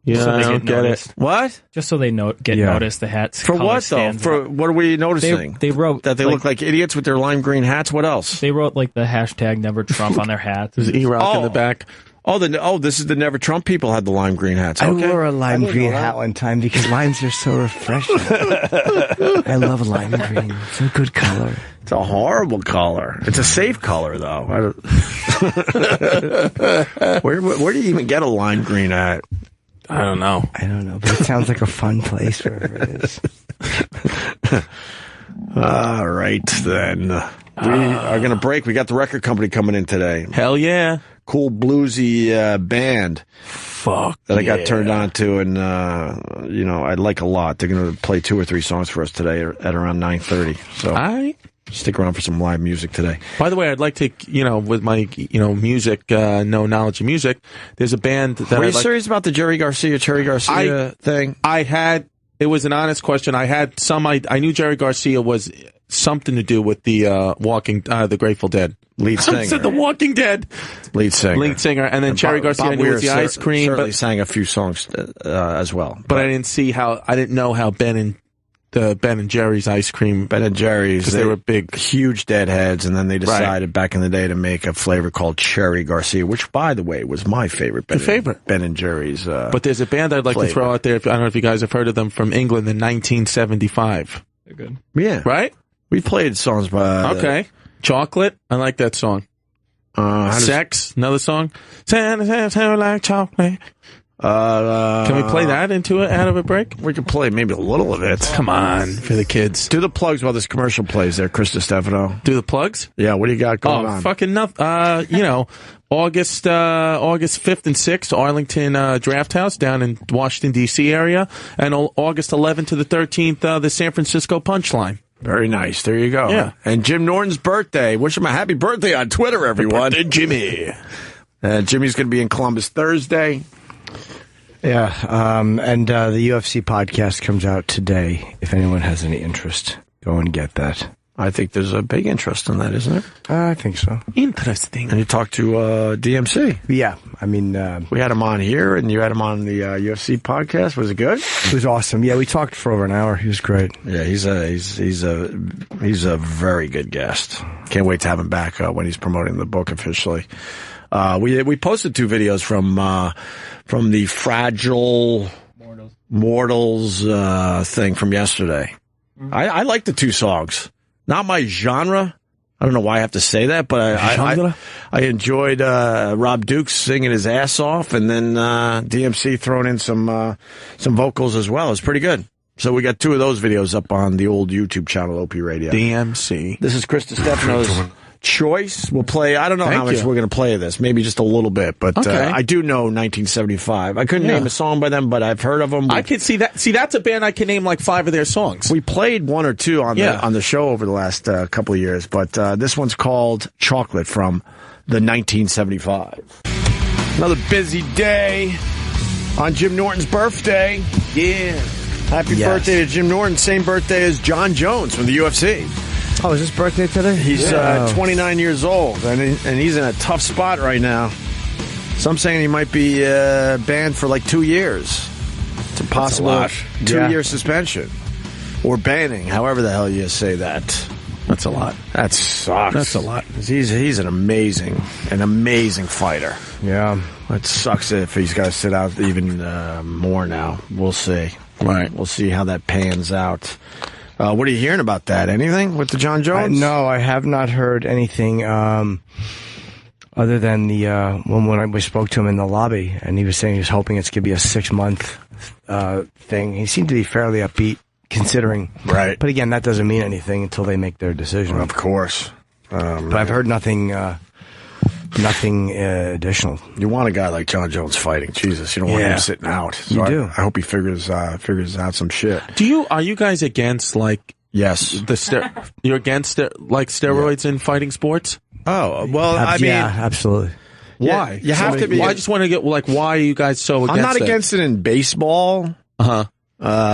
Yeah, so I don't get it. What? Just so they get noticed, the hats. For what, though? For what are we noticing? They wrote that they look like idiots with their lime green hats. What else? They wrote like the hashtag Never Trump on their hats. There's E-Rock in the back. This is the Never Trump people had the lime green hats. Okay. I wore a lime green hat one time because limes are so refreshing. I love lime green. It's a good color. It's a horrible color. It's a safe color, though. Where do you even get a lime green hat? I don't know. But it sounds like a fun place wherever it is. All right, then. We are going to break. We got the record company coming in today. Hell yeah. Cool bluesy band. Fuck that I got turned on to, and I like a lot. They're going to play 2 or 3 songs for us today at around 9:30. So stick around for some live music today. By the way, I'd like to, with my, music, no knowledge of music, there's a band that Were you serious about the Cherry Garcia thing? It was an honest question. I had I knew Jerry Garcia was something to do with the the Grateful Dead. Lead singer. I said the Walking Dead. Lead singer. And then Cherry Garcia Bob knew it was the Ice Cream. Certainly sang a few songs as well. But I didn't know how Ben and Jerry's Ice Cream. Ben and Jerry's. Because they were big. Huge Deadheads, and then they decided back in the day to make a flavor called Cherry Garcia, which, by the way, was my favorite. Ben and Jerry's. But there's a band I'd like to throw out there. I don't know if you guys have heard of them, from England in 1975. They're good. Yeah. Right? We played songs by... Okay. Chocolate. I like that song. Sex. Another song. Sound like chocolate. Can we play that out of a break? We can play maybe a little of it. Come on, for the kids. Do the plugs while this commercial plays there, Chris Distefano. Do the plugs? Yeah, what do you got going on? Fucking nothing. August 5th and 6th, Arlington Draft House down in Washington, D.C. area. And August 11th to the 13th, the San Francisco Punchline. Very nice. There you go. Yeah. And Jim Norton's birthday. Wish him a happy birthday on Twitter, everyone. Birthday, Jimmy. Jimmy's going to be in Columbus Thursday. Yeah, and the UFC podcast comes out today. If anyone has any interest, go and get that. I think there's a big interest in that, isn't there? I think so. Interesting. And you talked to DMC. Yeah, I mean... we had him on here, and you had him on the UFC podcast. Was it good? It was awesome. Yeah, we talked for over an hour. He was great. Yeah, he's a very good guest. Can't wait to have him back when he's promoting the book officially. We posted 2 videos from the Fragile Mortals thing from yesterday. Mm-hmm. I like the 2 songs. Not my genre. I don't know why I have to say that, but I enjoyed Rob Dukes singing his ass off, and then DMC throwing in some vocals as well. It's pretty good. So we got 2 of those videos up on the old YouTube channel, Opie Radio. DMC. This is Chris Distefano's choice. We'll play, I don't know how much we're going to play of this, maybe just a little bit, but I do know 1975. I couldn't name a song by them, but I've heard of them. I can see that. See, that's a band I can name like 5 of their songs. We played 1 or 2 on the show over the last couple of years, but this one's called Chocolate from the 1975. Another busy day on Jim Norton's birthday. Yeah. Happy birthday to Jim Norton. Same birthday as John Jones from the UFC. Oh, is his birthday today? He's 29 years old, and he's in a tough spot right now. Some saying he might be banned for like 2 years. It's a possible 2-year suspension. Or banning, however the hell you say that. That's a lot. That sucks. That's a lot. He's an amazing fighter. Yeah. It sucks if he's got to sit out even more now. We'll see. Right. We'll see how that pans out. What are you hearing about that? Anything with the John Jones? No, I have not heard anything other than the when we spoke to him in the lobby, and he was saying he was hoping it's going to be a 6-month thing. He seemed to be fairly upbeat, considering. Right. But again, that doesn't mean anything until they make their decision. Of course. But I've heard nothing additional. You want a guy like John Jones fighting. Jesus, you don't want him sitting out. So You do. I hope he figures out some shit. Are you guys against Yes. You're against steroids in fighting sports? Oh, well, I mean, absolutely. Why? You have to be. Well, I just want to get why are you guys so against it? I'm not against it in baseball.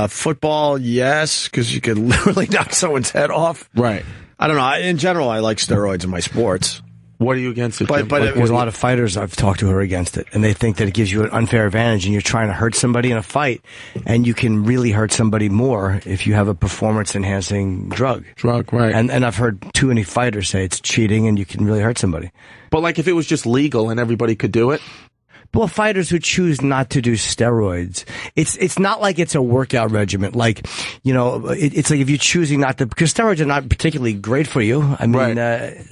Football, yes, because you could literally knock someone's head off. Right. I don't know. In general, I like steroids in my sports. What are you against it? But there's a lot of fighters I've talked to who are against it, and they think that it gives you an unfair advantage, and you're trying to hurt somebody in a fight, and you can really hurt somebody more if you have a performance-enhancing drug. Right. And I've heard too many fighters say it's cheating, and you can really hurt somebody. But if it was just legal and everybody could do it? Well, fighters who choose not to do steroids, it's not like it's a workout regimen. It's like if you're choosing not to, because steroids are not particularly great for you. I mean,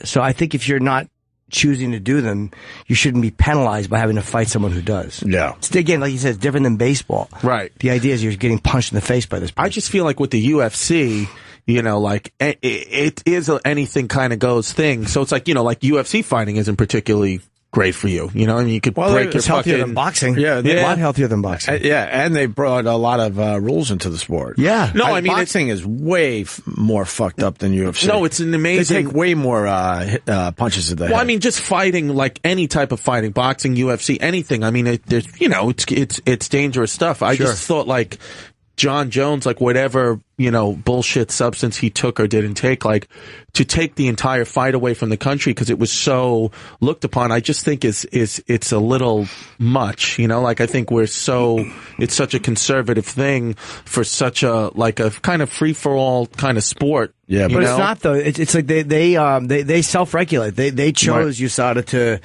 so I think if you're not choosing to do them, you shouldn't be penalized by having to fight someone who does. Yeah. Again, like you said, it's different than baseball. Right. The idea is you're getting punched in the face by this person. I just feel like with the UFC, it is a anything kind of goes thing. So it's like UFC fighting isn't particularly great for you. You know, you could break your healthier than boxing. Yeah, a lot healthier than boxing. And they brought a lot of rules into the sport. Yeah. No, I mean, boxing is way more fucked up than UFC. No, it's an amazing. They take way more punches to the head. Well, I mean, just fighting, like any type of fighting, boxing, UFC, anything. I mean, it's dangerous stuff. I just thought John Jones, whatever, bullshit substance he took or didn't take, to take the entire fight away from the country because it was so looked upon, I just think it's a little much, I think it's such a conservative thing for such a kind of free for all kind of sport. Yeah, but it's not though. It's like they self-regulate. They chose USADA to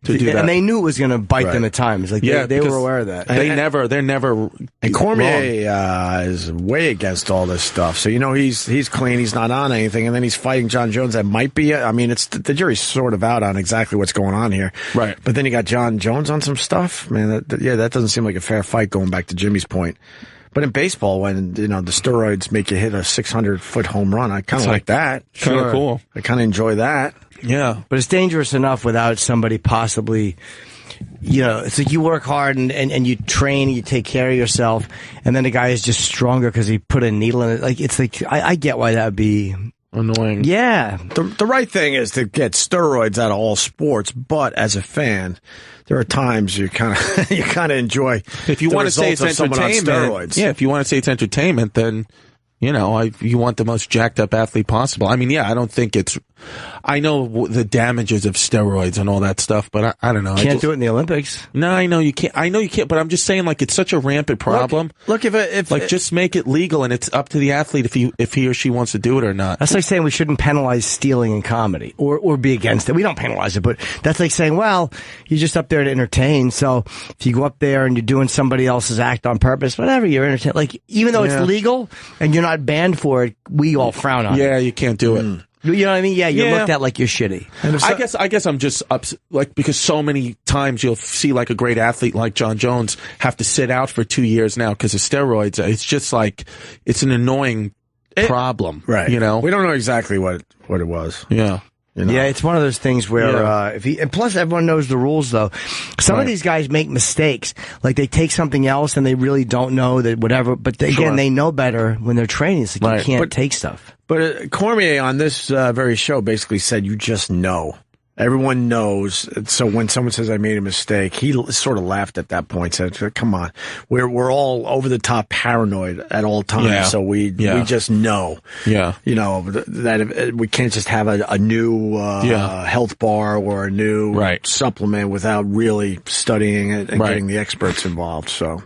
do that, and they knew it was going to bite them at times. They were aware of that. They're never. And Cormier is way against all this stuff. So he's clean. He's not on anything, and then he's fighting John Jones. That might be. I mean, it's the jury's sort of out on exactly what's going on here. Right. But then you got John Jones on some stuff. Man, that doesn't seem like a fair fight. Going back to Jimmy's point. But in baseball, when the steroids make you hit a 600-foot home run, I kind of like that. Kind of cool. I kind of enjoy that. Yeah, but it's dangerous enough without somebody possibly. It's like you work hard and you train, and you take care of yourself, and then the guy is just stronger because he put a needle in it. I get why that would be annoying. Yeah, the right thing is to get steroids out of all sports, but as a fan, there are times you kind of enjoy. If you want to say it's entertainment, if you want to say it's entertainment, then you want the most jacked up athlete possible. I mean, I don't think it's. I know the damages of steroids and all that stuff, but I don't know. Can't do it in the Olympics. No, I know you can't. But I'm just saying, it's such a rampant problem. Look, if just make it legal, and it's up to the athlete if he or she wants to do it or not. That's like saying we shouldn't penalize stealing in comedy or be against it. We don't penalize it, but that's like saying, well, you're just up there to entertain. So if you go up there and you're doing somebody else's act on purpose, whatever, you're entertaining. Even though it's legal and you're not banned for it, we all frown on it. Yeah, you can't do it. You know what I mean? Yeah, you're looked at like you're shitty. I guess I'm just like, because so many times you'll see like a great athlete like John Jones have to sit out for 2 years now because of steroids. It's just like, it's an annoying problem. Right. You know? We don't know exactly what it was. Yeah. You know? Yeah, it's one of those things where and plus everyone knows the rules though. Some of these guys make mistakes, like they take something else and they really don't know that whatever. But again, they know better when they're training. It's like you can't take stuff. But Cormier on this very show basically said you just know. Everyone knows. So when someone says I made a mistake, he sort of laughed at that point. Said, "Come on, we're all over the top paranoid at all times. Yeah. So we just know. Yeah, you know that we can't just have a new health bar or a new supplement without really studying it and getting the experts involved. So,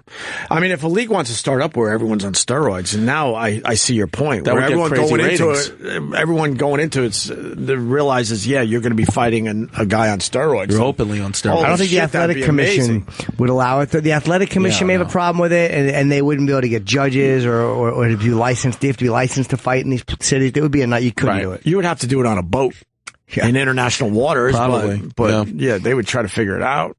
I mean, if a league wants to start up where everyone's on steroids, and now I see your point. That where would get everyone crazy going ratings. into it, everyone going into it realizes, you're going to be fighting a guy on steroids. You're openly on steroids. I don't think the Athletic Commission would allow it. The Athletic Commission may have a problem with it, and they wouldn't be able to get judges or to be licensed. They have to be licensed to fight in these cities. It would be a night you couldn't do it. You would have to do it on a boat in international waters. Probably. But they would try to figure it out.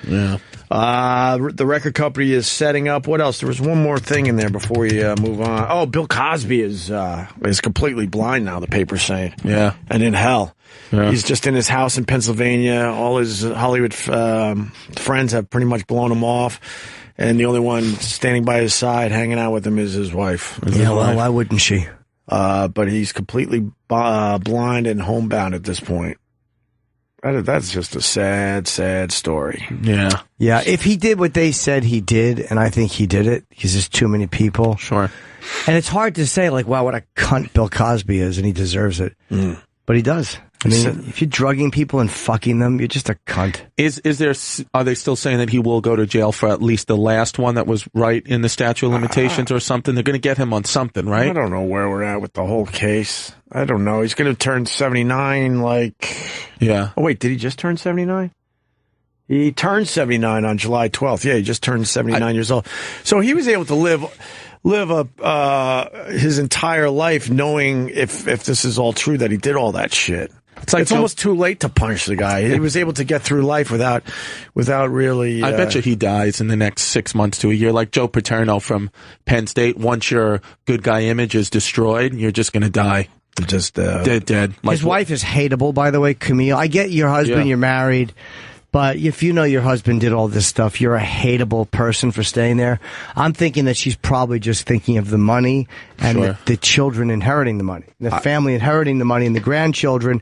Yeah. The record company is setting up. What else? There was one more thing in there before we move on. Oh, Bill Cosby is completely blind now, the paper's saying. Yeah. And in hell. Yeah. He's just in his house in Pennsylvania. All his Hollywood friends have pretty much blown him off. And the only one standing by his side, hanging out with him, is his wife. Why wouldn't she? But he's completely blind and homebound at this point. That's just a sad, sad story. Yeah. Yeah, if he did what they said he did, and I think he did it, because there's too many people. Sure. And it's hard to say, like, wow, what a cunt Bill Cosby is, and he deserves it. But he does. I mean, if you're drugging people and fucking them, you're just a cunt. Are they still saying that he will go to jail for at least the last one that was right in the statute of limitations or something? They're going to get him on something, right? I don't know where we're at with the whole case. I don't know. He's going to turn 79, Yeah. Oh, wait, did he just turn 79? He turned 79 on July 12th. Yeah, he just turned 79 years old. So he was able to live his entire life knowing if this is all true that he did all that shit. It's almost too late to punish the guy. He was able to get through life without really. I bet you he dies in the next 6 months to a year, like Joe Paterno from Penn State. Once your good guy image is destroyed, you're just going to die. Just dead. His wife is hateable, by the way, Camille. I get your husband, you're married. But if you know your husband did all this stuff, you're a hateable person for staying there. I'm thinking that she's probably just thinking of the money and the children inheriting the money, the family inheriting the money, and the grandchildren.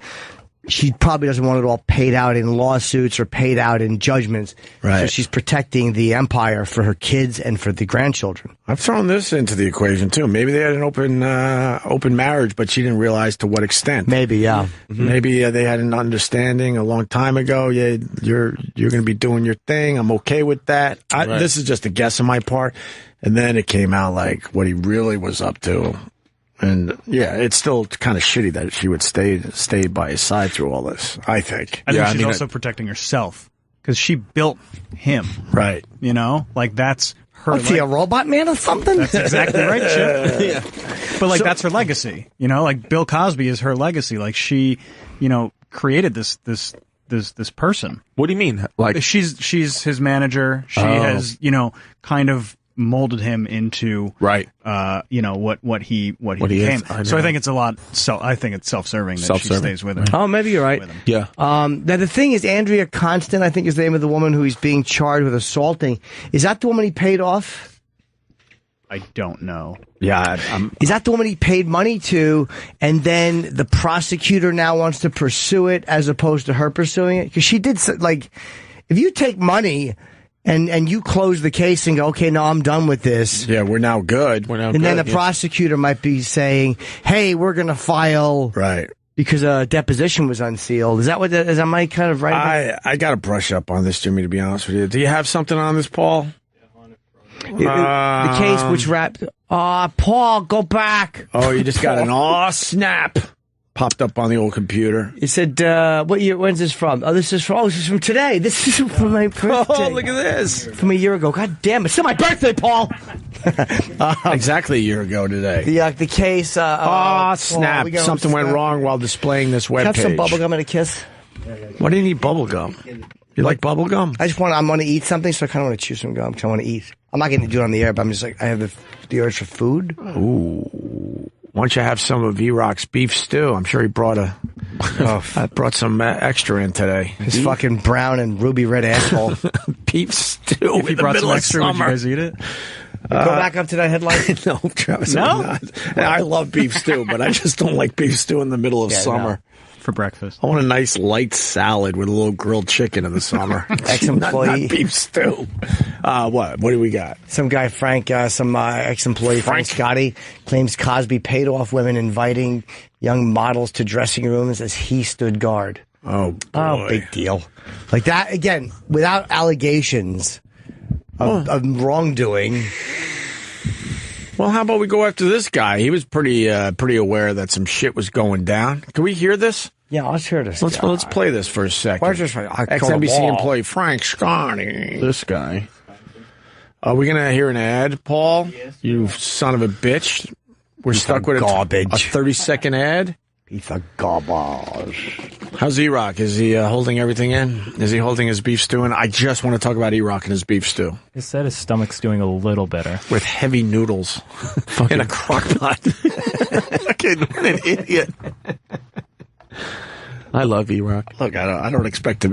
She probably doesn't want it all paid out in lawsuits or paid out in judgments. Right. So she's protecting the empire for her kids and for the grandchildren. I've thrown this into the equation too. Maybe they had an open marriage, but she didn't realize to what extent. Maybe, yeah. Mm-hmm. Maybe they had an understanding a long time ago. Yeah, you're going to be doing your thing. I'm okay with that. This is just a guess on my part. And then it came out like what he really was up to. And it's still kind of shitty that she would stay by his side through all this, I think. I think she's also protecting herself because she built him. Right. You know, that's her. Was he a robot man or something? That's exactly right, Chip. Yeah. But that's her legacy. You know, Bill Cosby is her legacy. She, created this person. What do you mean? She's his manager. She has, kind of molded him into what he became. So I think it's I think it's self-serving that she stays with him. Oh, maybe you're right. Yeah. Now the thing is, Andrea Constant, I think is the name of the woman who he's being charged with assaulting. Is that the woman he paid off? I don't know. Yeah. Is that the woman he paid money to, and then the prosecutor now wants to pursue it as opposed to her pursuing it? Because she did, if you take money and you close the case and go, okay, no, I'm done with this. Yeah, we're now good. Then the prosecutor might be saying, hey, we're going to file. Right. Because a deposition was unsealed. Is that what is that my kind of right? I got to brush up on this, Jimmy, to be honest with you. Do you have something on this, Paul? The case which wrapped. Paul, go back. Oh, you just got an snap. Popped up on the old computer. It said, what year, when's this from? This is from today. This is from my birthday. Oh, look at this. From a year ago. God damn, it's still my birthday, Paul. Exactly a year ago today. The case. Snap. Something went wrong while displaying this webpage. Have some bubble gum and a kiss. Why do you need bubble gum? You like bubble gum? I'm going to eat something, so I kind of want to chew some gum because I want to eat. I'm not going to do it on the air, but I'm just like, I have the urge for food. Ooh. Why don't you have some of E-Rock's beef stew? I'm sure he brought some extra in today. His fucking brown and ruby red asshole. Beef stew. If he brought some extra, would you guys eat it? Go back up to that headline. No, Travis. No? I love beef stew, but I just don't like beef stew in the middle of summer. No. For breakfast. I want a nice light salad with a little grilled chicken in the summer. Ex-employee. Not beef stew. What do we got? Some guy, Frank, ex-employee Frank Scotty, claims Cosby paid off women inviting young models to dressing rooms as he stood guard. Oh, boy. Oh, big deal. Like that, again, without allegations of wrongdoing. Well, how about we go after this guy? He was pretty aware that some shit was going down. Can we hear this? Yeah, let's hear this. Let's play this for a second. Where's this right? XNBC employee Frank Scotty. This guy. Are we going to hear an ad, Paul? Yes. You son of a bitch. We're stuck with garbage. A 30-second ad? Piece of garbage. How's E-Rock? Is he holding everything in? Is he holding his beef stew in? I just want to talk about E-Rock and his beef stew. He said his stomach's doing a little better. With heavy noodles in a crock pot. Fucking an idiot. I love E-Rock. Look, I don't expect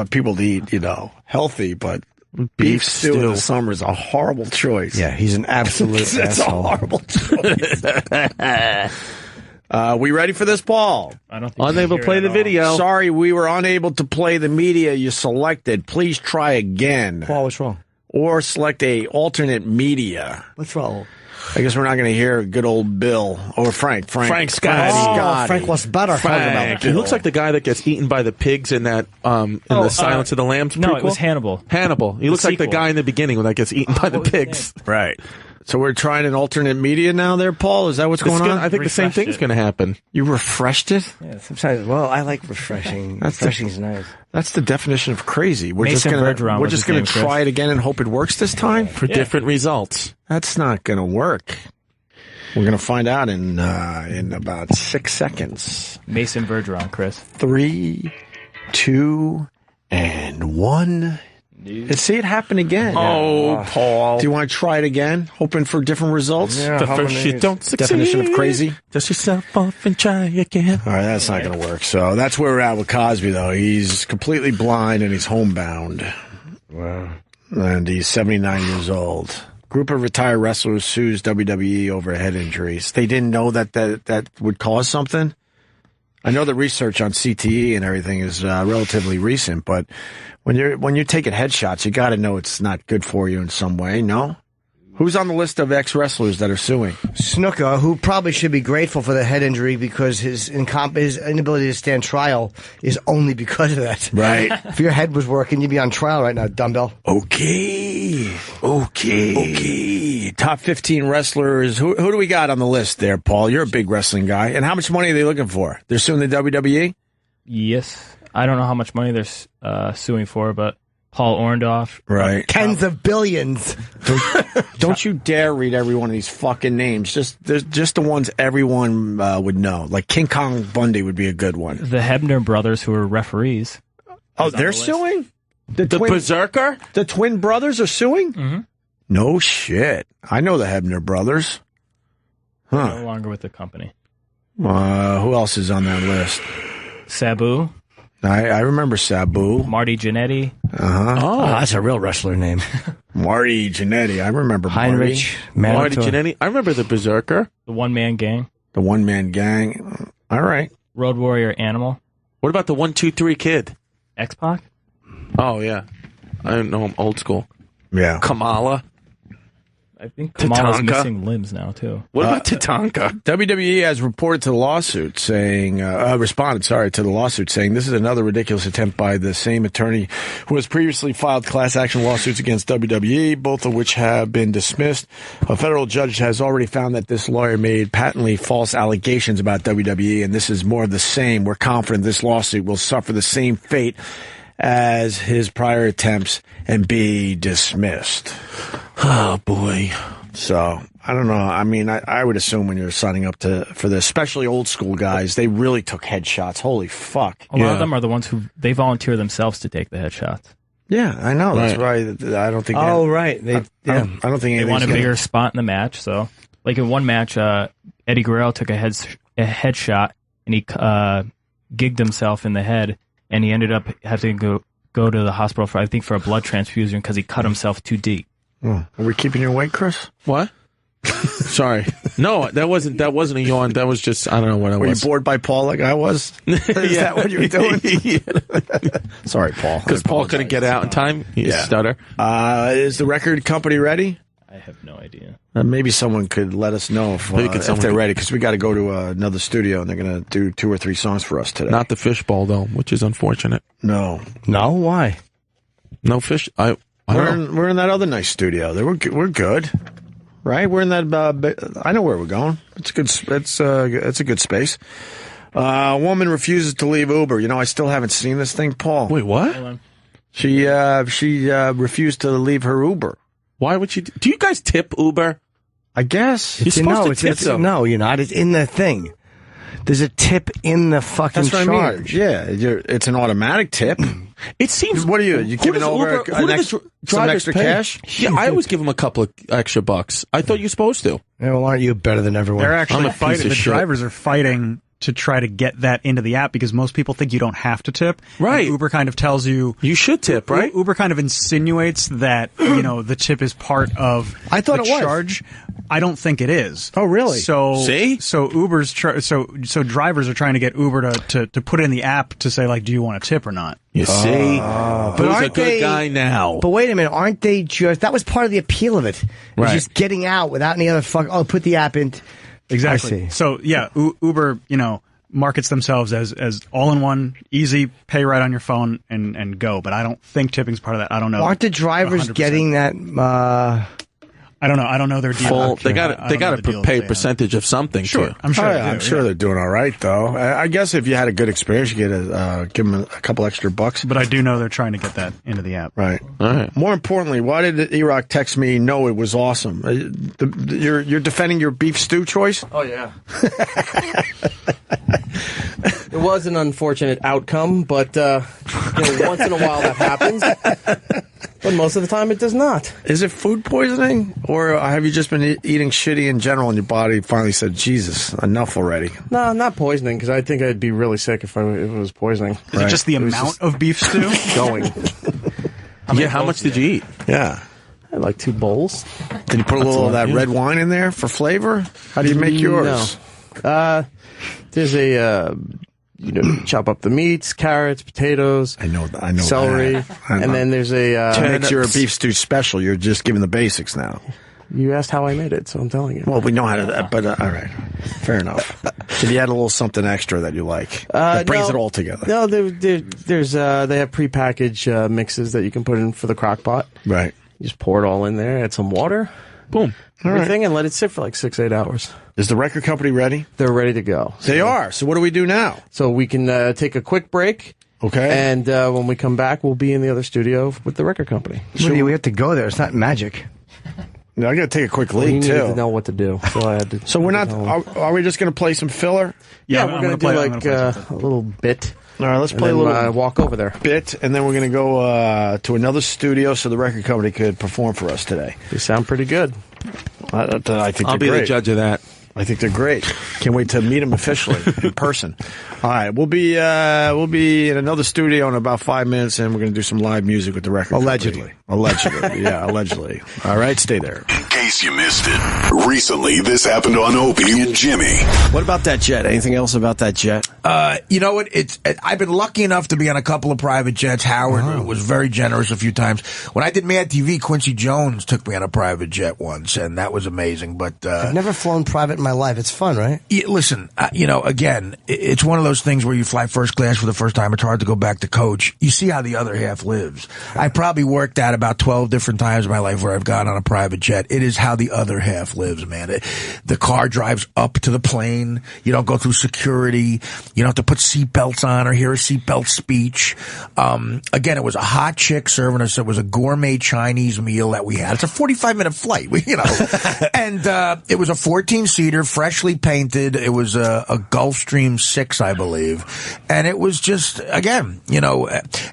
people to eat, healthy, but beef stew in the summer is a horrible choice. Yeah, he's an absolute asshole. It's a horrible choice. We ready for this, Paul? I don't think unable to play the video. Sorry, we were unable to play the media you selected. Please try again. Paul, what's wrong? Or select a alternate media. What's wrong? I guess we're not going to hear good old Bill or Frank Scotty. Oh, Frank was better. He looks like the guy that gets eaten by the pigs in that the Silence of the Lambs prequel. No, it was Hannibal. He looks like the guy in the beginning when that gets eaten by the pigs. Right. So we're trying an alternate media now there, Paul? Is that what's going on? I think the same thing's going to happen. You refreshed it? Yeah, sometimes. Well, I like refreshing. Refreshing's nice. That's the definition of crazy. We're just going to try it again and hope it works this time? For different results. That's not going to work. We're going to find out in about 6 seconds. Mason Bergeron, Chris. 3, 2, and 1. Let's see it happen again. Oh, Paul. Do you want to try it again? Hoping for different results? Yeah, the first you don't succeed. Definition of crazy? Dust yourself off and try again. All right, that's not going to work. So that's where we're at with Cosby, though. He's completely blind and he's homebound. Wow. And he's 79 years old. Group of retired wrestlers sues WWE over head injuries. They didn't know that would cause something? I know the research on CTE and everything is relatively recent, but when you're taking headshots, you got to know it's not good for you in some way. No, who's on the list of ex-wrestlers that are suing? Snuka, who probably should be grateful for the head injury because his inability to stand trial is only because of that. Right. If your head was working, you'd be on trial right now, dumbbell. Okay. Top 15 wrestlers. Who do we got on the list there, Paul? You're a big wrestling guy. And how much money are they looking for? They're suing the WWE? Yes. I don't know how much money they're suing for, but Paul Orndorff. Right. Tens of billions. Don't you dare read every one of these fucking names. Just the ones everyone would know. Like King Kong Bundy would be a good one. The Hebner brothers, who are referees. Oh, they're suing? The Berserker? The twin brothers are suing? Mm-hmm. No shit. I know the Hebner brothers. Huh. They're no longer with the company. Who else is on that list? Sabu. I remember Sabu. Marty Jannetty. Uh-huh. Oh, that's a real wrestler name. Marty Jannetty. I remember Heinrich. Marty Jannetty. I remember the Berserker. The One-Man Gang. The One-Man Gang. All right. Road Warrior Animal. What about the 1, 2, 3 Kid? X-Pac. Oh, yeah. I don't know him old school. Yeah. Kamala. I think Kamala's Tatanka? missing limbs now, too. What about Tatanka? WWE has reported to the lawsuit saying, responded to the lawsuit saying this is another ridiculous attempt by the same attorney who has previously filed class action lawsuits against WWE, both of which have been dismissed. A federal judge has already found that this lawyer made patently false allegations about WWE, and this is more of the same. We're confident this lawsuit will suffer the same fate as his prior attempts and be dismissed. Oh, boy. So, I don't know. I mean, I would assume when you're signing up for this, especially old school guys, they really took headshots. Holy fuck. A lot of them are the ones who, they volunteer themselves to take the headshots. Yeah, I know. That's why I don't think... I don't think they want a bigger spot in the match. So, like in one match, Eddie Guerrero took a headshot, and he gigged himself in the head, and he ended up having to go to the hospital for a blood transfusion because he cut himself too deep. Oh, are we keeping you awake, Chris? What? Sorry. No, that wasn't a yawn. That was just, I don't know what I was. Were you bored by Paul like I was? Is that what you were doing? Sorry, Paul. Because Paul couldn't get out in time. He stutter. Is the record company ready? I have no idea. Maybe someone could let us know if they're ready, because we got to go to another studio, and they're going to do 2 or 3 songs for us today. Not the fishbowl, though, which is unfortunate. No. No? Why? No fish. We're in that other nice studio. We're good, right? We're in that. I know where we're going. It's good. It's a good space. A woman refuses to leave Uber. You know, I still haven't seen this thing, Paul. Wait, what? Hold on. She refused to leave her Uber. Why would she? Do you guys tip Uber? I guess you're supposed to tip them. No, you're not. It's in the thing. There's a tip in the fucking That's what charge. I mean. Yeah, it's an automatic tip. It seems. What are you giving over some extra cash? Yeah, I always give them a couple of extra bucks. I thought you were supposed to. Yeah, well, aren't you better than everyone? They're actually fighting. The drivers are fighting to try to get that into the app because most people think you don't have to tip. Right. And Uber kind of tells you should tip, right? Uber kind of insinuates that, the tip is part of I thought the it was. charge. I don't think it is. Oh, really? So see? So Uber's so drivers are trying to get Uber to put it in the app to say, like, do you want a tip or not? You see? But who's a good guy now? But wait a minute, aren't they just... That was part of the appeal of it. Right. Just getting out without any other put the app in... Exactly. I see. So, yeah, Uber, markets themselves as all-in-one, easy, pay right on your phone and go. But I don't think tipping's part of that. I don't know. Aren't the drivers 100%. Getting that... I don't know. I don't know their deal. They got to pay a percentage of something. Sure, too. I'm sure. I'm sure they're doing all right, though. I guess if you had a good experience, you get give them a couple extra bucks. But I do know they're trying to get that into the app. Right. All right. More importantly, why did E-Rock text me? No, it was awesome. You're defending your beef stew choice? Oh yeah. It was an unfortunate outcome, but once in a while that happens. But most of the time it does not. Is it food poisoning? Or have you just been eating shitty in general and your body finally said, Jesus, enough already? No, not poisoning, because I think I'd be really sick if it was poisoning. Is it just the amount of beef stew? Going. How much did you eat? Yeah. I had like 2 bowls. Did you put a little of that red wine in there for flavor? How do you make yours? No. There's a... chop up the meats, carrots, potatoes. I know celery, and then there's a. Makes your beef stew special. You're just giving the basics now. You asked how I made it, so I'm telling you. Well, we know how to, but all right, fair enough. Did you add a little something extra that you like? That brings it all together. No, there's they have prepackaged mixes that you can put in for the crock pot. Right. You just pour it all in there, add some water, boom, everything, and let it sit for like 6-8 hours. Is the record company ready? They're ready to go. They are. So what do we do now? So we can take a quick break. Okay. And when we come back, we'll be in the other studio with the record company. We have to go there. It's not magic. No, I got to take a quick leak, too. You need to know what to do. So I had to. So we're not. Are we just going to play some filler? Yeah, we're going to do like a little bit. All right, let's play a little walk over there bit, and then we're going to go to another studio so the record company could perform for us today. They sound pretty good. I think I'll be great. the judge of that. I think they're great. Can't wait to meet them officially in person. All right, we'll be in another studio in about 5 minutes, and we're going to do some live music with the record. Allegedly. Yeah, allegedly. All right, stay there. case you missed it. Recently, this happened on Opie and Jimmy. What about that jet? Anything else about that jet? You know what? I've been lucky enough to be on a couple of private jets. Howard was very generous a few times. When I did Mad TV, Quincy Jones took me on a private jet once, and that was amazing. But I've never flown private in my life. It's fun, right? Listen, again, it's one of those things where you fly first class for the first time. It's hard to go back to coach. You see how the other half lives. I probably worked out about 12 different times in my life where I've gone on a private jet. It is how the other half lives, man. The car drives up to the plane. You don't go through security. You don't have to put seatbelts on or hear a seatbelt speech. Again, it was a hot chick serving us. It was a gourmet Chinese meal that we had. It's a 45-minute flight, and it was a 14-seater, freshly painted. It was a Gulfstream 6, I believe. And it was just, again,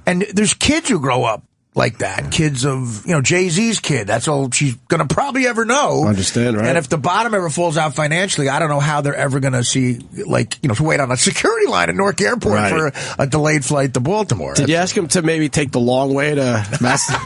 and there's kids who grow up like that. Kids of, Jay-Z's kid. That's all she's going to probably ever know. Understand, right? And if the bottom ever falls out financially, I don't know how they're ever going to see, to wait on a security line at Newark Airport for a delayed flight to Baltimore. Did you ask him to maybe take the long way to Boston?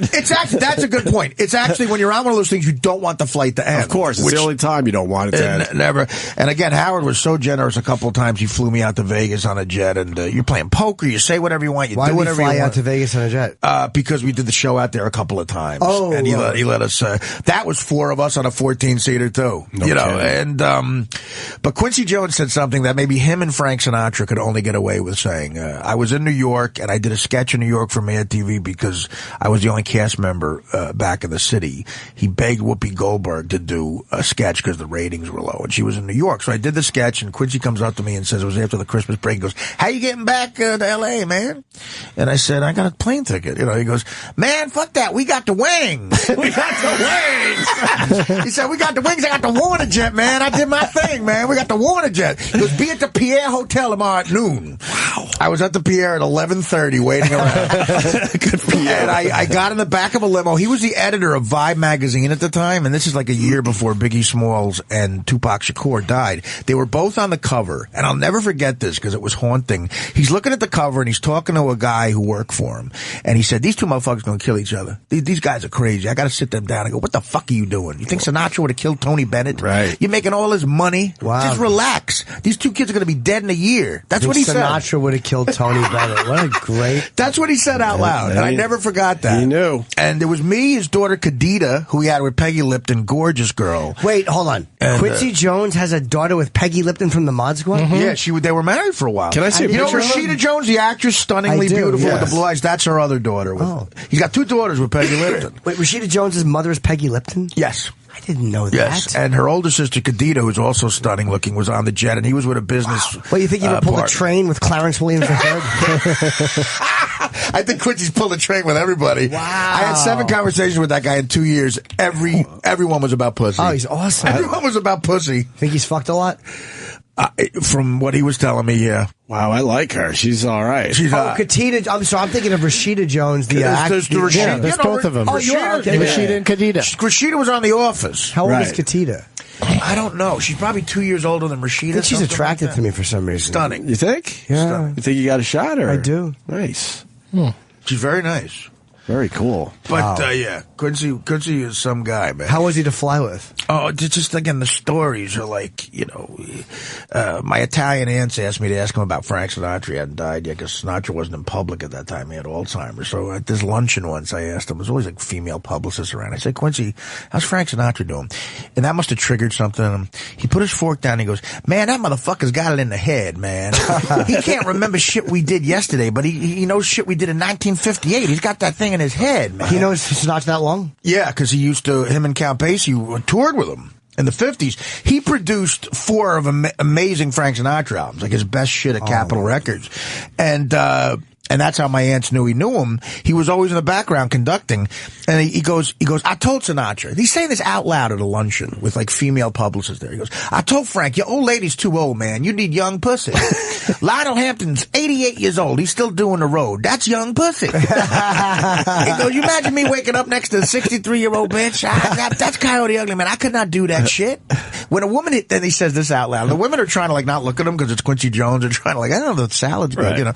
That's a good point. It's actually, when you're on one of those things, you don't want the flight to end. Of course. It's the only time you don't want it to end. Never. And again, Howard was so generous a couple of times. He flew me out to Vegas on a jet, and you're playing poker. You say whatever you want. You do whatever you want. Why did you fly out to Vegas on a jet? Because we did the show out there a couple of times. Oh, and he let us, that was 4 of us on a 14-seater too. But Quincy Jones said something that maybe him and Frank Sinatra could only get away with saying. I was in New York, and I did a sketch in New York for Mad TV because I was the only cast member back in the city. He begged Whoopi Goldberg to do a sketch because the ratings were low, and she was in New York. So I did the sketch, and Quincy comes up to me and says, it was after the Christmas break, he goes, how you getting back to L.A., man? And I said, I got a plane ticket. He goes, man, fuck that. We got the wings. We got the wings. He said, we got the wings. I got the Warner Jet, man. I did my thing, man. We got the Warner Jet. He goes, be at the Pierre Hotel tomorrow at noon. Wow. I was at the Pierre at 11:30 waiting around. Good Pierre. And I got in the back of a limo. He was the editor of Vibe magazine at the time, and this is like a year before Biggie Smalls and Tupac Shakur died. They were both on the cover, and I'll never forget this because it was haunting. He's looking at the cover, and he's talking to a guy who worked for him, and he said, these two motherfuckers going to kill each other. These guys are crazy. I got to sit them down and go, what the fuck are you doing? You think Sinatra would have killed Tony Bennett? Right. You're making all his money. Wow. Just relax. These two kids are going to be dead in a year. That's what he said. Sinatra would have killed Tony Bennett. What a great... That's what he said out loud, and I never forgot that. He knew. And there was me, his daughter Kadita, who he had with Peggy Lipton, gorgeous girl. Wait, hold on. And, Quincy Jones has a daughter with Peggy Lipton from the Mod Squad? Mm-hmm. Yeah, they were married for a while. Can I see a picture of her? Rashida Jones, the actress, stunningly beautiful with the blue eyes. That's her other daughter. He's got 2 daughters with Peggy Lipton. Wait, Rashida Jones' mother is Peggy Lipton? Yes. I didn't know that. Yes, and her older sister Kadita, who's also stunning looking, was on the jet, and he was with a business. Wow. Well, you think you ever pulled a train with Clarence Williams ahead? I think Quincy's pulled a train with everybody. Wow. I had 7 conversations with that guy in 2 years. Everyone was about pussy. Oh, he's awesome. Everyone was about pussy. Think he's fucked a lot? From what he was telling me, yeah. Wow, I like her. She's all right. She's Kadita. I'm thinking of Rashida Jones, the actress. There's both of them. Oh, you are? Okay. Rashida and Kadita. Rashida was on The Office. How old is Kadita? I don't know. She's probably 2 years older than Rashida. I think she's attracted to me for some reason. Stunning. You think? Yeah. Stunning. You think you got a shot? Or? I do. Nice. She's very nice. Very cool. But, yeah, Quincy is some guy, man. How was he to fly with? Oh, just again, the stories are like, my Italian aunts asked me to ask him about Frank Sinatra. He hadn't died yet because Sinatra wasn't in public at that time. He had Alzheimer's. So at this luncheon once, I asked him, there's always like female publicists around. I said, Quincy, how's Frank Sinatra doing? And that must have triggered something in him. He put his fork down and he goes, man, that motherfucker's got it in the head, man. He can't remember shit we did yesterday, but he knows shit we did in 1958. He's got that thing in his head, man. He knows Sinatra that long? Yeah, because him and Count Basie toured with him in the 50s. He produced 4 of amazing Frank Sinatra albums, like his best shit at Capitol Records. And that's how my aunts knew he knew him. He was always in the background conducting. And he goes, I told Sinatra, he's saying this out loud at a luncheon with like female publicists there. He goes, I told Frank, your old lady's too old, man. You need young pussy. Lionel Hampton's 88 years old. He's still doing the road. That's young pussy. He goes, you imagine me waking up next to a 63-year-old bitch? That's Coyote Ugly, man. I could not do that shit. When a woman, then he says this out loud. The women are trying to like not look at him because it's Quincy Jones. They're trying to like, I don't know, the salad's good,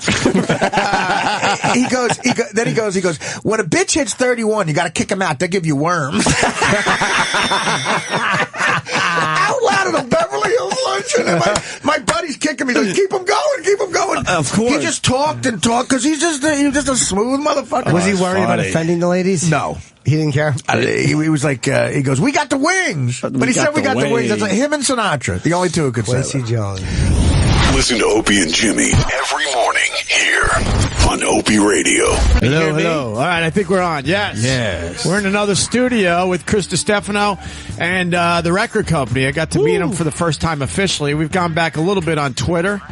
He goes, when a bitch hits 31, you got to kick him out. They'll give you worms. Out loud at a Beverly Hills luncheon. And my buddy's kicking me. He's like, keep him going. Of course. He just talked because he's just a smooth motherfucker. Was he worried about offending the ladies? No. He didn't care? He was like, he goes, we got the wings. But he said we got the wings. That's like him and Sinatra. The only two who could say that. Quincy Jones. Listen to Opie and Jimmy every morning here on Opie Radio. Hello. All right, I think we're on. Yes. We're in another studio with Chris Distefano and the record company. I got to meet him for the first time officially. We've gone back a little bit on Twitter.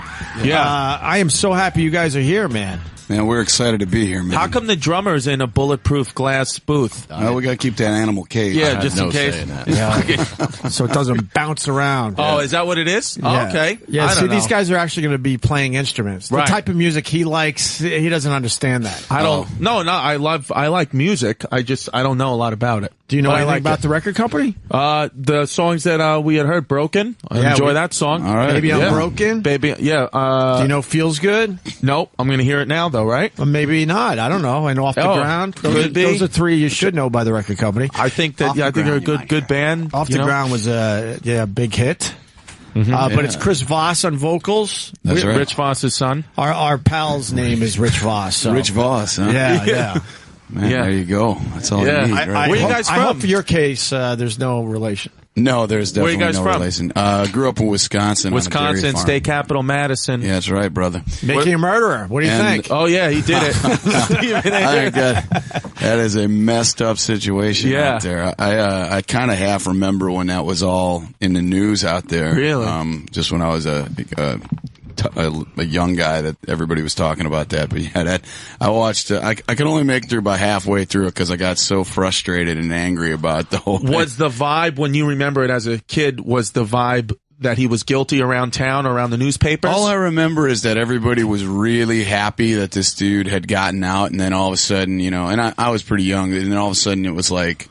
Yeah. I am so happy you guys are here, man. Man, we're excited to be here, man. How come the drummer's in a bulletproof glass booth? Well, we got to keep that animal cage. Yeah, just in case. So it doesn't bounce around. Oh, is that what it is? Yeah. Oh, okay. Yeah, I don't know. these guys are actually going to be playing instruments. Right. The type of music he likes, he doesn't understand that. I don't. No. I like music. I don't know a lot lot it. Do you know anything about the record company? The songs that we had heard, Broken. I enjoy that song. All right. Maybe I'm Broken? Baby, yeah. Do you know Feels Good? Nope. I'm going to hear it now, though, right? Well, maybe not. I don't know. And Off the Ground? Those are three you should know by the record company. I think that, I think they're a good band. Off the Ground was a big hit. But it's Chris Voss on vocals. That's right. Rich Voss's son. Our pal's name is Rich Voss. So. Rich Voss, huh? Yeah. Man, there you go. That's all you need, right? Where are you guys from? I hope for your case, there's no relation. No, there's definitely Where are you guys no from? relation. Grew up in Wisconsin. Wisconsin, state capital, Madison. Yeah, that's right, brother. Making a murderer. What do you think? Oh, yeah, he did it. I think that is a messed up situation out there. I kind of half remember when that was all in the news out there. Really? Just when I was a young guy that everybody was talking about that. But yeah, I watched. I could only make it through about halfway through it because I got so frustrated and angry about the whole thing. Was the vibe, when you remember it as a kid, was the vibe that he was guilty around town, around the newspapers? All I remember is that everybody was really happy that this dude had gotten out, and then all of a sudden, and I was pretty young, and then all of a sudden it was like,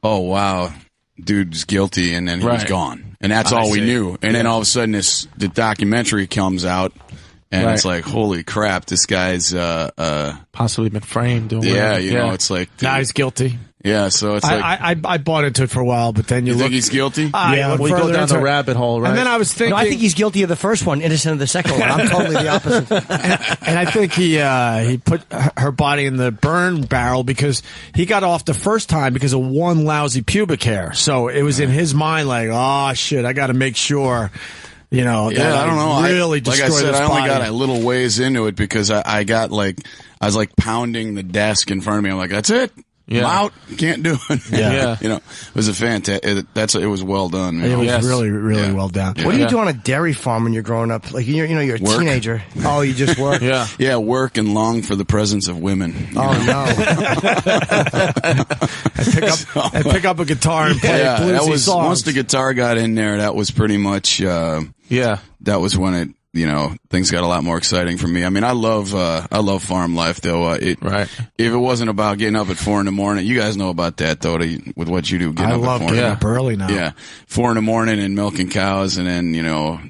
oh wow, dude's guilty, and then he was gone. And that's all we knew. And then all of a sudden the documentary comes out, and it's like, holy crap, this guy's possibly been framed. It's like... Now he's guilty. Yeah, so it's like... I bought into it for a while, but then you think he's guilty? Yeah, we go down the rabbit hole, right? And then I was thinking... No, I think he's guilty of the first one, innocent of the second one. I'm totally the opposite. And I think he put her body in the burn barrel because he got off the first time because of one lousy pubic hair. So it was in his mind like, oh, shit, I got to make sure... that I don't know. Really like I said, this I only body. got a little ways into it because I was like pounding the desk in front of me. I'm like, that's it. I'm out. Can't do it. Yeah. It was a fantastic. It was well done. It was really, really well done. Yeah. What do you do on a dairy farm when you're growing up? Like you're a Work. teenager. Oh, you just work. Yeah, work and long for the presence of women. Oh no! I pick up a guitar and play bluesy songs. Once the guitar got in there. That was pretty much. That was when it. Things got a lot more exciting for me. I mean, I love farm life though. If it wasn't about getting up at 4 a.m, you guys know about that though, with what you do. I love getting up early now. Yeah. 4 a.m. and milking cows, and then,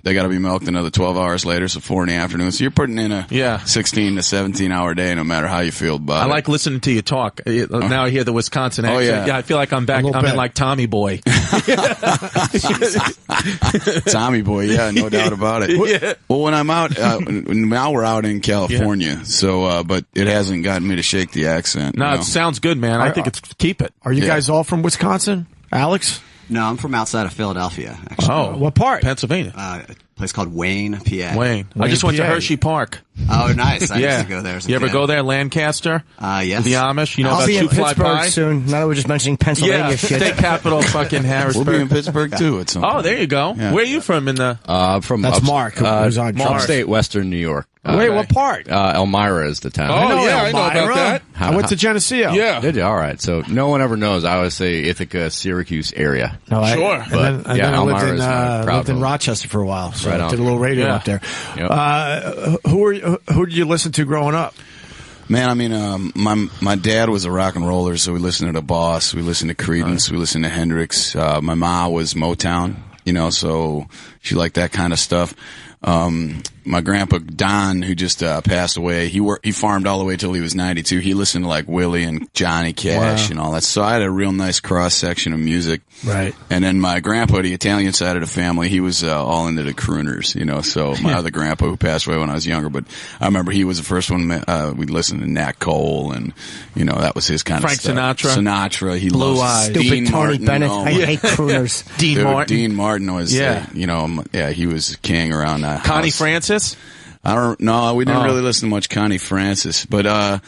they gotta be milked another 12 hours later, so 4 p.m. So you're putting in a 16 to 17 hour day no matter how you feel about it. I like listening to you talk. Now I hear the Wisconsin accent. I feel like I'm back. I'm in like Tommy Boy. Tommy Boy, no doubt about it. Yeah. Well, when I'm out, now we're out in California, so but it hasn't gotten me to shake the accent. No, it sounds good, man. I think keep it. Are you guys all from Wisconsin, Alex? No, I'm from outside of Philadelphia, actually. Oh, what part? Pennsylvania. A place called Wayne, PA. Wayne. I just went to Hershey Park. Oh, nice. I used to go there. You ever go there, Lancaster? Yes. The Amish? You know I'll about be in Shoe-Fly Pittsburgh Pie? soon. Now that we're just mentioning Pennsylvania shit. State capital, fucking Harrisburg. We'll be in Pittsburgh too at some point. Oh, there you go. Yeah. Where are you from in the... That's Mark, who's on upstate Western New York. Wait, what part? Elmira is the town. Oh, I know about that. I went to Geneseo. Yeah. Did you? All right. So no one ever knows. I always say Ithaca, Syracuse area. Sure. And then I Elmira lived in Rochester for a while. So Right I on. did a little radio up there. Yep. Who did you listen to growing up? Man, I mean, my dad was a rock and roller, so we listened to The Boss, we listened to Creedence, we listened to Hendrix. My ma was Motown, so she liked that kind of stuff. my grandpa Don, who just passed away, he farmed all the way till he was 92. He listened to like Willie and Johnny Cash and all that. So I had a real nice cross section of music. Right. And then my grandpa, the Italian side of the family, he was all into the crooners, So my other grandpa, who passed away when I was younger, but I remember he was the first one. We'd listen to Nat Cole, and that was his kind Frank of stuff. Sinatra. He Blue loves Eyes. Stupid Dean Tony Martin. Bennett. I hate crooners. Dean Martin was, he was king around that house. Connie Francis? I don't know. We didn't really listen to much Connie Francis, but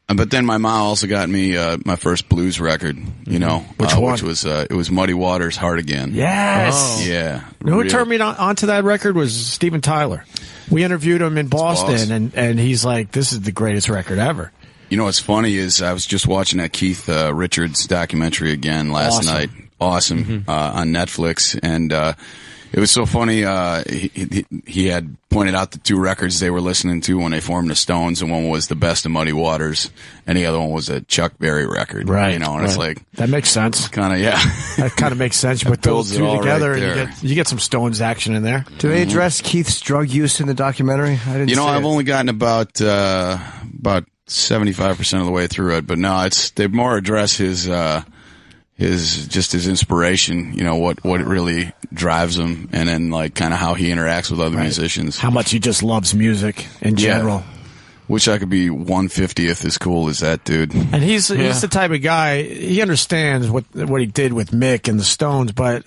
but then my mom also got me my first blues record. Which one? Which was it was Muddy Waters' "Heart Again." Yes. Oh. Yeah. Who turned me onto that record was Steven Tyler. We interviewed him in Boston, and he's like, "This is the greatest record ever." What's funny is I was just watching that Keith Richards documentary again last night. Awesome. On Netflix, and it was so funny. He had pointed out the two records they were listening to when they formed the Stones, and one was The Best of Muddy Waters, and the other one was a Chuck Berry record. Right. And it's like that makes sense. Kind of, yeah. That kind of makes sense. With those two together, and you get some Stones action in there. Do they address Keith's drug use in the documentary? I didn't. I've only gotten about 75% of the way through it, but no, they more address his inspiration, what it really drives him, and then like kind of how he interacts with other musicians. How much he just loves music in general. Yeah. Wish I could be 1/50th as cool as that dude. And he's the type of guy, he understands what he did with Mick and the Stones, but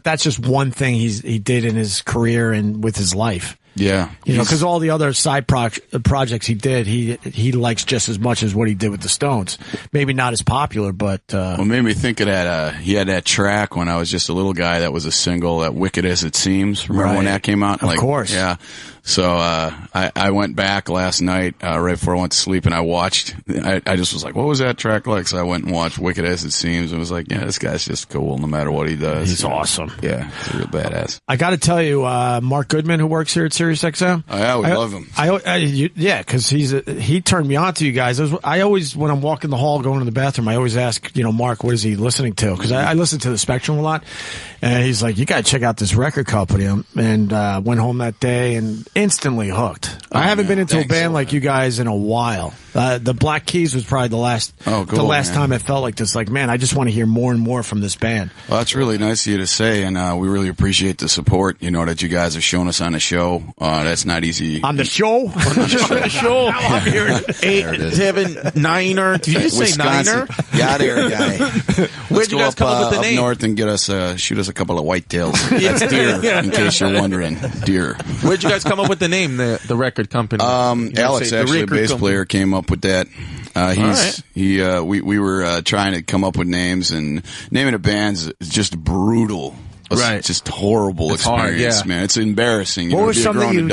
that's just one thing he did in his career and with his life. Yeah. Because all the other side projects he did, he likes just as much as what he did with the Stones. Maybe not as popular, but... Well, made me think of that, he had that track when I was just a little guy that was a single, that Wicked As It Seems. Remember when that came out? Of course. Yeah. So I went back last night, right before I went to sleep, and I watched. I just was like, what was that track like? So I went and watched Wicked As It Seems, and was like, yeah, this guy's just cool no matter what he does. He's awesome. Yeah, he's a real badass. I got to tell you, Mark Goodman, who works here at SiriusXM. Oh, yeah, we love him. Because he turned me on to you guys. I always, when I'm walking the hall going to the bathroom, I always ask, Mark, what is he listening to? Because I listen to the Spectrum a lot. And he's like, you got to check out this record company. And went home that day and instantly hooked. I haven't been into a band like you guys in a while. The Black Keys was probably the last time it felt like this. Like, man, I just want to hear more and more from this band. Well, that's really nice of you to say, and we really appreciate the support, that you guys have shown us on the show. That's not easy. On the show? On the show. I'm hearing 8-7-9er. Did you just say niner? Yeah, there, guy. Where'd you guys come up with the name? Up north and shoot us a couple of whitetails. That's deer, in case you're wondering. Deer. Where'd you guys come up with the name, the record company? Alex, actually, a bass player, came up with that. We were trying to come up with names, and naming a band is just brutal. It's just horrible experience, man. It's embarrassing. What was something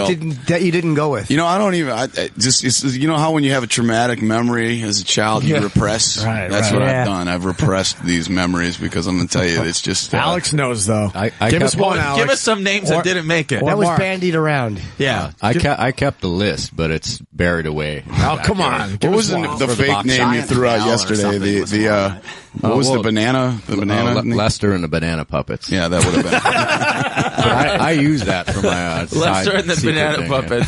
that you didn't go with? I don't even. It's how when you have a traumatic memory as a child, you repress. That's what I've done. I've repressed these memories because I'm going to tell you, it's just. Alex knows though. Give us one. Alex. Give us some names that didn't make it. That was bandied around. Yeah, I kept the list, but it's buried away. Oh, come on! What was the fake name you threw out yesterday? What was the banana? The banana. Lester and the Banana Puppets. Yeah, that would have been. But I use that for my Lester and the Banana Puppets.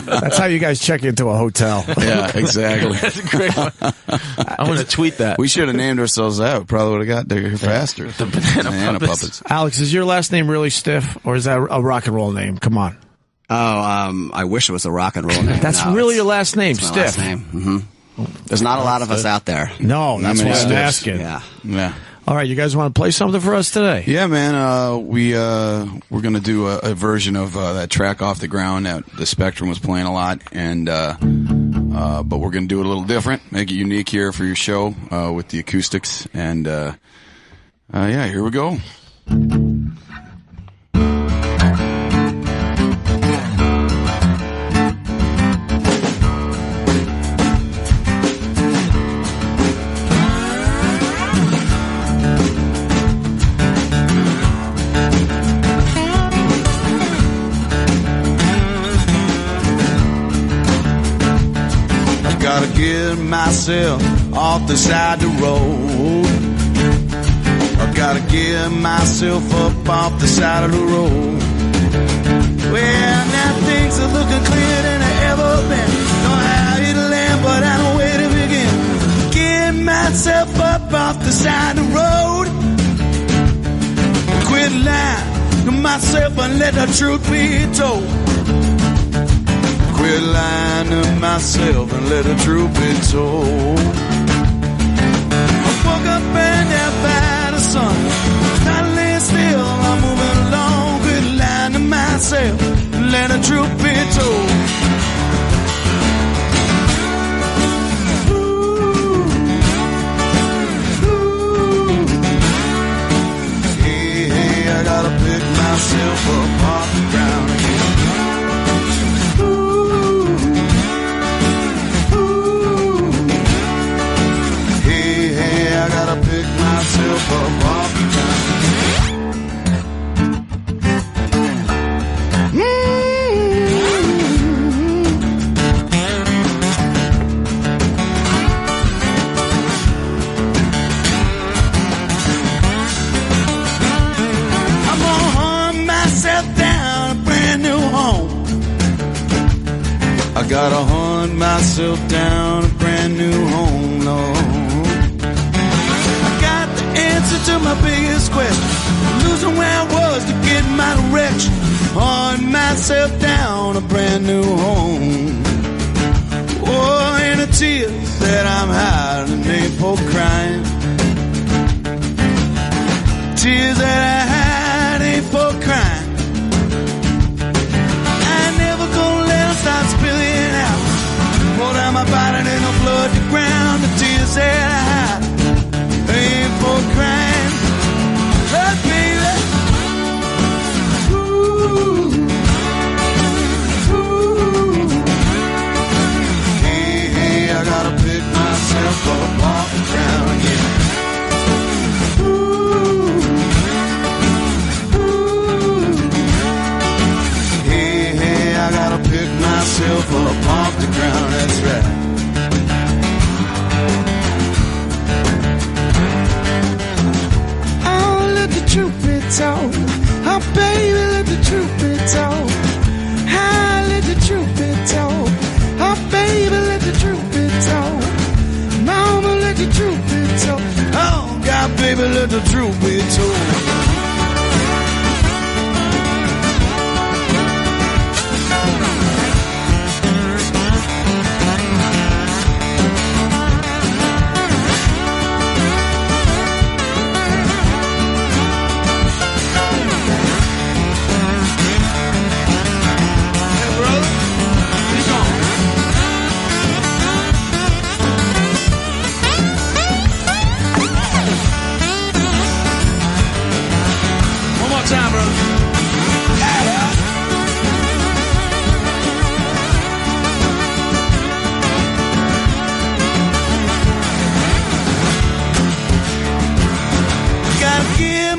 That's how you guys check into a hotel. Yeah, exactly. That's a great one. I want to tweet that. We should have named ourselves that. We probably would have got there faster. The Banana Puppets. Alex, is your last name really Stiff, or is that a rock and roll name? Come on. Oh, I wish it was a rock and roll name. That's really your last name, Stiff. Stiff. My last name. Mm-hmm. There's not a lot of us out there. No, that's what I'm asking. Yeah. All right, you guys want to play something for us today? Yeah, man. We're going to do a version of that track Off the Ground that the Spectrum was playing a lot, and but we're going to do it a little different, make it unique here for your show with the acoustics, and here we go. Get myself off the side of the road. I gotta get myself up off the side of the road. Well, now things are looking clearer than they ever been. Know how it'll end, but I don't wait to begin. Get myself up off the side of the road. Quit lying to myself and let the truth be told. Quit lying to myself and let the truth be told. I woke up and out by the sun. Not laying still, I'm moving along. Quit lying to myself and let the truth be told. Hey, I gotta pick myself up off the ground again. I gotta pick myself up off the ground. I'm gonna hunt myself down a brand new home. I gotta hunt myself down a brand new home, Lord. To my biggest question, losing where I was to get my direction, hunt myself down a brand new home. Oh, and the tears that I'm hiding ain't for crying. Tears that I hide ain't for crying. I ain't never gonna let them start spilling out. Pour down my body and no blood to ground. The tears that I hide ain't for crying. Hey, baby. Ooh. Ooh. Hey, I gotta pick myself up off the ground again. Ooh. Ooh. Hey, I gotta pick myself up off the ground, that's right. Truth be told, oh baby, let the truth be told. Ah, let the truth be told. Oh baby, let the truth be told. Mama, let the truth be told. Oh God, baby, let the truth be told.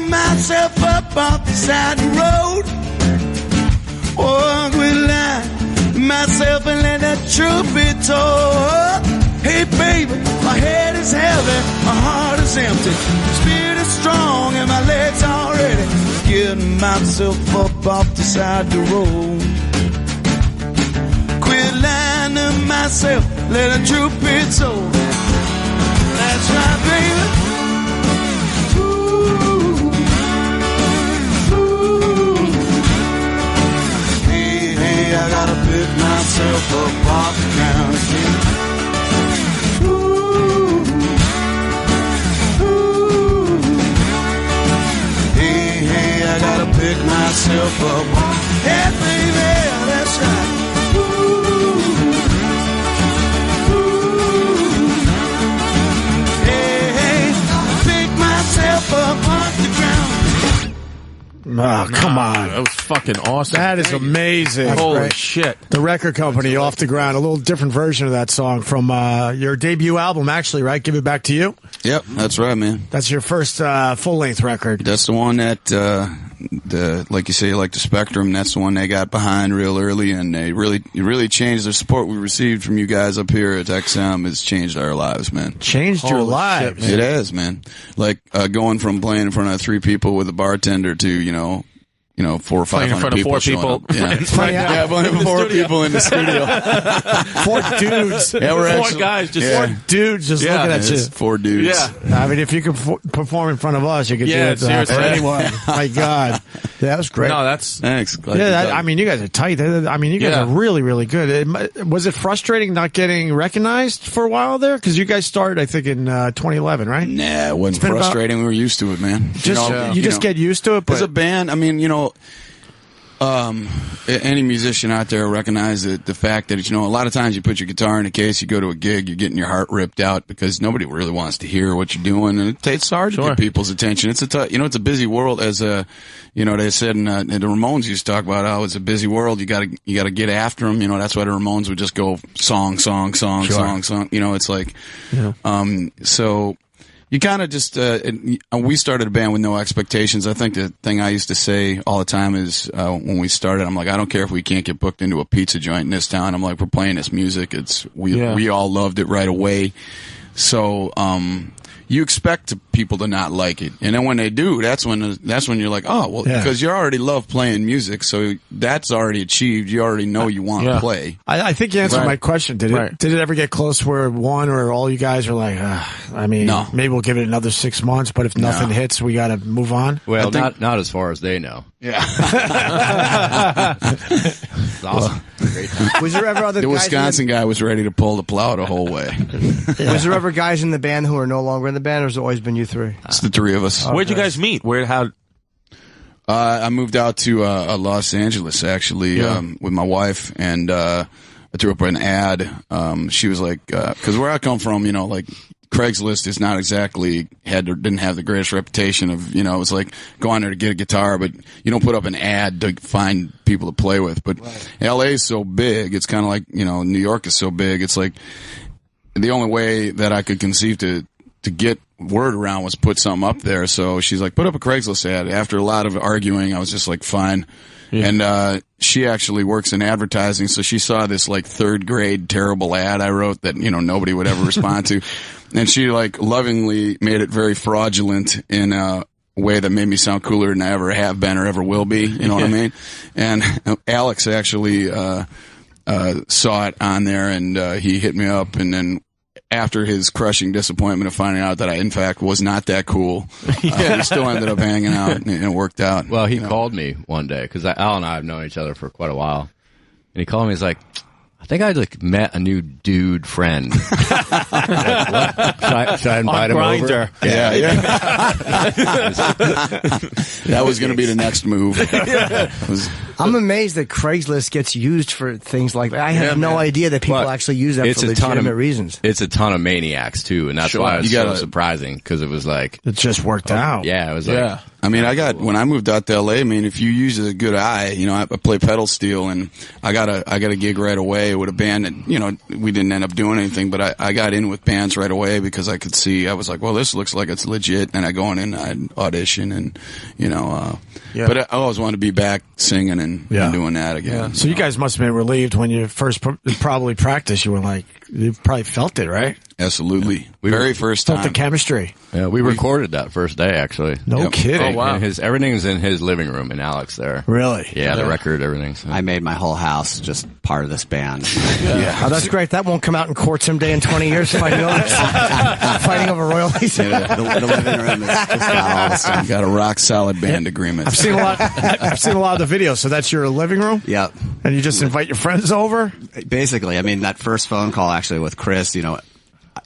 Myself up off the side of the road. Oh, quit lying to myself and let the truth be told. Hey, baby, my head is heavy, my heart is empty, spirit is strong, and my legs are ready. Getting myself up off the side of the road. Quit lying to myself, let the truth be told. That's right, baby. I gotta pick myself up off the ground again. Ooh. Ooh. Hey, I gotta pick myself up. Yeah, baby, that's right. Ooh. Ooh. Hey, pick myself up off the ground. Oh, come on. That was fucking awesome. That is amazing. Holy shit. The record company, Off the Ground, a little different version of that song from your debut album, actually, right? Give It Back to You? Yep, that's right, man. That's your first full-length record. That's the one that, like you say, like the Spectrum, that's the one they got behind real early, and they really changed the support we received from you guys up here at XM has changed our lives, man. Changed your lives? Shit, it has, man. Like, going from playing in front of 3 people with a bartender to, 400 or 500 in front of people. 4 people. Yeah, playing 4 people in the studio. 4 dudes. Yeah, we're 4 actually, guys, just 4 dudes just looking at you. 4 dudes. Yeah. I mean, if you could perform in front of us, you could do it seriously. for anyone. My God. Yeah, that was great. No, that's Thanks. Glad Yeah, you that, dug it. I mean, you guys are tight. I mean, you guys are really, really good. Was it frustrating not getting recognized for a while there? Because you guys started, I think, in 2011, right? Nah, it wasn't frustrating. We were used to it, man. You just get used to it. But as a band, I mean, any musician out there recognize the fact that, a lot of times you put your guitar in a case, you go to a gig, you're getting your heart ripped out because nobody really wants to hear what you're doing, and it's hard to get people's attention. It's it's a busy world. As they said, and the Ramones used to talk about how it's a busy world. You gotta get after them. That's why the Ramones would just go song, song, song, song, song. It's like, so. You kind of just, we started a band with no expectations. I think the thing I used to say all the time is, when we started, I'm like, I don't care if we can't get booked into a pizza joint in this town. I'm like, we're playing this music. We all loved it right away. So, you expect people to not like it. And then when they do, that's when you're like, oh, well, because you already love playing music. So that's already achieved. You already know you want to play. I think you answered my question. Did it ever get close where one or all you guys are like, no. Maybe we'll give it another 6 months, but if nothing hits, we got to move on? Well, not as far as they know. Yeah. It's awesome. Great time. Was there ever other the guys Wisconsin guy was ready to pull the plow the whole way. Was there ever guys in the band who are no longer in the band, or has it always been you 3? It's the 3 of us. Where'd you guys meet? I moved out to Los Angeles, actually, with my wife, and I threw up an ad. She was like, because where I come from, like Craigslist is not exactly didn't have the greatest reputation of, it was like go on there to get a guitar, but you don't put up an ad to find people to play with. But LA is so big, it's kind of like, New York is so big. It's like the only way that I could conceive to get word around was put something up there. So she's like, put up a Craigslist ad. After a lot of arguing, I was just like, fine. Yeah. And she actually works in advertising, so she saw this like 3rd grade terrible ad I wrote that nobody would ever respond to, and she like lovingly made it very fraudulent in a way that made me sound cooler than I ever have been or ever will be. You know what I mean? And Alex actually saw it on there, and he hit me up, and then after his crushing disappointment of finding out that I, in fact, was not that cool, we still ended up hanging out, and it worked out. Well, he called me one day, because Al and I have known each other for quite a while, and he called me, he's like, I think I met a new dude friend. Like, what? Should I invite him over? Yeah. That was going to be the next move. I'm amazed that Craigslist gets used for things like that. I had no idea that people actually use that for legitimate reasons. It's a ton of maniacs, too, and that's why it's so surprising, because it was like... It just worked out. Yeah, it was like... I mean, when I moved out to LA, I mean, if you use a good eye, I play pedal steel, and I got a gig right away with a band that, we didn't end up doing anything, but I got in with bands right away because I could see, I was like, well, this looks like it's legit, and I go in and I'd audition, and, but I always wanted to be back singing and doing that again. Yeah. So you guys must have been relieved when you first probably practiced. You were like, you probably felt it, right? Absolutely. Very first time. Felt the chemistry. Yeah, we recorded that first day, actually. No kidding. Oh, wow. Everything's in his living room in Alex there. Really? Yeah, the record, everything. So. I made my whole house just part of this band. Oh, that's great. That won't come out in court someday in 20 years fighting over royalties. The living room is just got all the stuff. Got a rock solid band agreement. I've seen a lot of the videos. So that's your living room? Yep. And you just invite your friends over? Basically. I mean, that first phone call actually with Chris,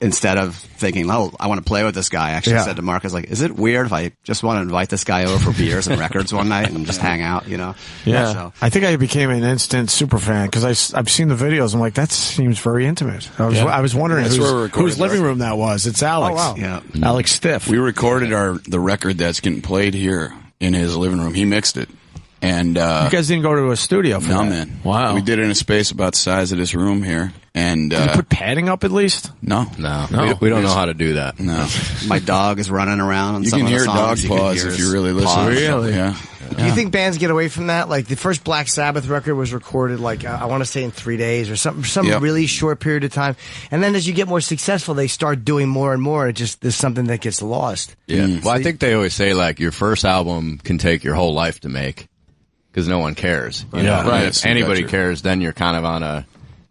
instead of thinking, oh, I want to play with this guy, I actually said to Marcus, like, is it weird if I just want to invite this guy over for beers and records one night and just hang out, Yeah. So. I think I became an instant super fan because I've seen the videos. I'm like, that seems very intimate. I was wondering whose living room that was. It's Alex. Oh, wow. Yeah. Alex Stiff. We recorded the record that's getting played here in his living room. He mixed it. And you guys didn't go to a studio for that? No, man. Wow. We did it in a space about the size of this room here. And did you put padding up at least? No. We don't know how to do that. No. My dog is running around on some of the songs. You can hear dog paws if you really listen. Really? Yeah. Do you think bands get away from that? Like the first Black Sabbath record was recorded like I want to say in 3 days or some really short period of time, and then as you get more successful, they start doing more and more. It just there's something that gets lost. Yeah. Well, I think they always say like your first album can take your whole life to make. because no one cares. You Yeah. know? Right. If anybody cares, then you're kind of on a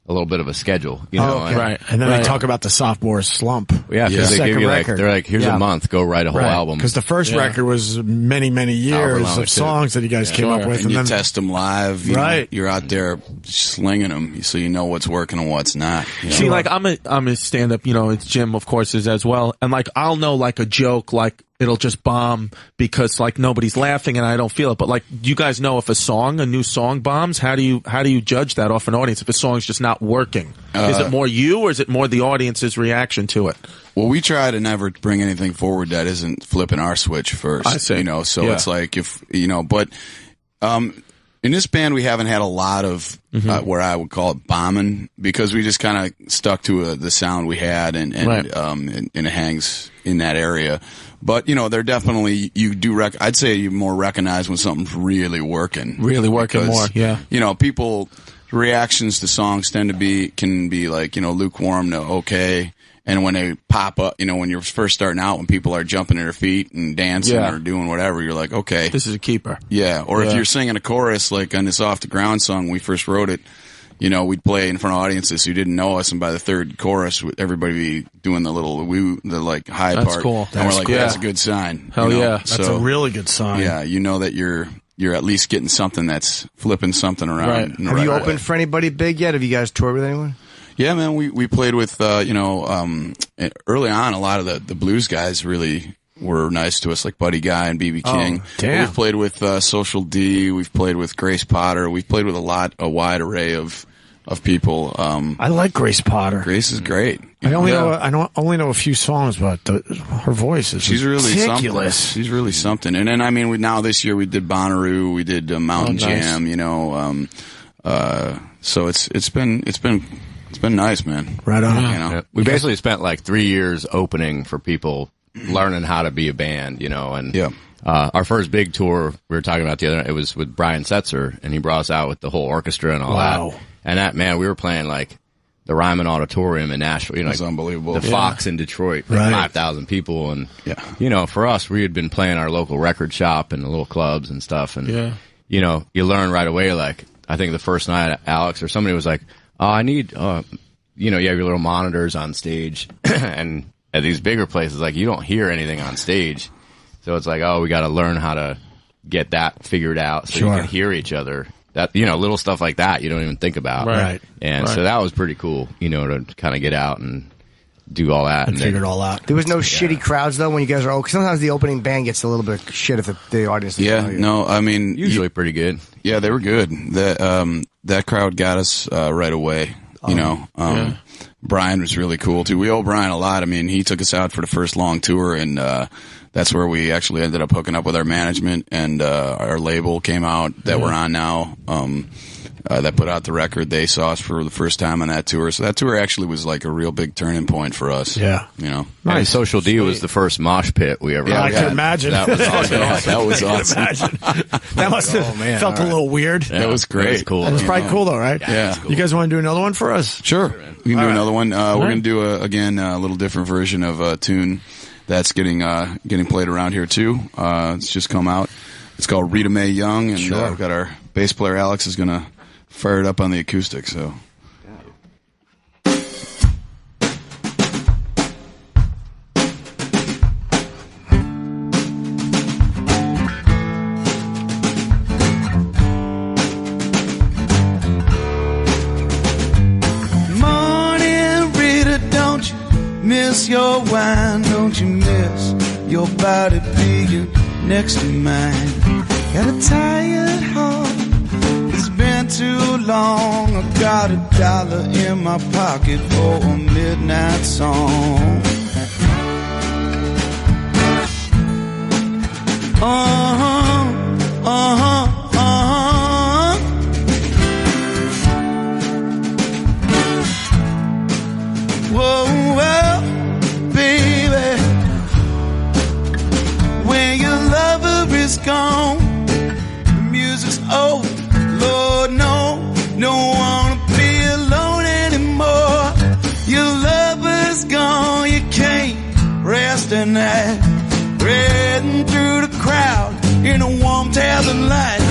little bit of a schedule. You know? And then they talk about the sophomore slump. Yeah, because they give you they're like, here's a month, go write a whole album. Because the first record was many, many years of songs that you guys came up with. And you test them live. Right. You're out there slinging them so you know what's working and what's not. You know? See, like I'm a stand-up, it's Jim, of course, is as well. And like I'll know like a joke, like it'll just bomb because like nobody's laughing and I don't feel it. But like you guys know if a new song bombs, how do you judge that off an audience if a song's just not working? Is it more you or is it more the audience's reaction to it? Well, we try to never bring anything forward that isn't flipping our switch first. I see. So it's like but in this band we haven't had a lot of where I would call it bombing because we just kind of stuck to the sound we had and it hangs in that area. But they're definitely I'd say you more recognize when something's really working. Really working because, more, yeah. People reactions to songs can be like lukewarm to okay. And when they pop up, when you're first starting out, when people are jumping to their feet and dancing or doing whatever, you're like, okay. This is a keeper. Yeah. Or if you're singing a chorus, like on this Off the Ground song, when we first wrote it, we'd play in front of audiences who didn't know us. And by the third chorus, everybody be doing the little the like high part. That's cool. And we're like, that's a good sign. Hell yeah. That's a really good sign. Yeah. You know that you're at least getting something that's flipping something around. Right. Have you opened for anybody big yet? Have you guys toured with anyone? Yeah, man, we played with, early on, a lot of the blues guys really were nice to us, like Buddy Guy and B.B. King. Damn. We've played with Social D. We've played with Grace Potter. We've played with a wide array of people. I like Grace Potter. Grace is great. I only know a few songs, but her voice is she's really ridiculous. Something. She's really something. And then now this year we did Bonnaroo, we did Mountain Jam. So it's been nice, man. Right on. Yeah. We basically spent like 3 years opening for people learning how to be a band, and our first big tour we were talking about the other night, it was with Brian Setzer, and he brought us out with the whole orchestra and all that. And that, man, we were playing like the Ryman Auditorium in Nashville, That's unbelievable. The Fox in Detroit, like 5,000 people, and for us, we had been playing our local record shop and the little clubs and stuff, and you learn right away. Like I think the first night, Alex or somebody was like, "Oh, I need, you have your little monitors on stage," and at these bigger places, like you don't hear anything on stage, so it's like, oh, we got to learn how to get that figured out so you can hear each other. That little stuff like that you don't even think about, right? And so that was pretty cool, to kind of get out and do all that and figure it all out. There was no shitty crowds though when you guys are. Because sometimes the opening band gets a little bit of shit if the audience. Usually pretty good. Yeah, they were good. That crowd got us right away. Brian was really cool too. We owe Brian a lot. I mean, he took us out for the first long tour, and that's where we actually ended up hooking up with our management, and our label came out that we're on now. That put out the record. They saw us for the first time on that tour. So that tour actually was like a real big turning point for us. Yeah. Nice. And Social D was the first mosh pit we ever had. I can imagine. That was awesome. That was awesome. That must have felt a little weird. Yeah, it was great. It was cool. It was probably cool though, right? Yeah. Cool. You guys want to do another one for us? Sure. We can do another one. We're going to do a little different version of a tune that's getting played around here too. It's just come out. It's called Rita Mae Young, and we've got our bass player Alex is going to fire it up on the acoustic, so. Morning, Rita, don't you miss your wine? Don't you miss your body being next to mine? Got a tired heart. It's been too long. I got $1 in my pocket for a midnight song. Whoa, well, baby, when your lover is gone, the music's over. Lord, no, don't wanna be alone anymore. Your lover's gone, you can't rest at night. Threading through the crowd in a warm tavern light.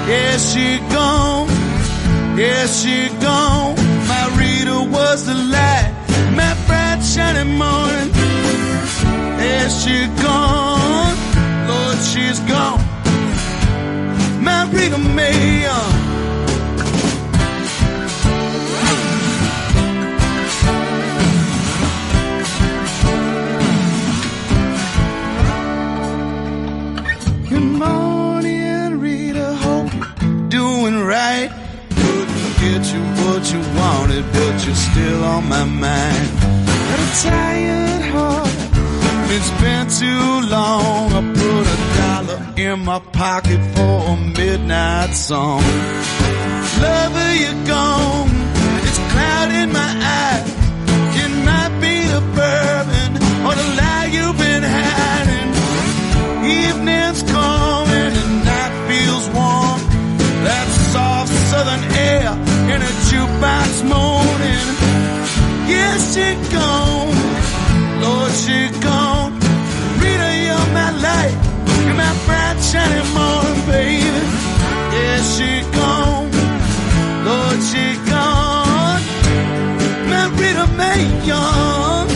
Yeah, she gone. Yeah, she gone. My Rita was the light, my bright shining morning. Yeah, she gone. Lord, she's gone. My Rita Mae. Good morning, Rita. Hope you're doing right. Couldn't get you what you wanted, but you're still on my mind. Got a tired heart. It's been too long. I put $1 in my pocket for a midnight song. Lover, you're gone. It's cloud in my eyes. It might be the bourbon or the lie you've been hiding. Evening's coming and night feels warm. That soft southern air in a jukebox moaning. Yes, she gone. Lord, she gone. Rita, you're my light. You're my bright shining morning, baby. Yeah, she gone. Lord, she gone. My Rita Mae young.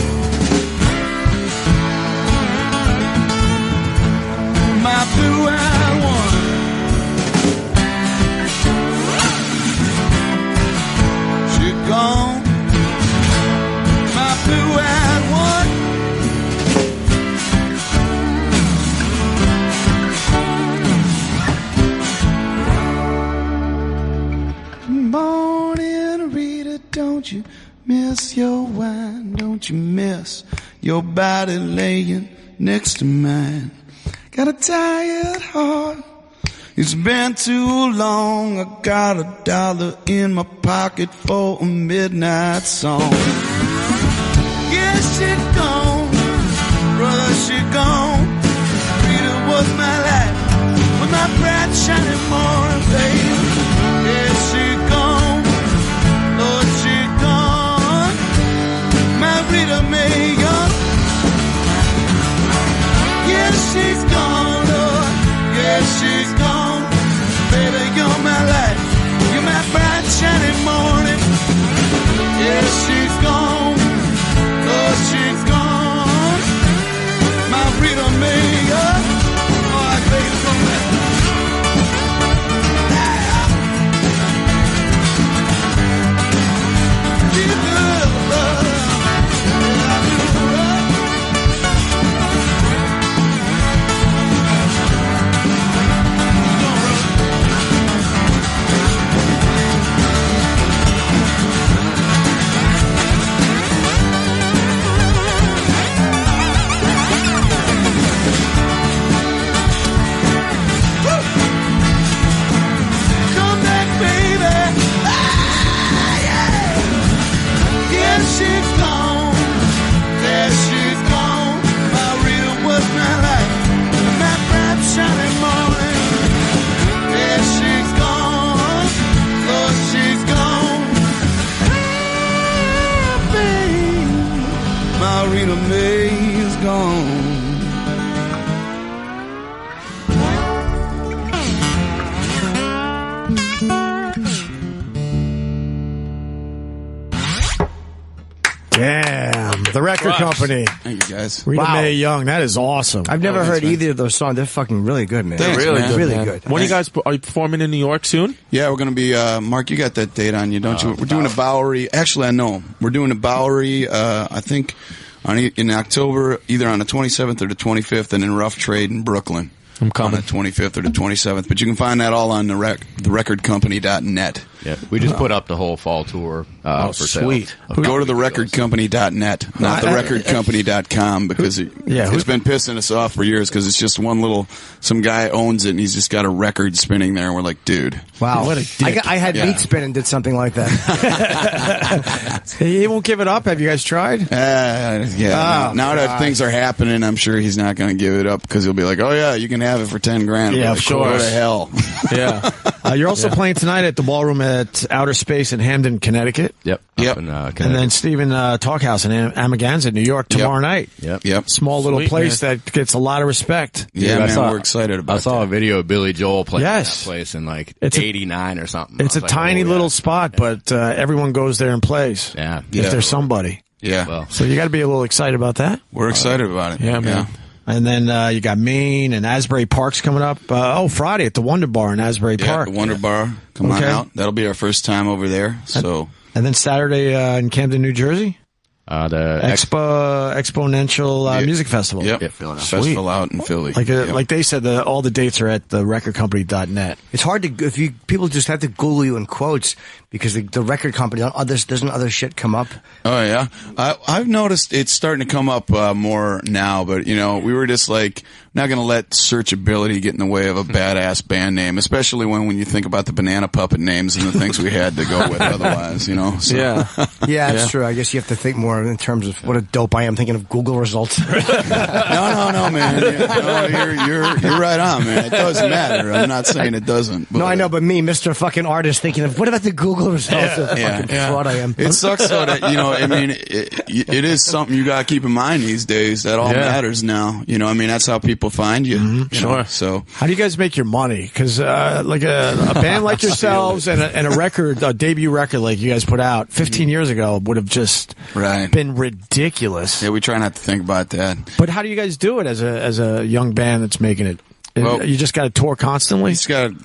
My blue-eyed one. She gone. My blue-eyed one. Morning, Rita, don't you miss your wine? Don't you miss your body laying next to mine? Got a tired heart. It's been too long. I got $1 in my pocket for a midnight song. Yeah, she gone. Brother, she gone. Rita was my light. With my bright shining morning, baby. Yeah, she gone. Lord, she gone. My Rita Mae young. Yeah, she's gone, Lord. Yeah, she's gone. Baby, you're my light. You're my bright shining morning. Yeah, she's gone. Lord, she's gone. My Rita Mae young. Oh, I think it's gonna Rita Mae is gone. Damn, the record company. Thank you, guys. Rita Mae Young, that is awesome. I've never heard either of those songs. They're fucking really good, man. Thanks, really, man. really Man. good. When are you guys are you performing in New York soon? Yeah, we're going to be, Mark, you got that date on you, don't you? We're doing a Bowery. Actually, I know. We're doing a Bowery, I think, in October, either on the 27th or the 25th, and in Rough Trade in Brooklyn. I'm coming. On the 25th or the 27th. But you can find that all on the therecordcompany.net. Yeah, we just put up the whole fall tour for sweet. sale. Go to therecordcompany.net, not therecordcompany.com, because it's been pissing us off for years because it's just some guy owns it and he's just got a record spinning there and we're like, dude. Wow. What a dick. I had Beat Spin and did something like that. He won't give it up. Have you guys tried? Now that things are happening, I'm sure he's not going to give it up because he'll be like, oh yeah, you can have it for $10,000. Yeah, like, of course. Go to hell. Yeah. You're also playing tonight at the Ballroom at Outer Space in Hamden, Connecticut. Yep. And then Stephen Talkhouse in Amagansett, New York, tomorrow night. Yep. Small little place that gets a lot of respect. Yeah, man, we're excited about it. I saw a video of Billy Joel playing that place in like it's 89 or something. It's a tiny little spot, but everyone goes there and plays. Yeah. If there's somebody. Yeah. So you got to be a little excited about that. We're excited about it. Yeah, man. And then you got Maine and Asbury Park's coming up. Friday at the Wonder Bar in Asbury Park. The Wonder Bar. Come on out. That'll be our first time over there. So. And then Saturday in Camden, New Jersey. The Exponential Music Festival. Yep. Festival out in Philly. Like they said, all the dates are at the recordcompany.net. It's hard to people just have to Google you in quotes because the record company doesn't other shit come up. Oh yeah, I've noticed it's starting to come up more now. But we were just like not going to let searchability get in the way of a badass band name, especially when you think about the Banana Puppet names and the things we had to go with otherwise. So. Yeah, that's true. I guess you have to think more in terms of what a dope I am thinking of Google results. No, man. You're right on, man. It doesn't matter. I'm not saying it doesn't. But, no, I know, but me, Mr. Fucking Artist, thinking of what about the Google results of fucking fraud I am. It sucks though that it is something you got to keep in mind these days. That all matters now. That's how people find you. Mm-hmm. Sure. So how do you guys make your money? Because like a band like yourselves and a record, a debut record like you guys put out 15 years ago would have just been ridiculous. Yeah, we try not to think about that. But how do you guys do it as a young band that's making it? Well, you just got to tour constantly.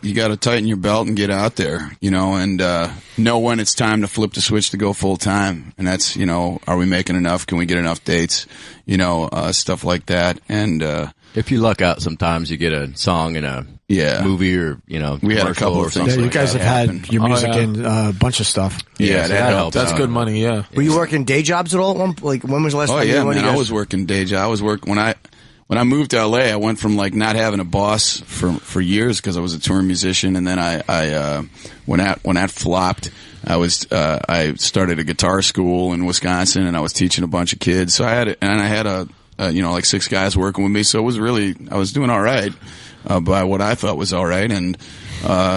You got to tighten your belt and get out there, and know when it's time to flip the switch to go full time. And that's, are we making enough? Can we get enough dates? Stuff like that. And if you luck out, sometimes you get a song in a movie or we had a couple of things. Yeah, you guys have had your music in a bunch a bunch of stuff. Yeah, that helps. That's good money. Yeah. Were you working day jobs at all? When was the last time? Oh yeah, man. I was working day jobs. I was working when I moved to LA, I went from like not having a boss for years because I was a touring musician, and then I when that flopped, I started a guitar school in Wisconsin, and I was teaching a bunch of kids. So I had like 6 guys working with me, so I was doing all right by what I thought was all right, and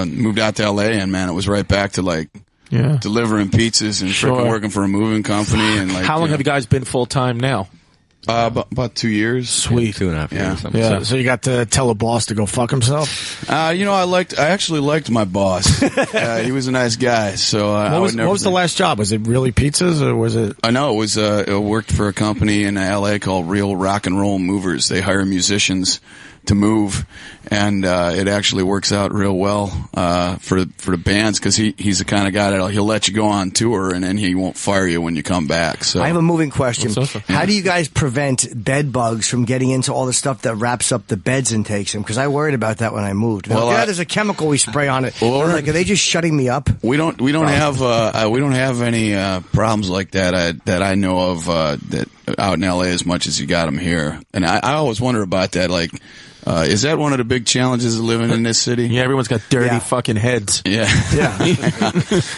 moved out to LA, and man, it was right back to like delivering pizzas and freaking working for a moving company. And like, how long have you guys been full time now? About 2 years. Sweet. 2.5 years. Yeah. So you got to tell a boss to go fuck himself? I actually liked my boss. He was a nice guy. So what was the last job? Was it really pizzas or was it? I know it was. It worked for a company in LA called Real Rock and Roll Movers. They hire musicians to move, and it actually works out real well for the bands because he's the kind of guy that he'll let you go on tour and then he won't fire you when you come back. So I have a moving question. How do you guys prevent bed bugs from getting into all the stuff that wraps up the beds and takes them? Because I worried about that when I moved. There's a chemical we spray on it. Are they just shutting me up? We don't have any problems like that that I know of that out in LA as much as you got them here. And I always wonder about that. Like, is that one of the big challenges of living in this city? Yeah, everyone's got dirty fucking heads. Yeah.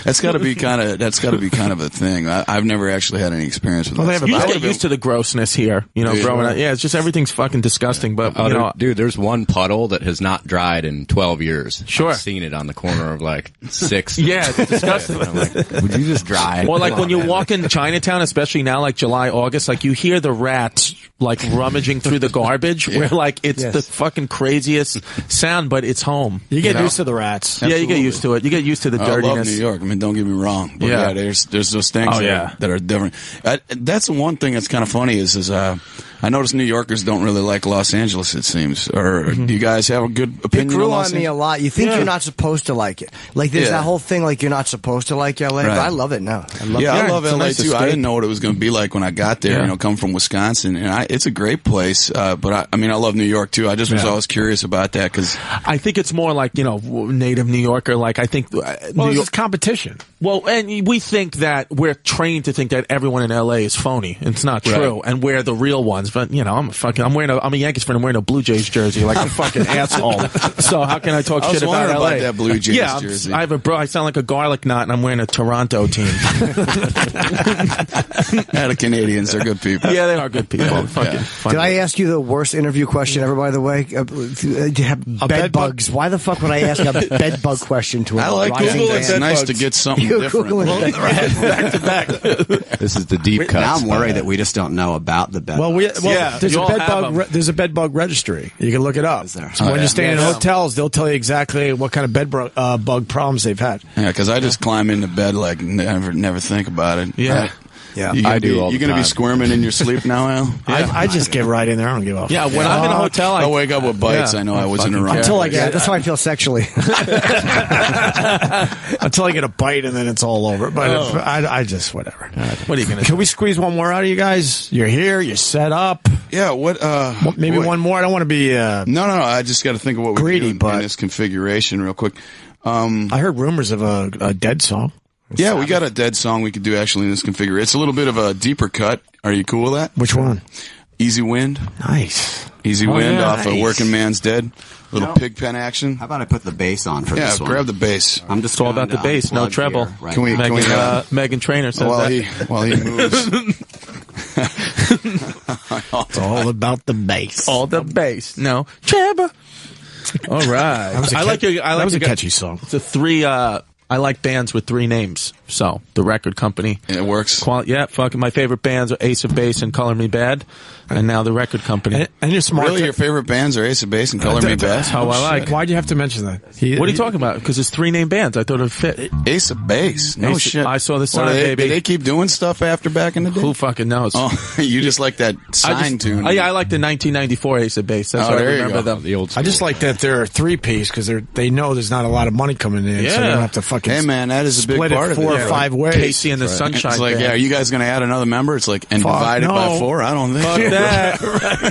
That's got to be kind of a thing. I've never actually had any experience with that. You just get used to the grossness here, growing up. Yeah, it's just everything's fucking disgusting. But dude, there's one puddle that has not dried in 12 years. Sure, I've seen it on the corner of like 6. Yeah, it's disgusting. I'm like, would you just dry? Or like when you walk in Chinatown, especially now, like July, August, like you hear the rats like rummaging through the garbage, where like it's the fucking craziest sound, but it's home. You get used to the rats. Absolutely. Yeah, you get used to it. You get used to the dirtiness. I love New York. I mean, don't get me wrong. But yeah, there's those things that are different. That's the one thing that's kind of funny is I notice New Yorkers don't really like Los Angeles, it seems. Or do you guys have a good opinion? It grew on Los on me a lot. You think you're not supposed to like it. Like there's that whole thing like you're not supposed to like LA, but I love it now. I love LA nice too. I didn't know what it was going to be like when I got there, come from Wisconsin. And it's a great place. But I love New York too. I just was always curious about that because I think it's more like, native New Yorker. Like I think New York competition. Well, and we think that we're trained to think that everyone in LA is phony. It's not true. And we're the real ones. Fans, but I'm a Yankees fan. I'm wearing a Blue Jays jersey like a fucking asshole. So how can I talk shit about LA? That Blue Jays jersey. I sound like a garlic knot, and I'm wearing a Toronto team. The Canadians, they're good people. Yeah, they are good people. Did I ask you the worst interview question ever, by the way? Do you have bed bugs? Why the fuck would I ask a bed bug question to a I like rising Google. It's fan? nice to get something different. Back to back. This is the deep cut. Now I'm worried that we just don't know about the bed bugs. There's a bed bug registry. You can look it up. So when you're staying in hotels, they'll tell you exactly what kind of bed bug problems they've had. Yeah, because I just climb into bed like never think about it. Yeah. Yeah, I do all the You gonna time. be squirming in your sleep now, Al? I just get right in there. I don't give a fuck. Yeah, when I'm in a hotel, I wake up with bites. I know I was in the wrong. Until I get, that's how I feel sexually. Until I get a bite and then it's all over. But I just whatever. What are you gonna? Can we squeeze one more out of you guys? You're here. You're set up. Yeah. Maybe one more. I don't want to be. No. I just got to think of what we do in this configuration real quick. I heard rumors of a Dead song. Yeah, we got a Dead song we could do actually in this configuration. It's a little bit of a deeper cut. Are you cool with that? Which one? Easy Wind. Nice. Easy Wind off of Working Man's Dead. Little pig pen action. How about I put the bass on for this one? Yeah, grab the bass. I'm just It's all about the bass, no treble. Here, right? Can we Megan Trainor says while that. he moves. It's all about the bass. All the bass. No treble. All right. That was a catchy song. It's a three. I like bands with three names. So the record company. It works. Fucking my favorite bands are Ace of Base and Color Me Bad. And now the record company. And you're smart. Really, your favorite bands are Ace of Base and Color Me Bad? That's how I like. Why'd you have to mention that? What are you talking about? Because it's three name bands. I thought it would fit. Ace of Base. No shit. I saw the sign, baby. Did they keep doing stuff after back in the day? Who fucking knows? Oh, you just like that sign tune. I like the 1994 Ace of Base. That's what I remember them. The old school. I just like that they're a three-piece because they know there's not a lot of money coming in, so they don't have to fucking. Hey man, that is a big split part it of it. 4 or 5 ways. Casey and the Sunshine It's like, Band. are you guys going to add another member? It's like, and divide it by 4? I don't think Fuck so. that.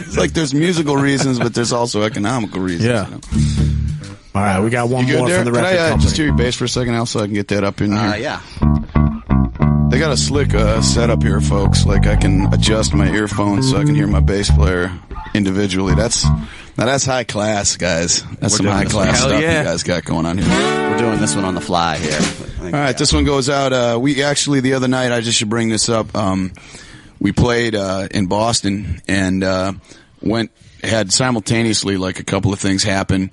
It's like there's musical reasons, but there's also economical reasons. Yeah. You know? All right, we got one You good more there? from the Can record I company. just hear your bass for a second, Al, so I can get that up in here? Yeah. They got a slick setup here, folks. Like I can adjust my earphones so I can hear my bass player individually. That's high class, guys. That's some high class stuff you guys got going on here. We're doing this one on the fly here. All right, this one goes out. We actually the other night. I just should bring this up. We played in Boston and had simultaneously like a couple of things happen.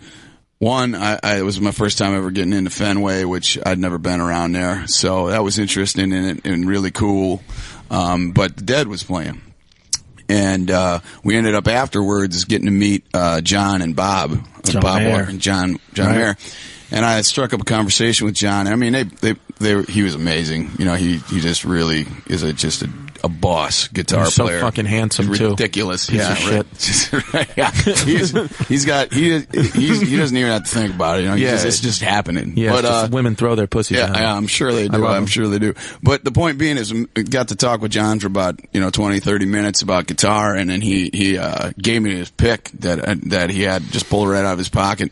One, it was my first time ever getting into Fenway, which I'd never been around there, so that was interesting and really cool. But the Dead was playing, and we ended up afterwards getting to meet John and Bob Walker and John Mayer. And I had struck up a conversation with John. I mean, he was amazing. You know, he just really is just a boss guitar player. So fucking handsome too. Ridiculous. Piece of shit. Yeah. He doesn't even have to think about it. You know, it's just happening. Yeah, but just women throw their pussies out. Yeah, I'm sure they do. I'm sure they do. But the point being is, we got to talk with John for about 20, 30 minutes about guitar, and then he gave me his pick that he had just pulled right out of his pocket.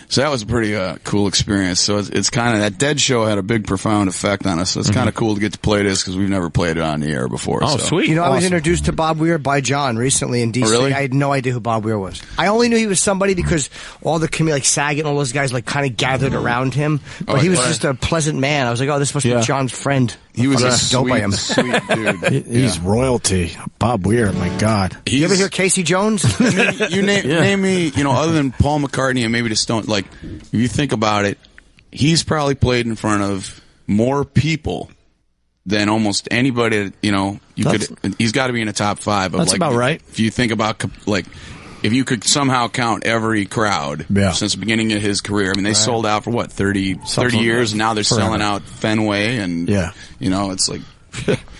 So that was a pretty cool experience. So it's kind of that Dead show had a big, profound effect on us. So it's kind of cool to get to play this because we've never played it on the air before. Oh, so. sweet! You know, I was introduced to Bob Weir by John recently in DC. Oh, really? I had no idea who Bob Weir was. I only knew he was somebody because all the community, like Saget and all those guys, like kind of gathered around him. But he was just a pleasant man. I was like, oh, this must be John's friend. He was a dope by him. sweet dude. He's royalty. Bob Weir, my God. You ever hear Casey Jones? You name me, other than Paul McCartney and maybe the Stones, like, if you think about it, he's probably played in front of more people than almost anybody, he's got to be in the top 5. That's about right. If you think about, like, if you could somehow count every crowd since the beginning of his career, I mean, they sold out for 30 years, and now they're selling out Fenway, and, it's like...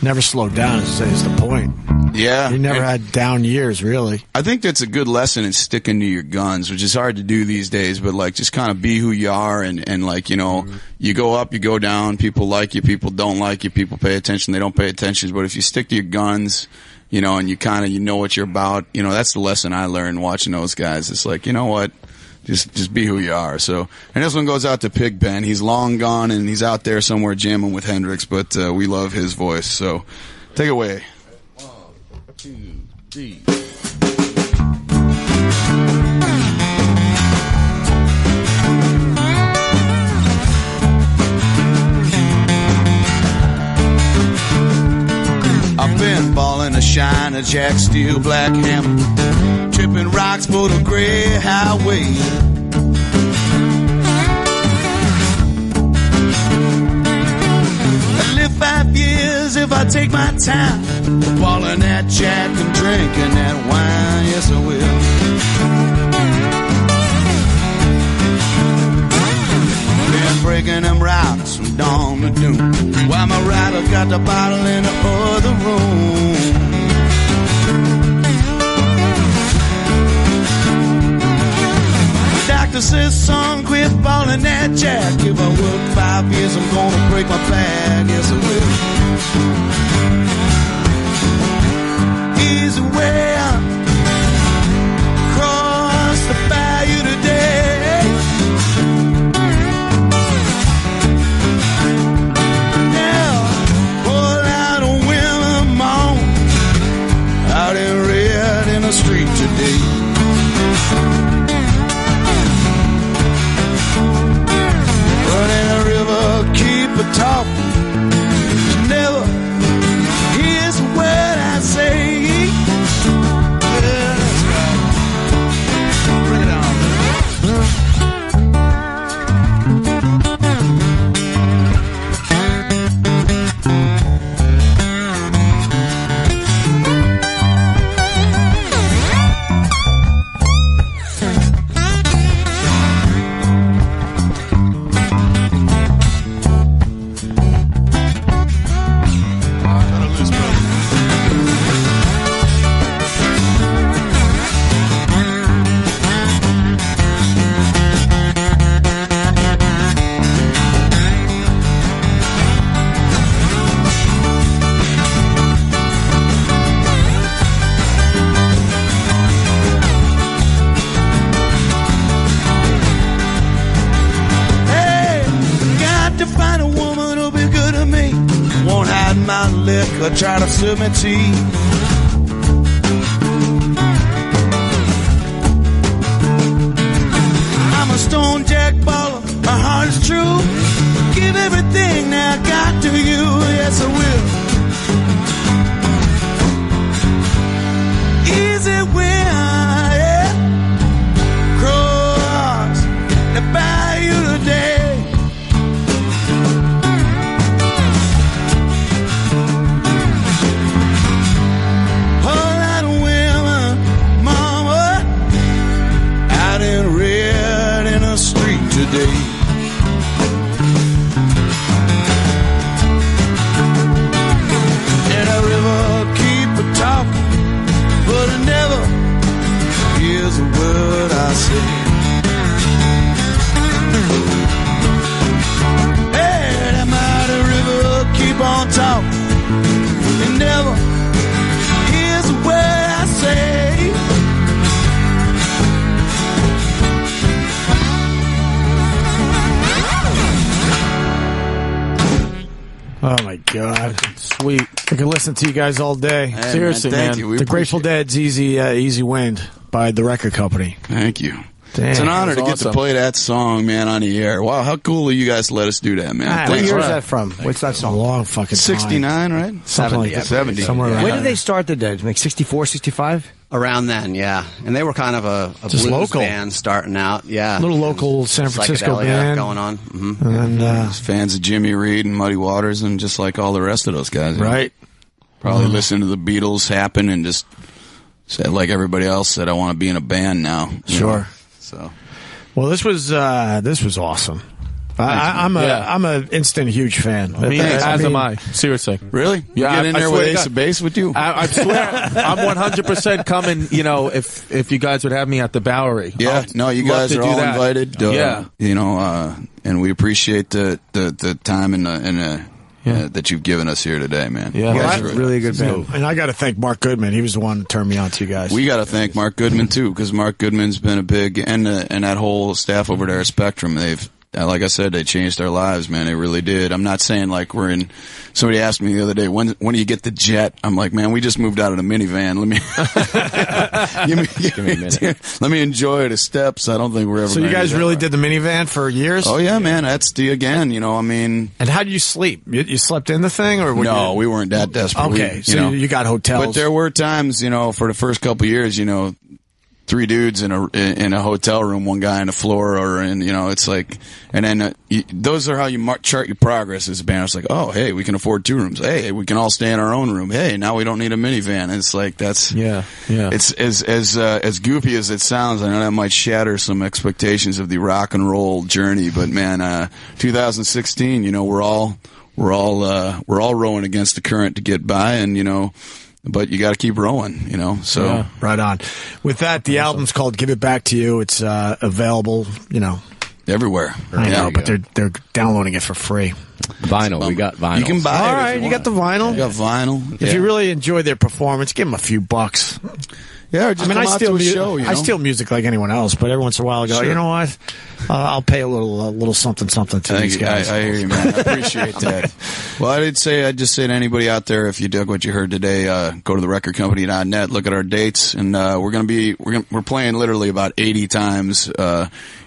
Never slowed down, is the point. Yeah. He never had down years, really. I think that's a good lesson in sticking to your guns, which is hard to do these days, but like just kind of be who you are and like, you go up, you go down, people like you, people don't like you, people pay attention, they don't pay attention, but if you stick to your guns, and you kind of, know what you're about, that's the lesson I learned watching those guys. It's like, you know what? Just be who you are. So, and this one goes out to Pigpen. He's long gone and he's out there somewhere jamming with Hendrix, but we love his voice. So, take it away. 1, 2, 3. I've been balling a shine, a jack steel black hammer, tripping rocks for the gray highway. I'd live 5 years if I take my time, balling that jack and drinking that wine. Yes, I will. Been breaking them rocks from dawn to noon, while my rider got the bottle in the other room. The doctor says, son, quit balling that jack. If I work 5 years, I'm gonna break my back. Yes, I will. Easy way up, cross the bayou today. Out in red in the street today. Running a river, keep a talking. Never hears a word I say. Yeah, that's right. Bring it on. Liquor, try to serve me tea. I'm a stone jack baller, my heart is true. Give everything that I got to you. Yes, I will. Easy win, yeah. Cross the bayou today. Today. And a river keep a talking, but it never hears a word I say. Hey, that mighty river keep on talking, it never hears a word I say. Oh my God, sweet! I could listen to you guys all day. Hey, Seriously, man, thank you. We The Grateful Dead's "Easy Wind" by the record company. Thank you. Damn, it's an honor to get awesome. to play that song, man, on the air. Wow, how cool of you guys to let us do that, man. What year is that from? What's that song? A long fucking time. 69, right? Something like that. 70. Somewhere around When did they start the Dead? Like 64, 65? Around then, yeah. And they were kind of a Just blues local. band starting out. Yeah. Little local San Francisco Psychedelia band going on. Mm-hmm. And fans of Jimmy Reed and Muddy Waters and just like all the rest of those guys. Right. Probably listen to the Beatles happen and just said, like everybody else said, I want to be in a band now. Sure. Know? So. Well, this was awesome. I'm an instant huge fan. As am I. Seriously. Really? You Yeah, get in I there swear with to Ace God. of Base with you? I swear, I'm 100% coming. You know, if you guys would have me at the Bowery. Yeah, no, you guys are all invited. Yeah. You know, and we appreciate the time and that you've given us here today, man. Yeah, You guys well, are really good band. And I got to thank Mark Goodman. He was the one that turned me on to you guys. We got to thank Mark Goodman too, because Mark Goodman's been a big and that whole staff over there at Spectrum. like I said, they changed our lives, man. They really did. I'm not saying like we're in. Somebody asked me the other day, when do you get the jet? I'm like, man, we just moved out of the minivan. Let me give me a minute. Let me enjoy the steps. I don't think we're ever. So you guys really did the minivan for years? Oh yeah, man. That's again. I mean. And how do you sleep? You slept in the thing, or no? We weren't that desperate. Okay, so you got hotels. But there were times, for the first couple of years, 3 dudes in a hotel room, one guy on the floor, or it's like, and then those are how you chart your progress as a band. It's like, oh, hey, we can afford 2 rooms. Hey, we can all stay in our own room. Hey, now we don't need a minivan. And it's like that's It's as goofy as it sounds. I know that might shatter some expectations of the rock and roll journey, but man, 2016, we're all rowing against the current to get by, and but you got to keep rowing, so. Yeah, right on. With that, the album's called Give It Back to You. It's available, everywhere. I know, but they're downloading it for free. Vinyl. We got vinyl. You can buy it. All right, you got the vinyl? You got vinyl. If you really enjoy their performance, give them a few bucks. Yeah, just I steal show, I steal music like anyone else, but every once in a while I go, Sure. you know what? I'll pay a little something to these guys. I hear you, man. I appreciate that. Well, I'd just say to anybody out there, if you dug what you heard today, go to therecordcompany.net, look at our dates, and we're playing literally about 80 times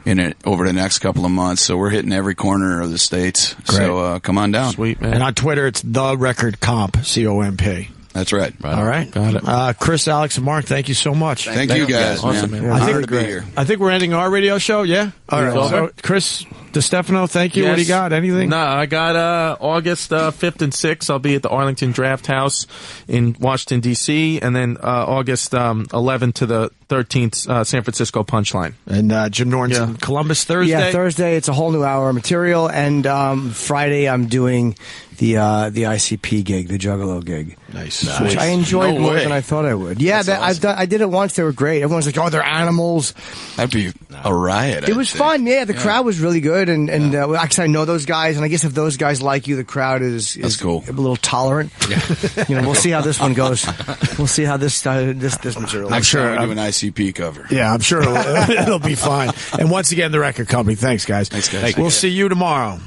in it over the next couple of months. So we're hitting every corner of the states. Great. So come on down. Sweet, man. And on Twitter, it's The Record Comp, COMP. That's right. All right. Got it. Chris, Alex, and Mark, thank you so much. Thank you guys, Awesome, man. man. Honored to be here. I think we're ending our radio show, yeah? All right. So, Chris Distefano, thank you. Yes. What do you got? Anything? No, I got August 5th and 6th. I'll be at the Arlington Draft House in Washington, D.C., and then August 11th to the 13th, San Francisco Punchline. And Jim Norton's in Columbus Thursday? Yeah, Thursday, it's a whole new hour of material, and Friday I'm doing the ICP gig, the Juggalo gig. Nice. Which I enjoyed more than I thought I would. Yeah, I did it once. They were great. Everyone's like, oh, they're animals. That'd be a riot. It was fun. Yeah, the crowd was really good. And actually, I know those guys. And I guess if those guys like you, the crowd is cool. A little tolerant. We'll see how this one goes. We'll see how this material. I'm sure we'll do an ICP cover. Yeah, I'm sure it'll be fine. And once again, the record company. Thanks, guys. Thanks, guys. We'll see you tomorrow.